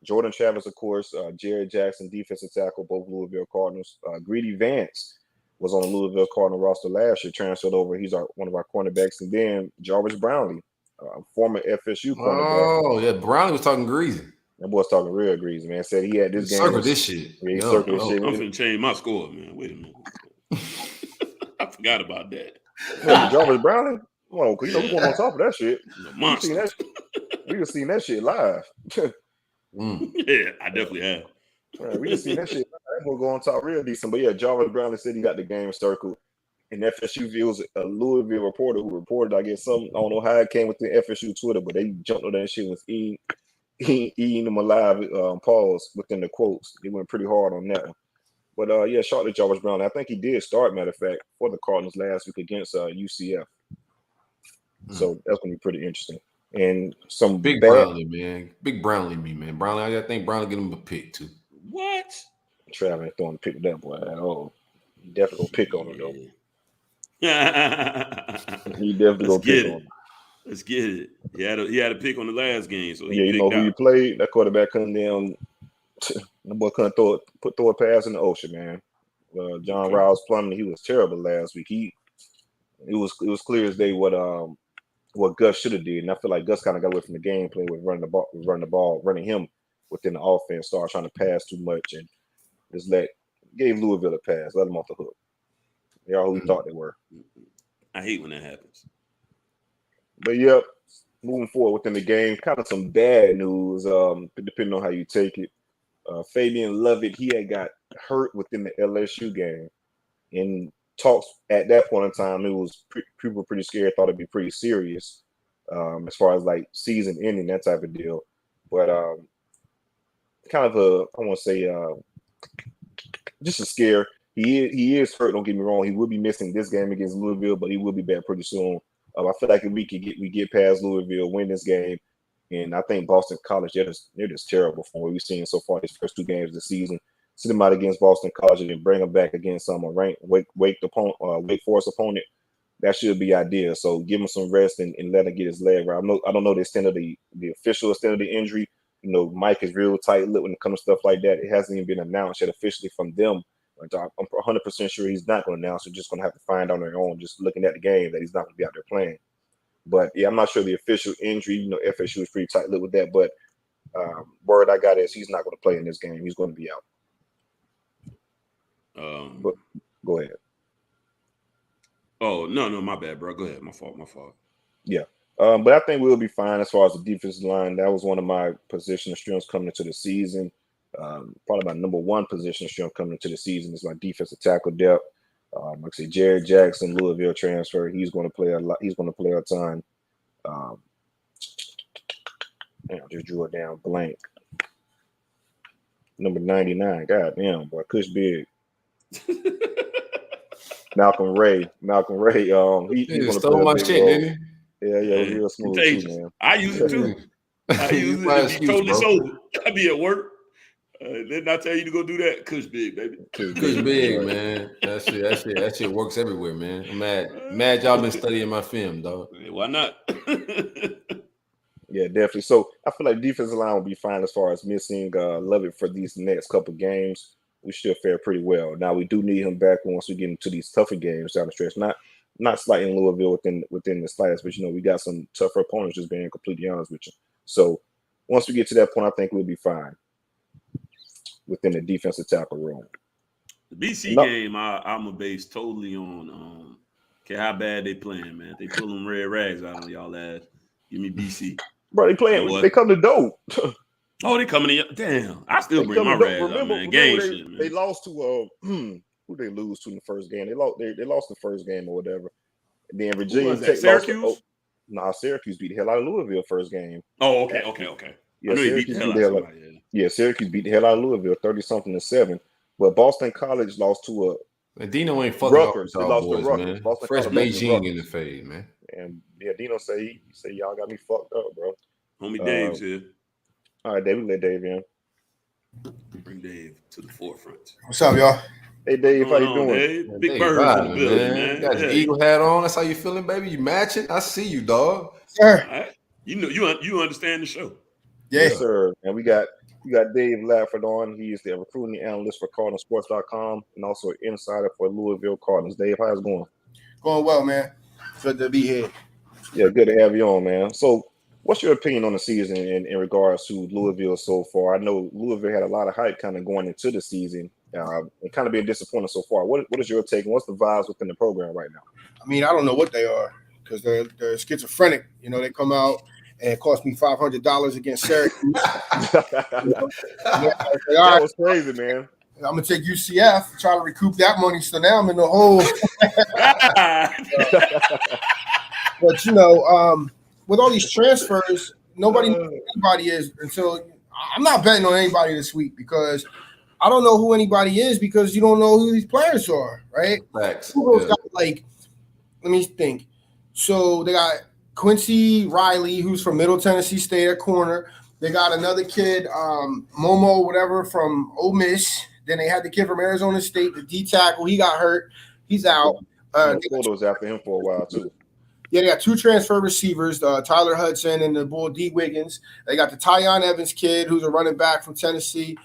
Jordan Travis, of course, Jared Jackson, defensive tackle, both Louisville Cardinals. Greedy Vance was on the Louisville Cardinal roster last year, transferred over. He's one of our cornerbacks. And then Jarvis Brownlee, former FSU cornerback. Oh, yeah, Brownlee was talking greasy. That boy's talking real greasy, man. Said he had this game. Circle this shit. Yeah, he circled this shit. I'm finna change my score, man. Wait a minute. I forgot about that. Jarvis Brownlee? Come on, we're going on top of that shit. We just seen that shit live. Yeah, I definitely have. Right, we just seen that shit. That boy go on top real decent. But yeah, Jarvis Brownlee said he got the game circled. And FSU, it was a Louisville reporter who reported, I guess, something. I don't know how it came with the FSU Twitter, but they jumped on that shit and was eating them alive, pause within the quotes. They went pretty hard on that one. But yeah, shout out to Jarvis Brownlee. I think he did start, matter of fact, for the Cardinals last week against UCF. So that's going to be pretty interesting. And some big Brownlee, man. Big Brownlee, man. Brownlee, I think Brownlee get him a pick too. What? Travis ain't throwing a pick with that boy at all. He definitely gonna pick on him though. He definitely gonna pick on him. Let's get it. He had a pick on the last game, so yeah, you know who you played. That quarterback couldn't down. The boy couldn't throw a pass in the ocean, man. John Riles Plumlee, he was terrible last week. It was clear as day what Gus should have did, and I feel like Gus kind of got away from the gameplay with running the ball, running him within the offense, started trying to pass too much, and just gave Louisville a pass, let them off the hook. They are who we thought they were. I hate when that happens. But yep, moving forward within the game, kind of some bad news, depending on how you take it. Fabian Lovett, he had got hurt within the LSU game. In talks at that point in time, it was people were pretty scared, thought it'd be pretty serious as far as like season ending, that type of deal. But kind of I want to say just a scare. He is hurt, don't get me wrong. He will be missing this game against Louisville, but he will be back pretty soon. I feel like if we get past Louisville, win this game, and I think Boston College, they're just terrible from what we've seen so far these first two games of the season. Sit them out against Boston College and then bring them back against some ranked Wake Forest opponent. That should be ideal. So give him some rest and let him get his leg right. I don't know the extent of the official extent of the injury. You know, Mike is real tight-lipped when it comes to stuff like that. It hasn't even been announced yet officially from them. I'm 100% sure he's not going to announce. They're just going to have to find on their own, just looking at the game, that he's not going to be out there playing. But yeah, I'm not sure the official injury. You know, FSU is pretty tight-lipped with that. But word I got is he's not going to play in this game. He's going to be out. But go ahead. Oh no, my bad, bro. Go ahead. My fault. Yeah. But I think we'll be fine as far as the defensive line. That was one of my position of strengths coming into the season. Probably my number one position of strength coming into the season is my defensive tackle depth. Like I said, Jared Jackson, Louisville transfer. He's going to play a lot. He's going to play a ton. I just drew it down blank. Number 99. God damn, boy, Kush Big. Malcolm Ray. He's going to stole my shit, didn't he? Yeah, real smooth too, man. I use it too. I use it to be totally sober. I be at work. Didn't I tell you to go do that? Kush Big, baby. Kush Big, man. That shit works everywhere, man. I'm mad y'all been studying my film, dog. Why not? Yeah, definitely. So I feel like defensive line will be fine as far as missing Lovett for these next couple games. We should fare pretty well. Now we do need him back once we get into these tougher games down the stretch. Not slighting Louisville within the slightest, but we got some tougher opponents, just being completely honest with you. So once we get to that point, I think we'll be fine within the defensive tackle room. The BC game, I'm a base totally on how bad they playing, man. They pulling red rags out on y'all ass. Give me BC. Bro, they playing. They come to dope. Oh, they coming in. Damn, I still bring my rags out, man. Game shit, man. They lost to who they lose to in the first game. They lost the first game or whatever. And then Virginia Tech Syracuse. Syracuse beat the hell out of Louisville first game. Oh, okay. Yeah, Syracuse beat the hell out. Yeah, Syracuse beat the hell out of Louisville, 30-something-7. But Boston College lost to And Dino ain't fucking Rutgers. Arkansas They lost boys, to Rutgers. man. Boston Fresh College lost to Beijing Rutgers. in the fade, man. And yeah, Dino say y'all got me fucked up, bro. Homie Dave's here. All right, Dave, we let Dave in. Bring Dave to the forefront. What's up, y'all? Hey, Dave, how you doing? Dave? Man, Big Dave Bird vibing, in the building, man. You got your eagle hat on. That's how you feeling, baby? You matching? I see you, dog. Sir. All right. You know, you understand the show. Yeah. Yes, sir. And we got Dave Lafford on. He is the recruiting analyst for CardinalSports.com and also an insider for Louisville Cardinals. Dave, how's it going? Going well, man. Good to be here. Yeah, good to have you on, man. So, what's your opinion on the season in regards to Louisville so far? I know Louisville had a lot of hype kind of going into the season and kind of being disappointed so far. What is your take and what's the vibes within the program right now? I mean, I don't know what they are because they're schizophrenic. You know, they come out and it cost me $500 against Syracuse. That was crazy, man. I'm going to take UCF, try to recoup that money. So now I'm in the hole. But, you know, with all these transfers, nobody knows who anybody is until I'm not betting on anybody this week because I don't know who anybody is because you don't know who these players are, right? Facts. Got, like, let me think. So they got Quincy Riley, who's from Middle Tennessee State at corner. They got another kid, Momo, whatever, from Ole Miss. Then they had the kid from Arizona State, the D tackle. He got hurt. He's out. Photos after him for a while, too. Yeah, they got two transfer receivers, Tyler Hudson and the bull D. Wiggins. They got the Tyon Evans kid, who's a running back from Tennessee.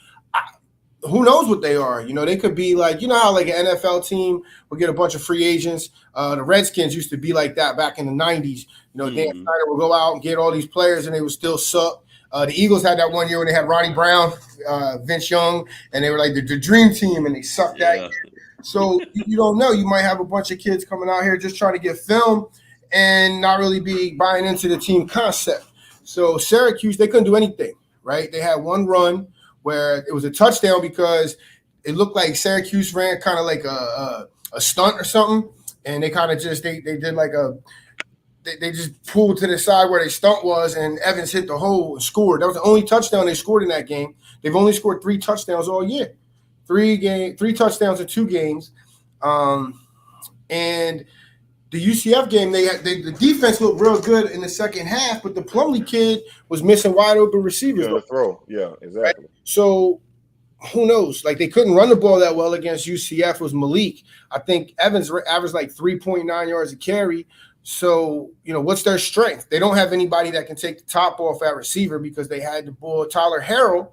Who knows what they are? You know, they could be like, you know how like an NFL team will get a bunch of free agents. The Redskins used to be like that back in the 90s. You know, Dan Snyder would go out and get all these players and they would still suck. The Eagles had that one year when they had Ronnie Brown, Vince Young, and they were like the dream team and they sucked that year. So you don't know. You might have a bunch of kids coming out here just trying to get film and not really be buying into the team concept. So Syracuse, they couldn't do anything, right? They had one run where it was a touchdown because it looked like Syracuse ran kind of like a stunt or something, and they kind of just they did like they just pulled to the side where their stunt was, and Evans hit the hole and scored. That was the only touchdown they scored in that game. They've only scored 3 touchdowns all year, 3 touchdowns in 2 games, and the UCF game, the defense looked real good in the second half, but the Plumlee kid was missing wide open receivers. Yeah, throw. Yeah, exactly. Right? So who knows? Like they couldn't run the ball that well against UCF. It was Malik. I think Evans averaged like 3.9 yards a carry. So, you know, what's their strength? They don't have anybody that can take the top off at receiver because they had the bull Tyler Harrell,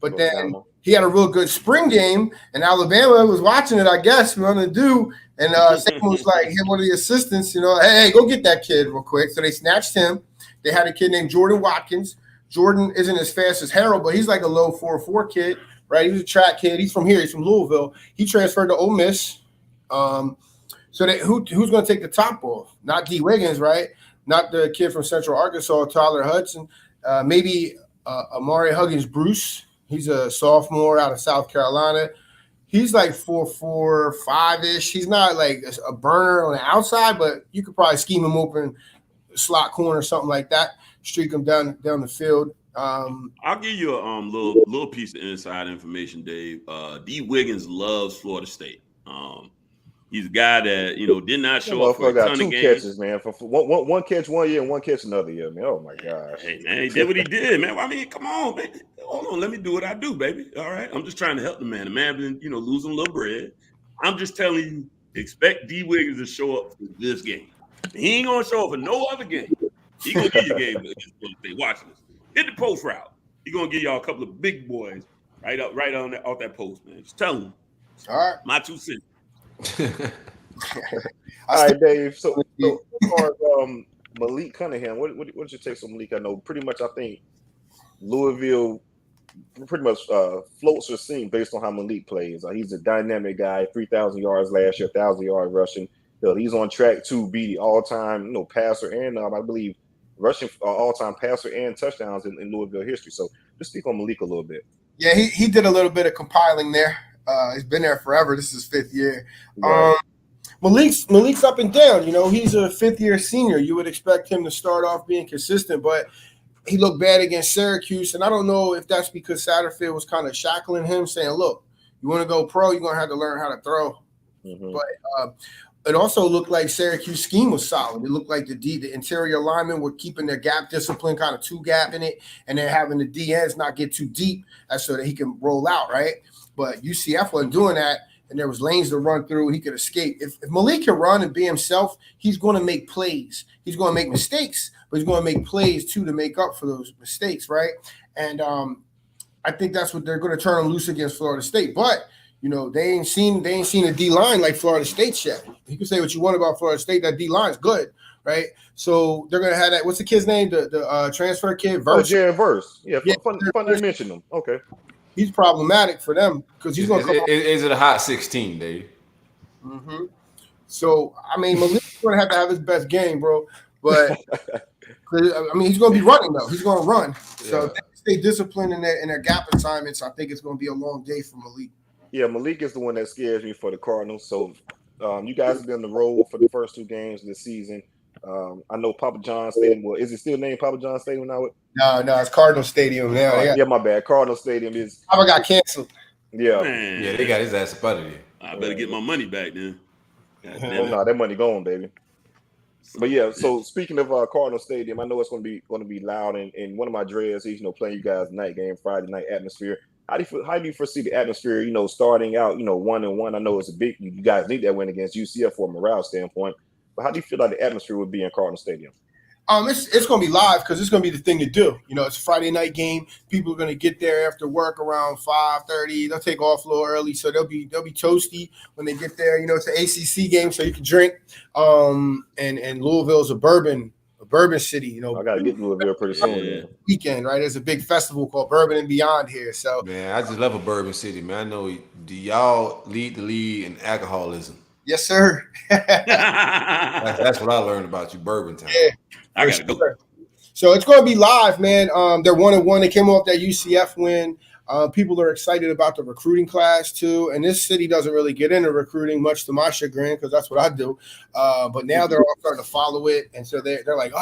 but then he had a real good spring game, and Alabama was watching it, I guess, what to do. And someone was like, hit one of the assistants, you know, hey, go get that kid real quick. So they snatched him. They had a kid named Jordan Watkins. Jordan isn't as fast as Harrell, but he's like a low 4.4 kid, right? He was a track kid. He's from here. He's from Louisville. He transferred to Ole Miss. So who's going to take the top off? Not D. Wiggins, right? Not the kid from Central Arkansas, Tyler Hudson. Maybe Amari Huggins-Bruce. He's a sophomore out of South Carolina. He's like 4'4", 5-ish. He's not like a burner on the outside, but you could probably scheme him open, slot corner, something like that. Streak him down the field. I'll give you a little piece of inside information, Dave. D. Wiggins loves Florida State. He's a guy that, you know, did not show up for a ton of games. 2 catches, man. For one catch one year and 1 catch another year, man. Oh, my gosh. Hey, man, he did what he did, man. I mean, come on, baby. Hold on. Let me do what I do, baby. All right? I'm just trying to help the man. The man been, you know, losing a little bread. I'm just telling you, expect D. Wiggins to show up for this game. He ain't going to show up for no other game. He going to give you a game. Watch this. Hit the post route. He going to give y'all a couple of big boys right on off that post, man. Just tell him. All right. My 2 cents. All right, Dave. So as far as Malik Cunningham, what's your take on Malik? I know pretty much. I think Louisville pretty much floats or sinks based on how Malik plays. He's a dynamic guy. 3,000 yards last year, 1,000 yards rushing. He's on track to be the all-time, passer and I believe rushing all-time passer and touchdowns in Louisville history. So just speak on Malik a little bit. Yeah, he did a little bit of compiling there. He's been there forever. This is his 5th year. Right. Malik's up and down. You know, he's a 5th-year senior. You would expect him to start off being consistent, but he looked bad against Syracuse, and I don't know if that's because Satterfield was kind of shackling him, saying, look, you want to go pro, you're going to have to learn how to throw. But it also looked like Syracuse scheme was solid. It looked like the interior linemen were keeping their gap discipline, kind of two-gapping it, and then having the D ends not get too deep so that he can roll out, right? But UCF wasn't doing that, and there was lanes to run through. He could escape. If Malik can run and be himself, he's going to make plays. He's going to make mistakes, but he's going to make plays, too, to make up for those mistakes, right? And I think that's what they're going to turn him loose against Florida State. But you know, they ain't seen a D-line like Florida State's yet. You can say what you want about Florida State. That D-line's good, right? So they're going to have that. What's the kid's name? The transfer kid? Verse. Oh, Jared Verse. Yeah, fun to mention him. Okay. He's problematic for them because he's going to come – Is it a hot 16, Dave? Mm-hmm. So, I mean, Malik's going to have his best game, bro. But, I mean, he's going to be running, though. He's going to run. So if they stay disciplined in their gap assignments, I think it's going to be a long day for Malik. Yeah, Malik is the one that scares me for the Cardinals. So you guys have been on the road for the first 2 games of the season. I know Papa John Stadium. Well, is it still named Papa John Stadium now? No, it's Cardinal Stadium now. Yeah, my bad. Cardinal Stadium is. Papa got canceled. Yeah. Man. Yeah, they got his ass up out of there. I better get my money back then. Oh no, that money gone, baby. But yeah, so speaking of Cardinal Stadium, I know it's going to be loud, and one of my dreads is playing you guys night game, Friday night atmosphere. How do you foresee the atmosphere? Starting out 1-1. I know it's a big. You guys need that win against UCF for a morale standpoint. But how do you feel like the atmosphere would be in Cardinal Stadium? It's going to be live because it's going to be the thing to do. It's a Friday night game. People are going to get there after work around 5:30. They'll take off a little early, so they'll be toasty when they get there. It's an ACC game, so you can drink. And Louisville's a bourbon city. I got to get Louisville pretty soon. Weekend, right? There's a big festival called Bourbon and Beyond here. So man, I just love a bourbon city, man. I know. Do y'all lead the league in alcoholism? Yes, sir. That's what I learned about you, Bourbon Town. Yeah. I gotta go. So it's going to be live, man. They're 1-1. They came off that UCF win. People are excited about the recruiting class too. And this city doesn't really get into recruiting, much to my chagrin, because that's what I do. But now they're all starting to follow it, and so they're like,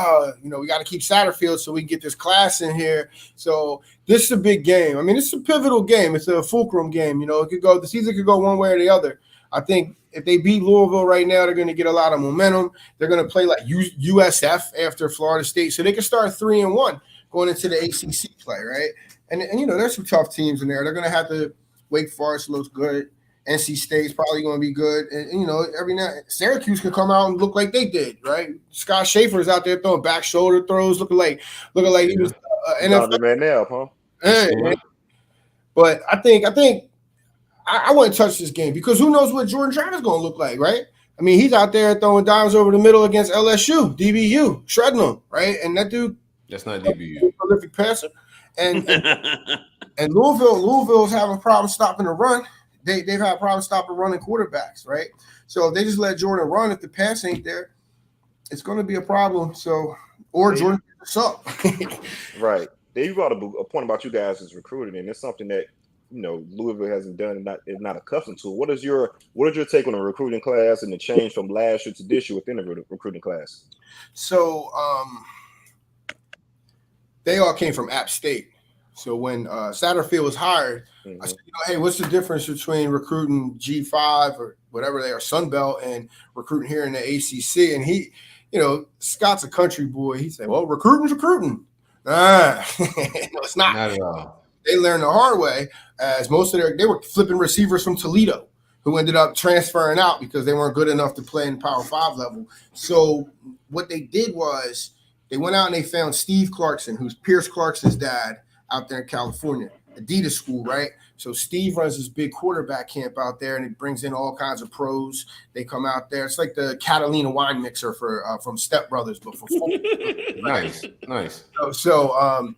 we got to keep Satterfield so we can get this class in here. So this is a big game. I mean, it's a pivotal game. It's a fulcrum game. The season could go one way or the other. I think if they beat Louisville right now, they're going to get a lot of momentum. They're going to play like USF after Florida State, so they can start 3-1 going into the ACC play, right? And there's some tough teams in there. They're going to have to. Wake Forest looks good. NC State's probably going to be good. And every now Syracuse can come out and look like they did, right? Scott Schaefer's out there throwing back shoulder throws, looking like he was NFL man now, huh? Hey, but I think I wouldn't touch this game because who knows what Jordan Travis is going to look like, right? I mean, he's out there throwing dimes over the middle against LSU, DBU, shredding them, right? And that dude, that's not DBU, prolific passer. And Louisville's having problems stopping the run. They've had problems stopping running quarterbacks, right? So if they just let Jordan run, if the pass ain't there, it's going to be a problem. So Jordan suck. Right. You brought a point about you guys as recruiting, and it's something that Louisville hasn't done and is not accustomed to. What is your take on the recruiting class and the change from last year to this year within the recruiting class? So they all came from App State. So when Satterfield was hired, I said, hey, what's the difference between recruiting G5 or whatever they are, Sun Belt, and recruiting here in the ACC? And he, Scott's a country boy. He said, well, recruiting's recruiting. No, it's not. Not at all. They learned the hard way, as most of they were flipping receivers from Toledo who ended up transferring out because they weren't good enough to play in Power 5 level. So what they did was they went out and they found Steve Clarkson, who's Pierce Clarkson's dad, out there in California, Adidas school, right? So Steve runs this big quarterback camp out there, and it brings in all kinds of pros. They come out there. It's like the Catalina wine mixer from Step Brothers, but for football. Nice. So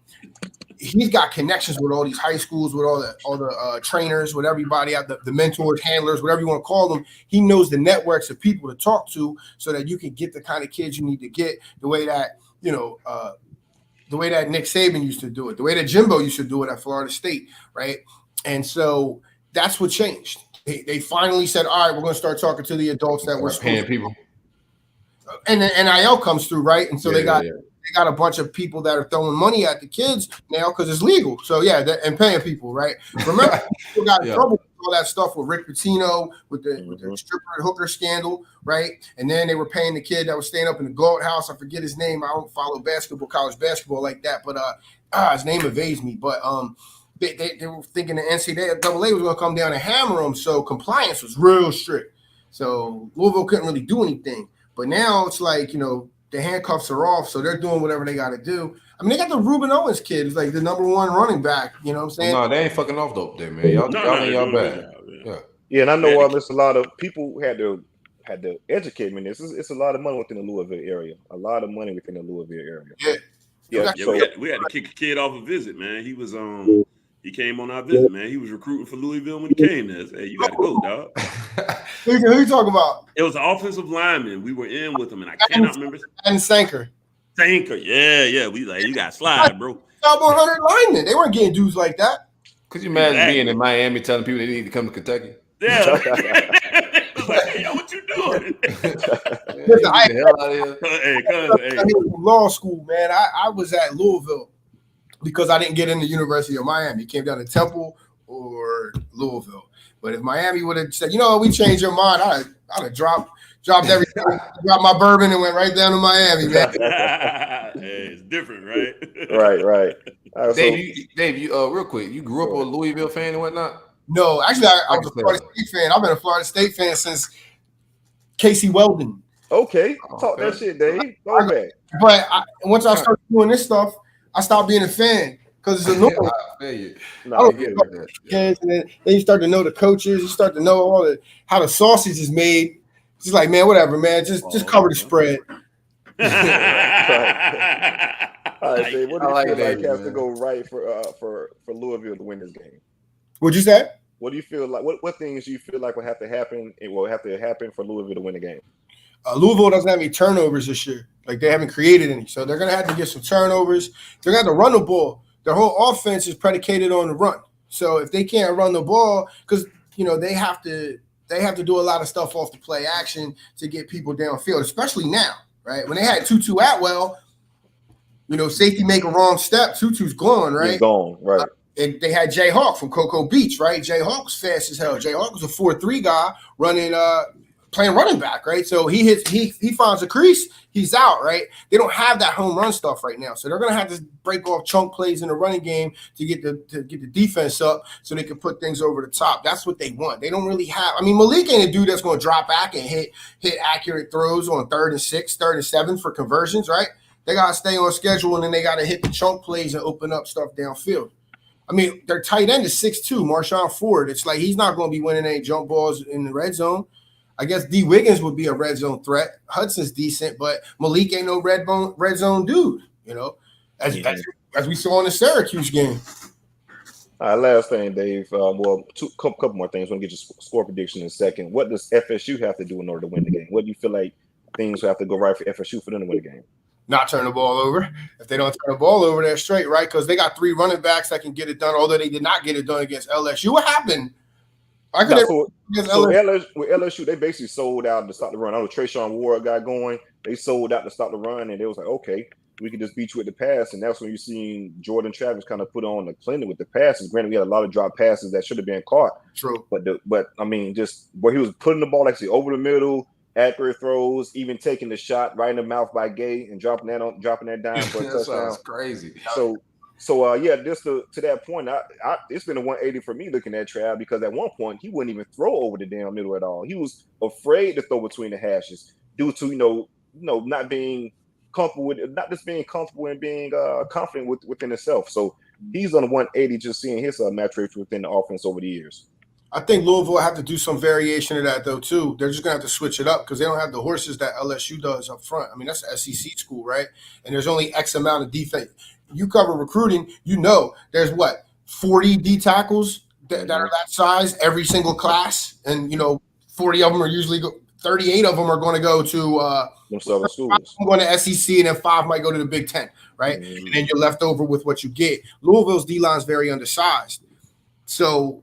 he's got connections with all these high schools, with all the trainers, with everybody out, the mentors, handlers, whatever you want to call them. He knows the networks of people to talk to, so that you can get the kind of kids you need to get the way that the way that Nick Saban used to do it, the way that Jimbo used to do it at Florida State, right? And so that's what changed. They finally said, all right, we're going to start talking to the adults that we're paying people. And then NIL comes through, right? And so they got they got a bunch of people that are throwing money at the kids now because it's legal. So yeah, and paying people, right? Remember, people got in trouble with all that stuff with Rick Pitino with the stripper and hooker scandal, right? And then they were paying the kid that was staying up in the Gold House. I forget his name. I don't follow college basketball like that, but his name evades me. But they were thinking the NCAA was going to come down and hammer them, so compliance was real strict. So Louisville couldn't really do anything. But now it's like, the handcuffs are off, so they're doing whatever they got to do. I mean, they got the Ruben Owens kid, who's like the number one running back. You know what I'm saying? No, they ain't fucking off though, there, man. Y'all bad. Yeah, and I know there's a lot of people had to educate me. It's a lot of money within the Louisville area. A lot of money within the Louisville area. Yeah. We had to kick a kid off a visit, man. He was he came on our visit, man. He was recruiting for Louisville when he came there. Hey, you got to go, dog. Who you talking about? It was an offensive lineman. We were in with him, and I cannot remember. And Sanker. Yeah. We like, you got to slide, bro. Top 100 linemen. They weren't getting dudes like that. Could you imagine being in Miami telling people they need to come to Kentucky? Yeah. Like, hey, yo, what you doing? Listen, I law school, man. I was at Louisville because I didn't get into University of Miami. It came down to Temple or Louisville. But if Miami would have said, we changed your mind, I'd have dropped everything, dropped my bourbon and went right down to Miami, man. Hey, it's different, right? Right. Dave, you real quick, you grew up a Louisville fan and whatnot? No, actually, I was a Florida State fan. I've been a Florida State fan since Casey Weldon. Okay, talk that shit, Dave. Go back. But once I started doing this stuff, I stopped being a fan because it's annoying. And then you start to know the coaches. You start to know how the sausage is made. It's like, man, whatever, man. Just cover the spread. All right, Dave. What do you feel like has to go right for Louisville to win this game? What'd you say? What do you feel like? What things do you feel like will have to happen? It will have to happen for Louisville to win the game. Louisville doesn't have any turnovers this year. Like, they haven't created any, so they're gonna have to get some turnovers. They're gonna have to run the ball. Their whole offense is predicated on the run. So if they can't run the ball, because they have to do a lot of stuff off the play action to get people downfield, especially now, right? When they had Tutu Atwell, safety make a wrong step, Tutu's gone, right? He's gone, right. And they had Jay Hawk from Cocoa Beach, right? Jay Hawk was fast as hell. Jay Hawk was a 4-3 guy playing running back, right? So he finds a crease, he's out, right? They don't have that home run stuff right now, so they're gonna have to break off chunk plays in the running game to get the defense up, so they can put things over the top. That's what they want. They don't really have. I mean, Malik ain't a dude that's gonna drop back and hit accurate throws on 3rd and 6, 3rd and 7 for conversions, right? They gotta stay on schedule, and then they gotta hit the chunk plays and open up stuff downfield. I mean, their tight end is 6'2", Marshawn Ford. It's like he's not going to be winning any jump balls in the red zone. I guess D. Wiggins would be a red zone threat. Hudson's decent, but Malik ain't no red zone dude, as we saw in the Syracuse game. All right, last thing, Dave. Couple more things. I'm going to get your score prediction in a second. What does FSU have to do in order to win the game? What do you feel like things have to go right for FSU for them to win the game? Not turn the ball over. If they don't turn the ball over, they're straight, right? Because they got 3 running backs that can get it done, although they did not get it done against LSU. What happened? With LSU, they basically sold out to stop the run. I know Trayshawn Ward got going. They sold out to stop the run, and they was like, okay, we can just beat you with the pass. And that's when you're seeing Jordan Travis kind of put on the clinic with the passes. Granted, we had a lot of drop passes that should have been caught. True. But I mean, just where he was putting the ball actually over the middle, accurate throws, even taking the shot right in the mouth by Gay and dropping that dime for a touchdown. Sounds crazy. So just to that point, it's been a 180 for me looking at Trav, because at one point he wouldn't even throw over the damn middle at all. He was afraid to throw between the hashes due to not being comfortable with, not just being comfortable and being confident within himself. So he's on a 180, just seeing his match rates within the offense over the years. I think Louisville will have to do some variation of that, though, too. They're just going to have to switch it up because they don't have the horses that LSU does up front. I mean, that's an SEC school, right? And there's only X amount of defense. You cover recruiting, there's 40 D tackles that are that size every single class. And, 40 of them are usually 38 of them are going to go to southern schools. Going to SEC, and then 5 might go to the Big Ten, right? And then you're left over with what you get. Louisville's D-line is very undersized. So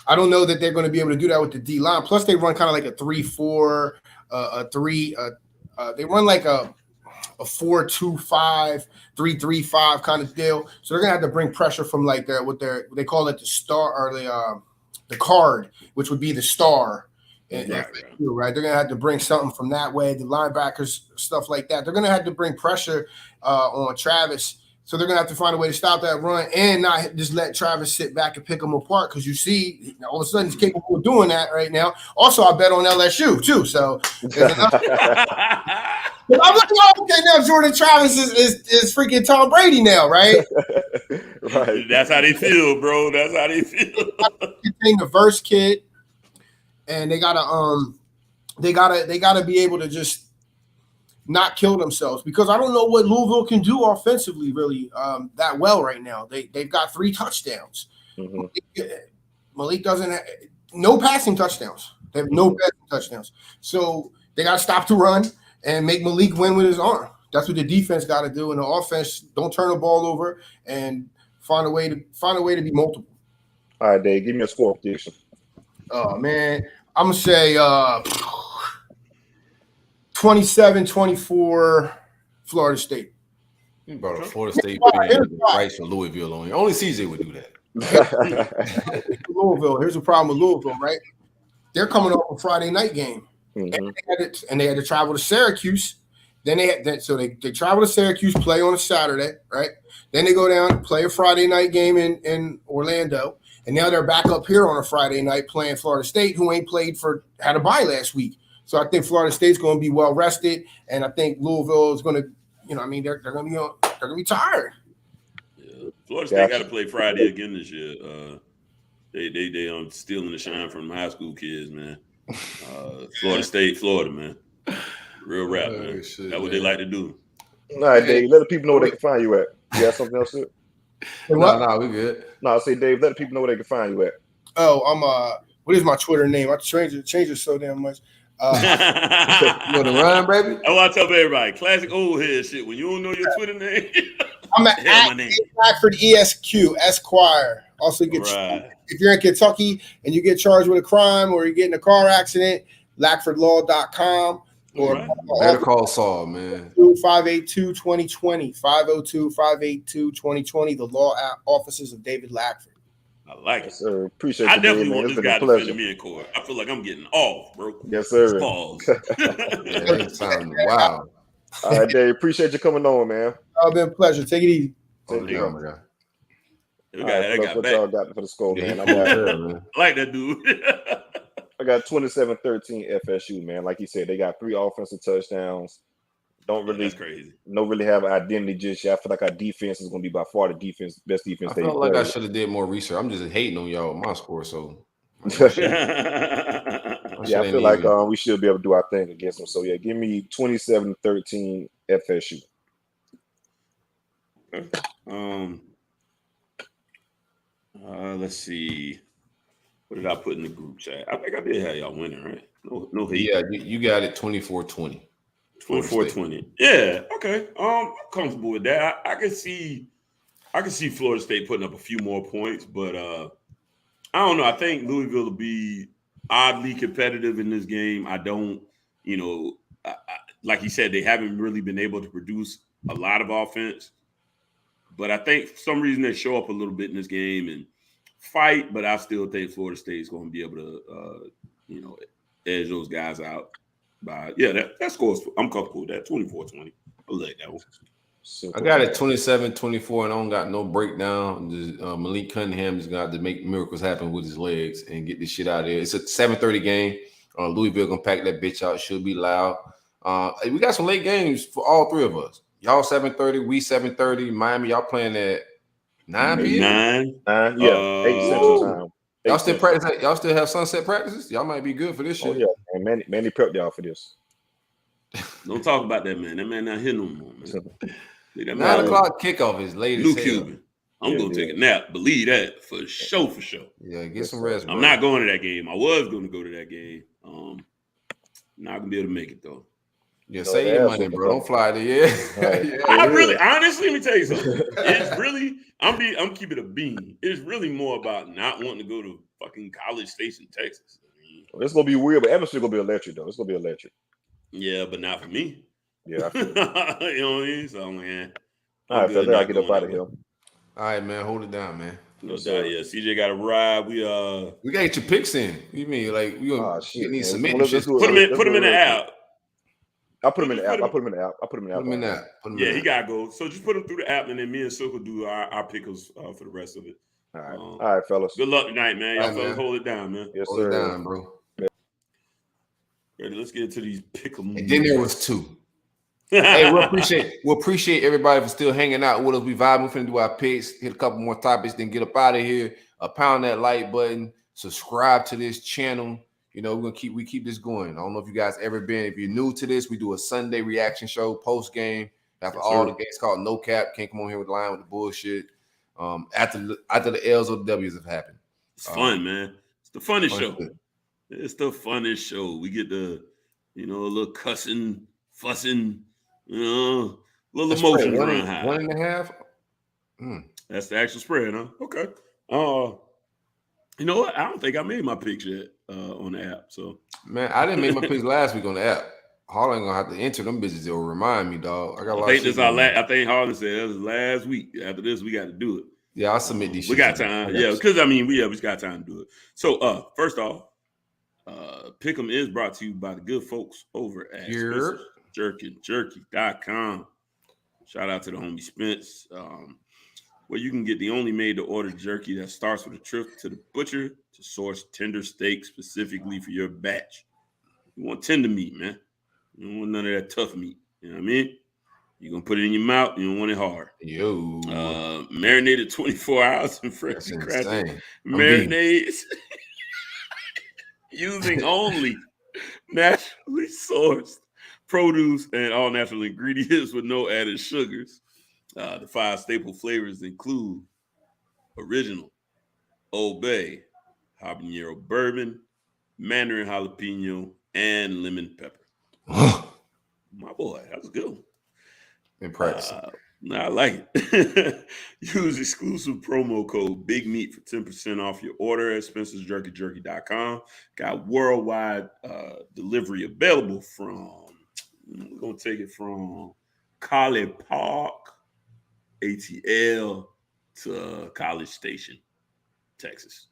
I don't know that they're going to be able to do that with the D-line. Plus, they run kind of like a 3-4, they run like a a 4-2-5, 3-3-5 kind of deal. So they're gonna have to bring pressure from like what they call it the star or the card, which would be the star. And right, they're gonna have to bring something from that way. The linebackers, stuff like that. They're gonna have to bring pressure on Travis. So they're gonna have to find a way to stop that run and not just let Travis sit back and pick them apart. Because you see, all of a sudden he's capable of doing that right now. Also, I bet on LSU too. So I'm like, oh, okay, now Jordan Travis is freaking Tom Brady now, right? Right. That's how they feel, bro. That's how they feel. The verse kid, and they gotta be able to just not kill themselves, because I don't know what Louisville can do offensively really that well right now. They've got 3 touchdowns. Mm-hmm. Malik doesn't have no passing touchdowns. They have no passing touchdowns. So they got to stop the run and make Malik win with his arm. That's what the defense got to do. And the offense, don't turn the ball over and find a way to be multiple. All right, Dave, give me a score prediction. Oh man, I'm gonna say 27-24 Florida State. You brought a Florida State right from Louisville on you. Only CJ would do that. Louisville. Here's the problem with Louisville, right? They're coming off a Friday night game, and they had to travel to Syracuse. Then they travel to Syracuse, play on a Saturday, right? Then they go down, play a Friday night game in Orlando, and now they're back up here on a Friday night playing Florida State, who had a bye last week. So I think Florida State's going to be well rested, and I think Louisville is going to, they're going to be tired. Yeah. Florida State got to play Friday again this year. They stealing the shine from high school kids, man. Florida State, Florida, man. Real rap, man. Shit, that's what they like to do. All right, Dave. Let the people know where they can find you at. You got something else? No, we good. No, I say, Dave. Let the people know where they can find you at. Oh, I'm what is my Twitter name? I changed it so damn much. You want to run, baby? I want to tell everybody, classic old head shit. When you don't know your Twitter name, I'm at Lackford ESQ Esquire. Also, if you're in Kentucky and you get charged with a crime or you get in a car accident, LackfordLaw.com. Or better call Saul, man. 582-2020, 502-582-2020, the law offices of David Lackford. I like it. Yes, sir. Appreciate I you. definitely man. want this guy defending me in court. I feel like I'm getting off, bro. Yes, sir. Pause. Wow. All right, Dave. Appreciate you coming on, man. It's been a pleasure. Take it easy. Take care. My God. What y'all got for the score, man? I like that dude. I got 27-13 FSU, man. Like you said, they got 3 offensive touchdowns. That's crazy. Don't really have an identity just yet. I feel like our defense is going to be by far the best defense. I felt like I should have did more research. I'm just hating on y'all with my score, so. I feel like we should be able to do our thing against them. So yeah, give me 27-13 FSU. Let's see. What did I put in the group chat? I think I did have y'all winning, right? No hate. Yeah, you got it 24-20. 24-20. Yeah, okay. I'm comfortable with that. I can see Florida State putting up a few more points, but I don't know. I think Louisville will be oddly competitive in this game. I don't, like you said, they haven't really been able to produce a lot of offense. But I think for some reason they show up a little bit in this game and fight, but I still think Florida State is going to be able to, edge those guys out. But yeah, that scores. I'm comfortable with that. 24-20. I like that one. I got it 27-24, and I don't got no breakdown. Just, Malik Cunningham is going to make miracles happen with his legs and get this shit out of there. It's a 7:30 game. Louisville going to pack that bitch out. Should be loud. We got some late games for all 3 of us. Y'all 7:30, we 7:30. Miami, y'all playing at 9 p.m.? 9? Yeah, 8 Central Time. Y'all still practice? Y'all still have sunset practices? Y'all might be good for this shit. Oh yeah, and Manny prepped y'all for this. Don't talk about that man. That man not here no more, man. 9 o'clock kickoff is late as hell. Cuban. I'm gonna take a nap. Believe that for sure. Yeah, get some rest. I'm not going to that game. I was going to go to that game. Not gonna be able to make it though. Yeah, save your money, bro. Don't fly there. Right. I really, honestly, let me tell you something. It's really, I'm keeping a bean. It's really more about not wanting to go to fucking College Station, Texas. It's gonna be weird, but atmosphere gonna be electric though. It's gonna be electric. Yeah, but not for me. Yeah, I feel you know what I mean? So, man. All right, fellas, I get up out of here. All right, man. Hold it down, man. No doubt, yeah. CJ got a ride. We gotta get your picks in. You mean like we gonna need some Let's shit? Put him in the app. I'll put him in the app. I'll put him in the app. Put him in that. Yeah, he gotta go. So just put him through the app, and then me and Silk will do our pickles for the rest of it. All right, all right, fellas. Good luck tonight, man. Y'all right, fellas man. hold it down, man. Yes, hold sir. it down, bro. Ready? Let's get into these pickle. And then there was 2. Hey, we appreciate everybody for still hanging out with us. We vibing. We're finna do our picks, hit a couple more topics, then get up out of here. Pound that like button, subscribe to this channel. You know, we keep this going. I don't know if you guys ever been. If you're new to this, we do a Sunday reaction show post game after all the games called No Cap. Can't come on here with the line with the bullshit. After the L's or the W's have happened. It's fun, man. It's the funnest show. It's the funnest show. We get the, a little cussing, fussing, little emotions around high. 1.5. That's the actual spread, huh? Okay. You know what? I don't think I made my picks yet on the app. So, man, I didn't make my picks last week on the app. Harlan gonna have to enter them bitches. They'll remind me, dog. I got a lot. I think Harlan said it was last week. After this, we got to do it. Yeah, I'll submit these. We got time. Yeah, because we just got time to do it. So, first off, Pick'em is brought to you by the good folks over at jerky.com. Shout out to the homie Spence. Where you can get the only made-to-order jerky that starts with a trip to the butcher to source tender steak specifically for your batch. You want tender meat, man. You don't want none of that tough meat. You know what I mean? You're going to put it in your mouth. You don't want it hard. Marinated 24 hours in freshly crafted marinades using only naturally sourced produce and all natural ingredients with no added sugars. The 5 staple flavors include original, Old Bay, habanero bourbon, mandarin jalapeno, and lemon pepper. My boy, that was good. Impressive. I like it. Use exclusive promo code Big Meat for 10% off your order at Spencer'sJerkyJerky.com. Got worldwide delivery available from, we're going to take it from College Park, ATL to College Station, Texas.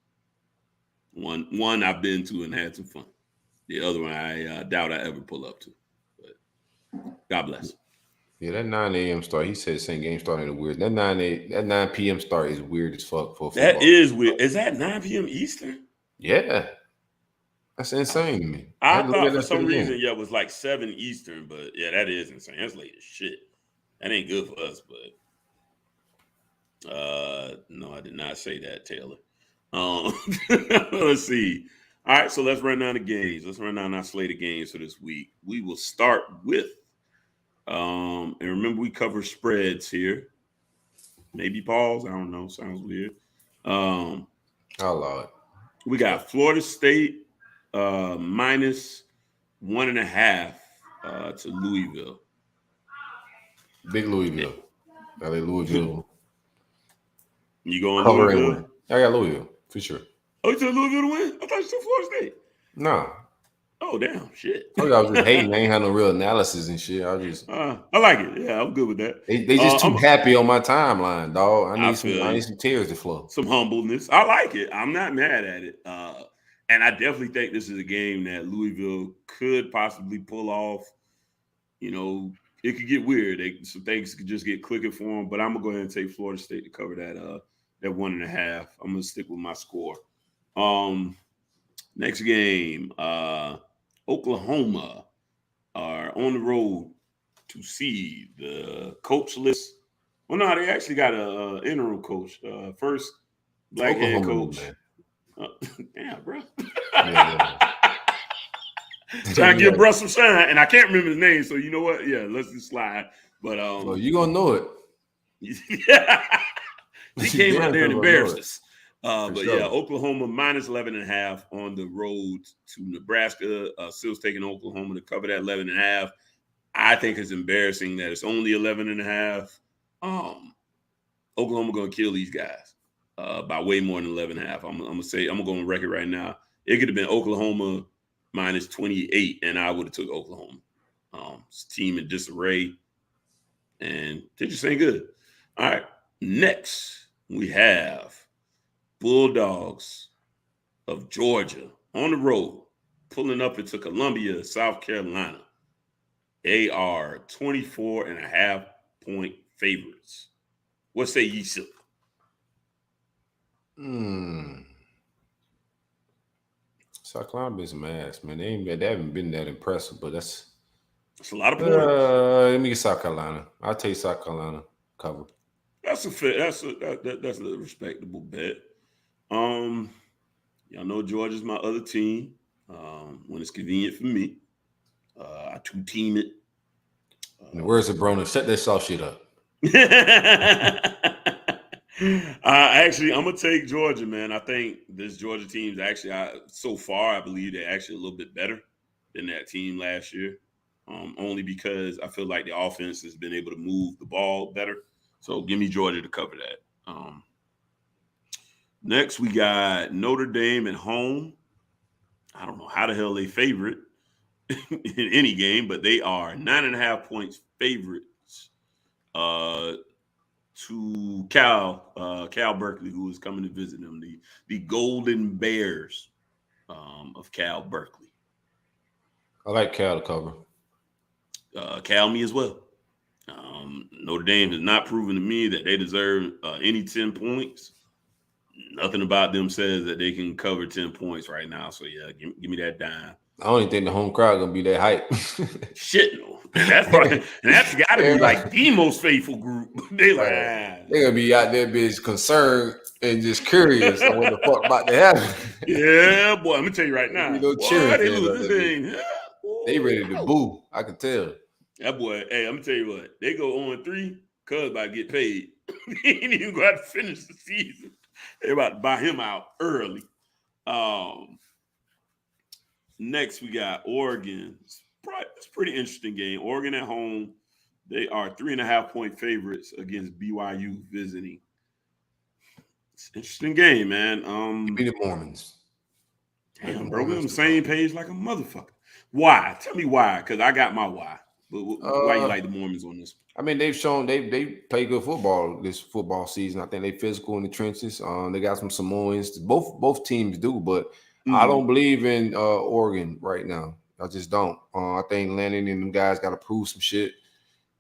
One I've been to and had some fun. The other one I doubt I ever pull up to. But God bless. Yeah, that 9 a.m. start. He said the same game starting is weird. That 9 p.m. start is weird as fuck for football. That is weird. Is that 9 p.m. Eastern? Yeah. That's insane to me. I thought for some reason, it was like 7 Eastern, but yeah, that is insane. That's late as shit. That ain't good for us, but no, I did not say that, Taylor. Let's see. All right, so let's run down the games. Let's run down our slate of games for this week. We will start with, and remember we cover spreads here. Maybe pause. I don't know. Sounds weird. Oh Lord. We got Florida State minus 1.5 to Louisville. Big Louisville. LA Louisville. You going Louisville? I got Louisville for sure. Oh, you took Louisville to win? I thought you took Florida State. No. Oh, damn, shit. I was just hating. I ain't had no real analysis and shit. I like it. Yeah, I'm good with that. They just too happy on my timeline, dog. I need some tears to flow. Some humbleness. I like it. I'm not mad at it. And I definitely think this is a game that Louisville could possibly pull off. You know, it could get weird. Some things could just get clicking for them. But I'm gonna go ahead and take Florida State to cover that 1.5. I'm gonna stick with my score. Next game, Oklahoma are on the road to see the coachless. Well, no, they actually got a interim coach, first black head coach. Damn, bro. Trying to give Bruss some shine, and I can't remember his name. So you know what? Yeah, let's just slide. But well, you gonna know it. Yeah, he came out there and embarrassed us. But sure. Yeah, Oklahoma minus 11.5 on the road to Nebraska. Still's taking Oklahoma to cover that 11.5. I think it's embarrassing that it's only 11.5. Oklahoma gonna kill these guys by way more than 11.5. I'm gonna go on record right now. It could have been Oklahoma minus 28, and I would have took Oklahoma. It's a team in disarray, and they just ain't good. All right, next we have Bulldogs of Georgia on the road, pulling up into Columbia, South Carolina. They are 24.5-point favorites. What say ye, Silk? South Carolina been some ass, man. They haven't been that impressive, but that's a lot of points. Let me get South Carolina. I'll take South Carolina cover. That's a respectable bet. Y'all know Georgia's my other team. When it's convenient for me, I two-team it. Where's the Brona? Shut that soft shit up. Actually, I'm gonna take Georgia, man. I think this Georgia team is actually, so far, I believe they're actually a little bit better than that team last year. Only because I feel like the offense has been able to move the ball better. So give me Georgia to cover that. Next, we got Notre Dame at home. I don't know how the hell they favorite in any game, but they are 9.5 points favorites to Cal Berkeley, who is coming to visit them, the Golden Bears of Cal Berkeley. I like Cal to cover. Cal me as well. Notre Dame has not proven to me that they deserve any 10 points. Nothing about them says that they can cover 10 points right now. So, yeah, give me that dime. I don't even think the home crowd going to be that hype. Shit, no. And that's got to be like the most faithful group. They like, they're going to be out there being concerned and just curious on what the fuck about to happen. Yeah, boy, I'm going to tell you right now. Boy, they lose this thing. Yeah, they ready to boo. I can tell. That boy, hey, I'm going to tell you what. They go 0-3, cuz about to get paid. He ain't even going to finish the season. They're about to buy him out early. Next, we got Oregon. It's a pretty interesting game. Oregon at home. They are 3.5-point favorites against BYU visiting. It's an interesting game, man. Give me the Mormons. Damn, bro, we're on the same page like a motherfucker. Why? Tell me why, because I got my why. But why you like the Mormons on this? I mean, they've shown they play good football this football season. I think they physical in the trenches. They got some Samoans. Both teams do, but I don't believe in Oregon right now. I just don't. I think Lanning and them guys got to prove some shit,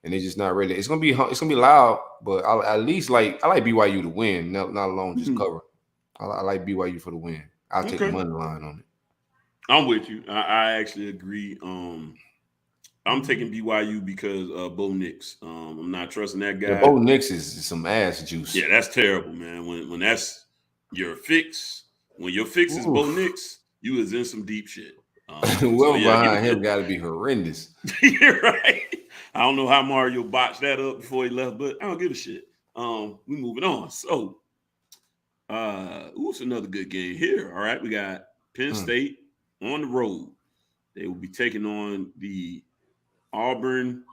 and they're just not ready. It's gonna be loud, but I like BYU to win, not alone just cover. I like BYU for the win. I'll take the money line on it. I'm with you. I actually agree. I'm taking BYU because Bo Nix. I'm not trusting that guy. Yeah, Bo Nix is some ass juice. Yeah, that's terrible, man. When that's your fix, when your fix is Bo Nix, you is in some deep shit. Behind him got to be horrendous. You're right. I don't know how Mario botched that up before he left, but I don't give a shit. We moving on. So, it's another good game here. All right, we got Penn State on the road. They will be taking on the Auburn.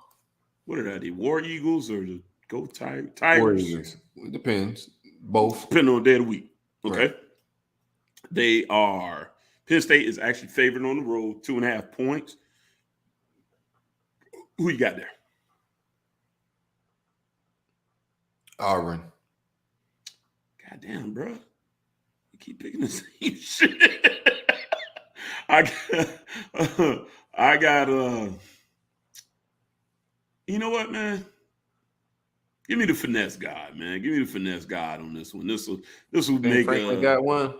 What are they? War Eagles or the Go Tigers? War Eagles. It depends. Both. Depending on the day of the week. Okay. Right. They are. Penn State is actually favored on the road, 2.5 points. Who you got there? Auburn. Goddamn, bro. You keep picking the same shit. I got you know what, man? Give me the finesse guy, man. Give me the finesse guy on this one. This will make Franklin got one.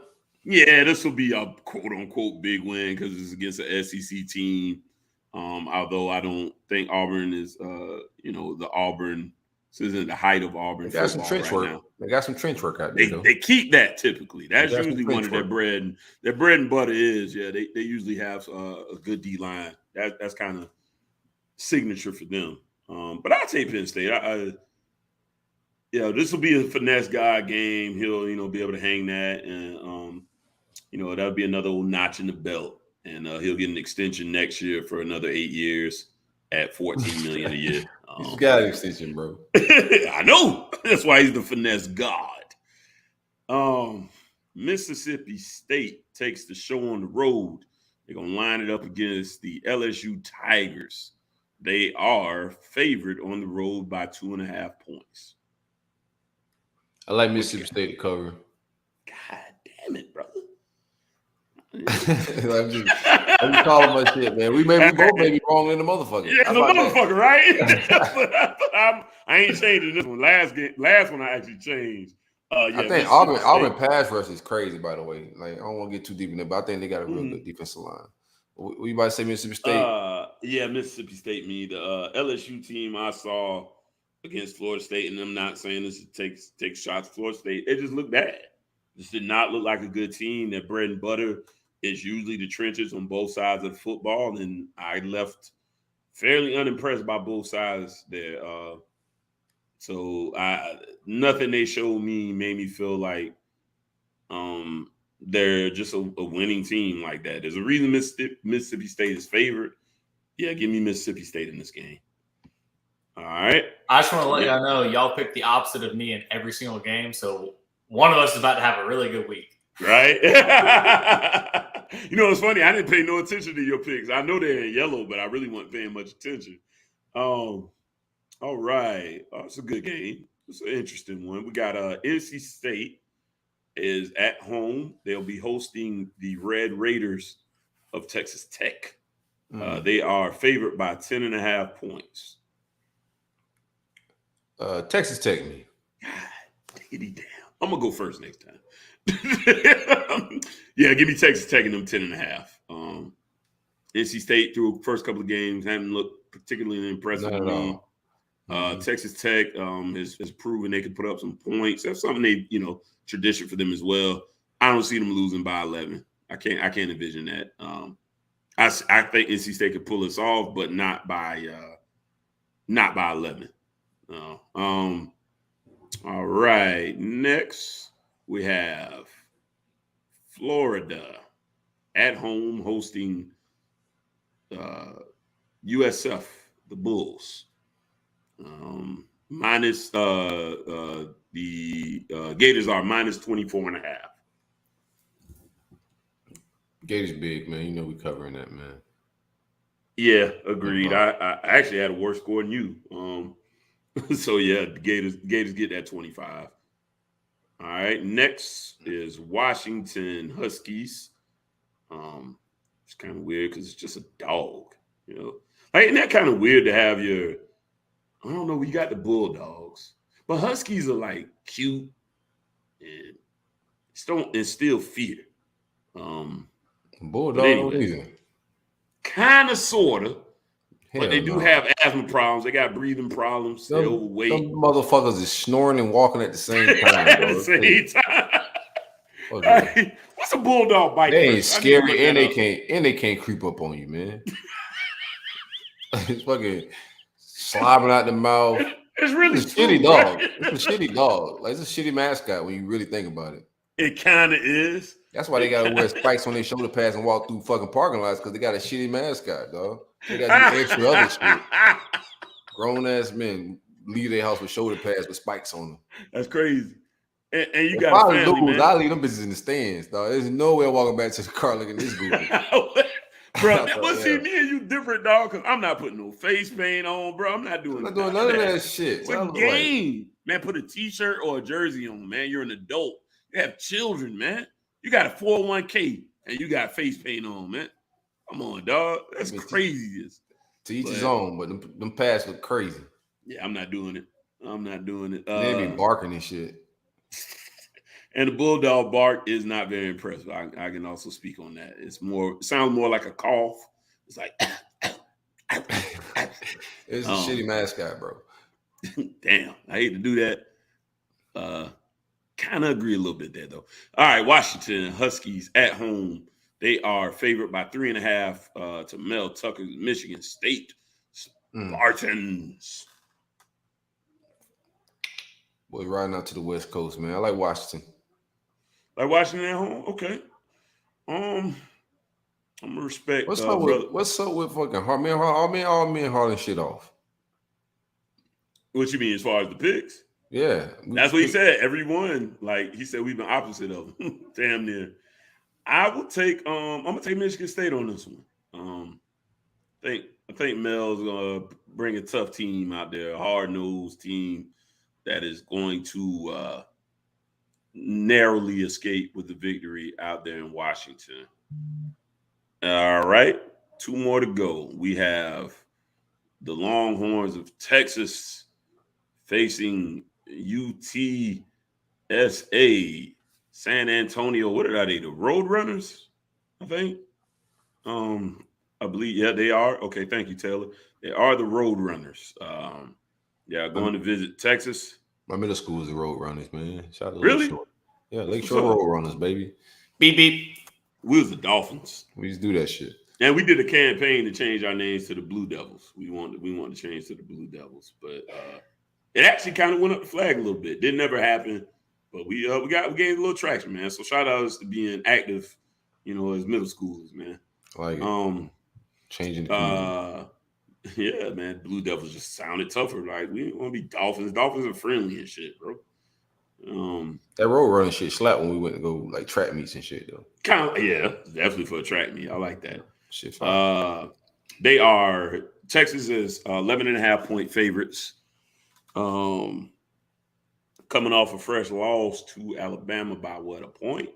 Yeah, this will be a quote unquote big win because it's against an SEC team. Although I don't think Auburn is the Auburn. This isn't the height of Auburn. They got some trench work. Now. They got some trench work out there. They keep that typically. That's usually one of their bread. Their bread and butter is they usually have a good D line. That's kind of signature for them. But I'll take Penn State. This will be a finesse guy game. He'll be able to hang that, and that'll be another old notch in the belt. And he'll get an extension next year for another 8 years at $14 million a year. He's got an extension, bro. I know. That's why he's the finesse god. Mississippi State takes the show on the road. They're gonna line it up against the LSU Tigers. They are favored on the road by 2.5 points. I like Mississippi State to cover. God damn it, brother. I'm just calling my shit, man. We both may be wrong in the motherfucker. Yeah, the motherfucker, right? I ain't changing this one. Last one I actually changed. I think Auburn pass rush is crazy, by the way. Like, I don't want to get too deep in it, but I think they got a real good defensive line. What you about to say, Mississippi State? Yeah, Mississippi State. The LSU team I saw against Florida State, and I'm not saying this takes shots at Florida State. It just looked bad. This did not look like a good team. Their bread and butter is usually the trenches on both sides of the football, and I left fairly unimpressed by both sides there. So nothing they showed me made me feel like they're just a winning team like that. There's a reason Mississippi State is favored. Yeah, give me Mississippi State in this game. All right. I just want to let y'all know y'all picked the opposite of me in every single game, so one of us is about to have a really good week. Right? You know, it's funny. I didn't pay no attention to your picks. I know they're in yellow, but I really wasn't paying much attention. All right. It's a good game. It's an interesting one. We got NC State is at home. They'll be hosting the Red Raiders of Texas Tech. They are favored by 10.5 points. Texas Tech me. God, damn. I'm going to go first next time. Yeah, give me Texas Tech and them 10.5. NC State through the first couple of games haven't looked particularly impressive to me. Texas Tech has proven they can put up some points. That's something they, tradition for them as well. I don't see them losing by 11. I can't envision that. I think NC State could pull us off, but not by 11. All right, next we have Florida at home hosting USF, the Bulls. The Gators are minus 24.5. Gators big, man. You know we covering that, man. Yeah, agreed. I actually had a worse score than you. So yeah, the Gators get that 25. All right, next is Washington Huskies. It's kind of weird because it's just a dog, Like, isn't that kind of weird to have your? I don't know. We got the Bulldogs, but Huskies are like cute and don't instill fear. Bulldogs, anyway, kind of, sort of. But they do have asthma problems. They got breathing problems. They're overweight. Some motherfuckers is snoring and walking at the same time. At the same time. Hey, what's a bulldog bite? They ain't scary, and they can't creep up on you, man. It's fucking slobbering out the mouth. It's really a shitty dog. It's a shitty dog. Like, it's a shitty mascot when you really think about it. It kind of is. That's why they gotta wear spikes on their shoulder pads and walk through fucking parking lots, because they got a shitty mascot, dog. They got to do extra other shit. Grown ass men leave their house with shoulder pads with spikes on them. That's crazy. And you got a family, man. I leave them bitches in the stands, dog. There's no way I'm walking back to the car looking at this group. Bro, see, me and you different, dog, because I'm not putting no face paint on, bro. I'm not doing none of that shit. It's a game. Man, put a t-shirt or a jersey on, man. You're an adult. You have children, man. You got a 401k and you got face paint on, man. Come on, dog. That's crazy. To each his own, but them pads look crazy. Yeah, I'm not doing it. They be barking and shit. And the bulldog bark is not very impressive. I can also speak on that. It sounds more like a cough. It's like it's a shitty mascot, bro. Damn, I hate to do that. Kind of agree a little bit there, though. All right, Washington Huskies at home. They are favored by 3.5 to Mel Tucker's Michigan State Spartans. Boy, riding out to the West Coast, man. I like Washington. Like Washington at home? Okay. I'm gonna respect. What's up with fucking Harlan? All men hauling shit off. What you mean as far as the picks? Yeah, that's what he said. Everyone, like he said, we've been opposite of them. Damn near. I will take. I'm gonna take Michigan State on this one. I think I think Mel's gonna bring a tough team out there, a hard-nosed team that is going to narrowly escape with the victory out there in Washington. All right, 2 more to go. We have the Longhorns of Texas facing UTSA San Antonio. What are they? The Roadrunners, I think. I believe, yeah, they are. Okay, thank you, Taylor. They are the Roadrunners. Going to visit Texas. My middle school is the Roadrunners, man. Shout out to Really? Lakeshore. Yeah, Lakeshore Roadrunners, baby. Beep beep. We was the Dolphins. We used to do that shit. And we did a campaign to change our names to the Blue Devils. We wanted to change to the Blue Devils, but it actually kind of went up the flag a little bit. Didn't never happen, but we gained a little traction, man. So shout out to being active, as middle schoolers, man. I like it. Changing the yeah, man. Blue Devils just sounded tougher. Like, we didn't want to be Dolphins. Dolphins are friendly and shit, bro. That road running shit slapped when we went to go like track meets and shit though. Kind of, yeah, definitely for a track meet. I like that. Shit. Texas is 11.5-point favorites. Coming off a fresh loss to Alabama by a point?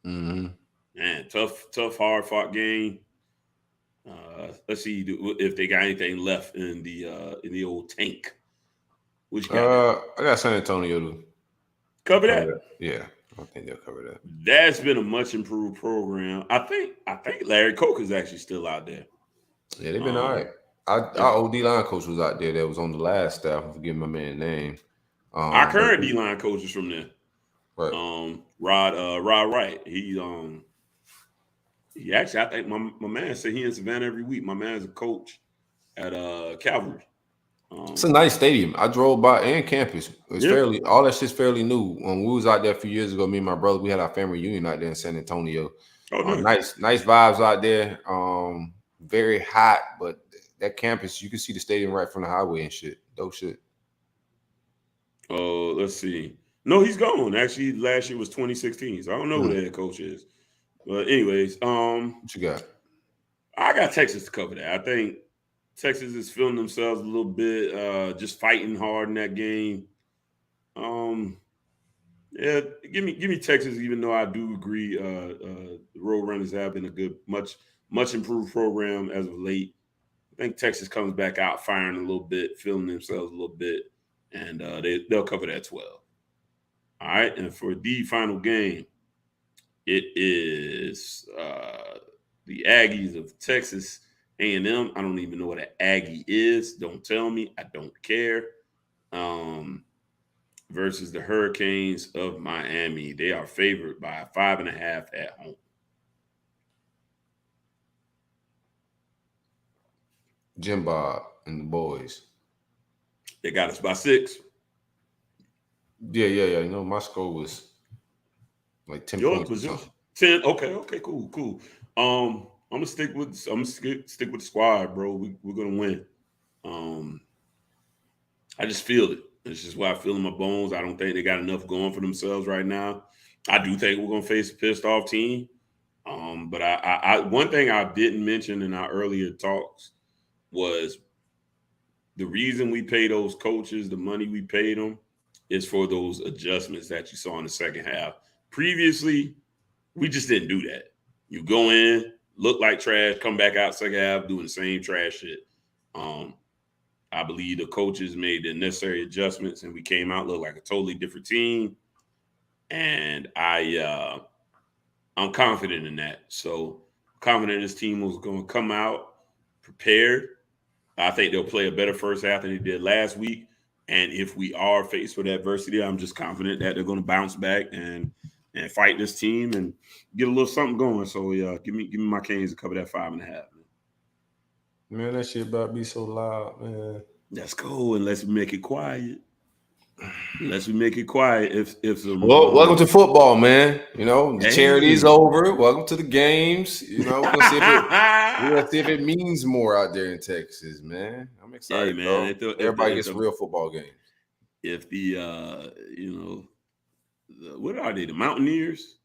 Mm-hmm. Man, tough, hard fought game. Let's see if they got anything left in the old tank. What you got? I got San Antonio to cover that. Yeah, I think they'll cover that. That's been a much improved program. I think Larry Coker's actually still out there. Yeah, they've been all right. Our old D-line coach was out there that was on the last staff. I'm forgetting my man's name. Our current D-line coach is from there. Right. Rod Wright. He actually, I think my man said he in Savannah every week. My man's a coach at Calvary. It's a nice stadium. I drove by and campus. It's fairly, all that shit's fairly new. When we was out there a few years ago, me and my brother, we had our family reunion out there in San Antonio. Nice vibes out there. Very hot, but that campus, you can see the stadium right from the highway and shit. Dope shit. Let's see. No, he's gone. Actually, last year was 2016, so I don't know who the head coach is. But anyways, what you got? I got Texas to cover that. I think Texas is feeling themselves a little bit, just fighting hard in that game. Yeah, give me Texas, even though I do agree the Roadrunners have been a good, much improved program as of late. I think Texas comes back out firing a little bit, feeling themselves a little bit, and they'll cover that 12. All right, and for the final game, it is the Aggies of Texas A&M. I don't even know what an Aggie is. Don't tell me. I don't care. Versus the Hurricanes of Miami. They are favored by 5.5 at home. Jim Bob and the boys. They got us by 6. Yeah. My score was like 10 Yours points. was 10. Okay, cool. I'm gonna stick with the squad, bro. We're gonna win. I just feel it. It's just what I feel in my bones. I don't think they got enough going for themselves right now. I do think we're gonna face a pissed off team. But I one thing I didn't mention in our earlier talks was the reason we pay those coaches the money we paid them is for those adjustments that you saw in the second half. Previously, we just didn't do that. You go in, look like trash, come back out second half doing the same trash shit. I believe the coaches made the necessary adjustments and we came out look like a totally different team. And I'm confident in that. So confident this team was going to come out prepared. I think they'll play a better first half than they did last week. And if we are faced with adversity, I'm just confident that they're going to bounce back and fight this team and get a little something going. So yeah, give me my Canes to cover that 5.5. Man, that shit about to be so loud, man. Let's go and let's make it quiet. Welcome to football, man. The charity's over. Welcome to the games. We're gonna see if it means more out there in Texas, man. I'm excited, man. Everybody gets real football games. If what are they? The Mountaineers?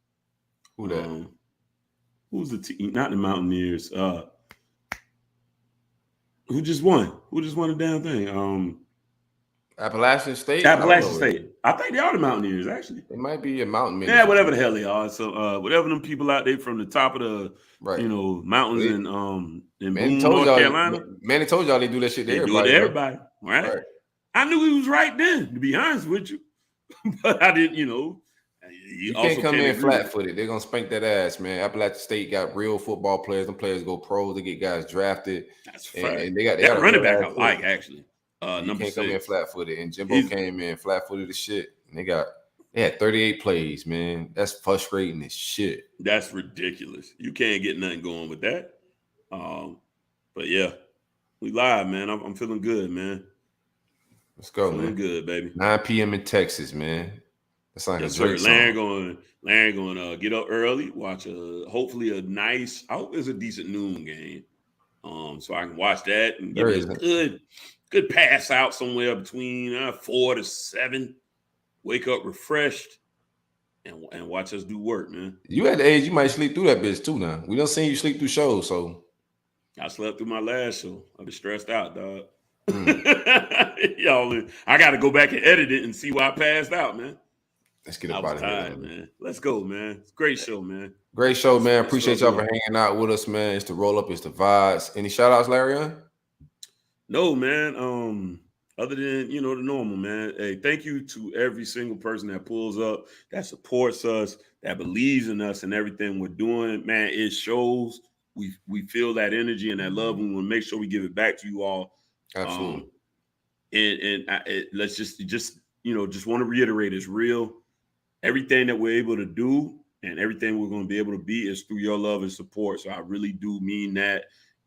Who that? Who's the team? Not the Mountaineers. Who just won? Who just won the damn thing? Appalachian State. Appalachian State. I think they are the Mountaineers. Actually, they might be a mountain. Yeah, whatever the hell they are. So, whatever them people out there from the top of the mountains in Boone, North Carolina. Man, told y'all they do that shit to everybody. Do it to everybody, right? I knew he was right then. To be honest with you, but I didn't. You can't come in flat-footed. They're gonna spank that ass, man. Appalachian State got real football players. Them players go pros. They get guys drafted. That's right. And they got running back I like actually. Number 6. Come in flat-footed, and Jimbo came in flat-footed as shit. And they had 38 plays, man. That's frustrating as shit. That's ridiculous. You can't get nothing going with that. But yeah, we live, man. I'm feeling good, man. Let's go, man. Feeling good, baby. 9 p.m. in Texas, man. That's like a great song. Larry going get up early, watch hopefully a nice. I hope it's a decent noon game, so I can watch that and get a good pass out somewhere between 4 to 7. Wake up refreshed and watch us do work, man. You at the age you might sleep through that bitch too. Now we don't see you sleep through shows, so I slept through my last show. I've been stressed out, dog. Y'all, I got to go back and edit it and see why I passed out, man. Let's get up out of here, man. Let's go, man. It's a great show, man. Great show, man. Appreciate y'all for hanging out with us, man. It's the roll up, it's the vibes. Any shout outs, Larry? No, man. Other than, the normal, man. Hey, thank you to every single person that pulls up, that supports us, that believes in us and everything we're doing. Man, it shows. We feel that energy and that love. We want to make sure we give it back to you all. Absolutely. Let's just want to reiterate, it's real. Everything that we're able to do and everything we're going to be able to be is through your love and support. So I really do mean that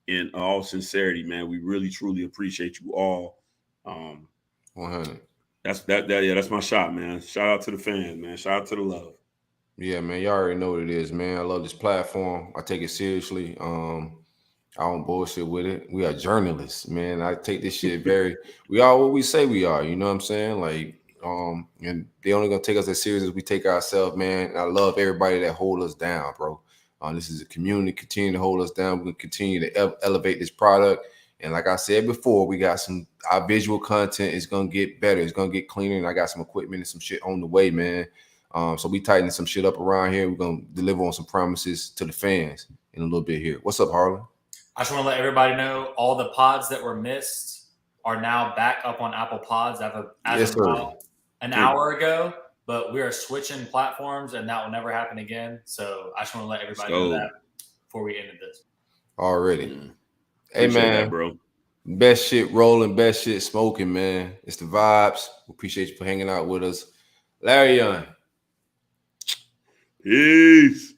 in all sincerity, man. We really, truly appreciate you all. 100. That's my shot, man. Shout out to the fans, man. Shout out to the love. Yeah, man. Y'all already know what it is, man. I love this platform. I take it seriously. I don't bullshit with it. We are journalists, man. I take this shit we are what we say we are. You know what I'm saying? Like, and they only gonna take us as serious as we take ourselves, man. And I love everybody that hold us down, bro. This is a community. Continue to hold us down. We're gonna continue to elevate this product. And like I said before, we got our visual content is gonna get better. It's gonna get cleaner. And I got some equipment and some shit on the way, man. So we tightening some shit up around here. We're gonna deliver on some promises to the fans in a little bit here. What's up, Harlan? I just want to let everybody know all the pods that were missed are now back up on Apple Pods as of about an hour ago. But we are switching platforms, and that will never happen again. So I just want to let everybody know that before we ended this. Already. Hey, man, bro. Best shit rolling, best shit smoking, man. It's the vibes. We appreciate you for hanging out with us. Larry Young. Peace.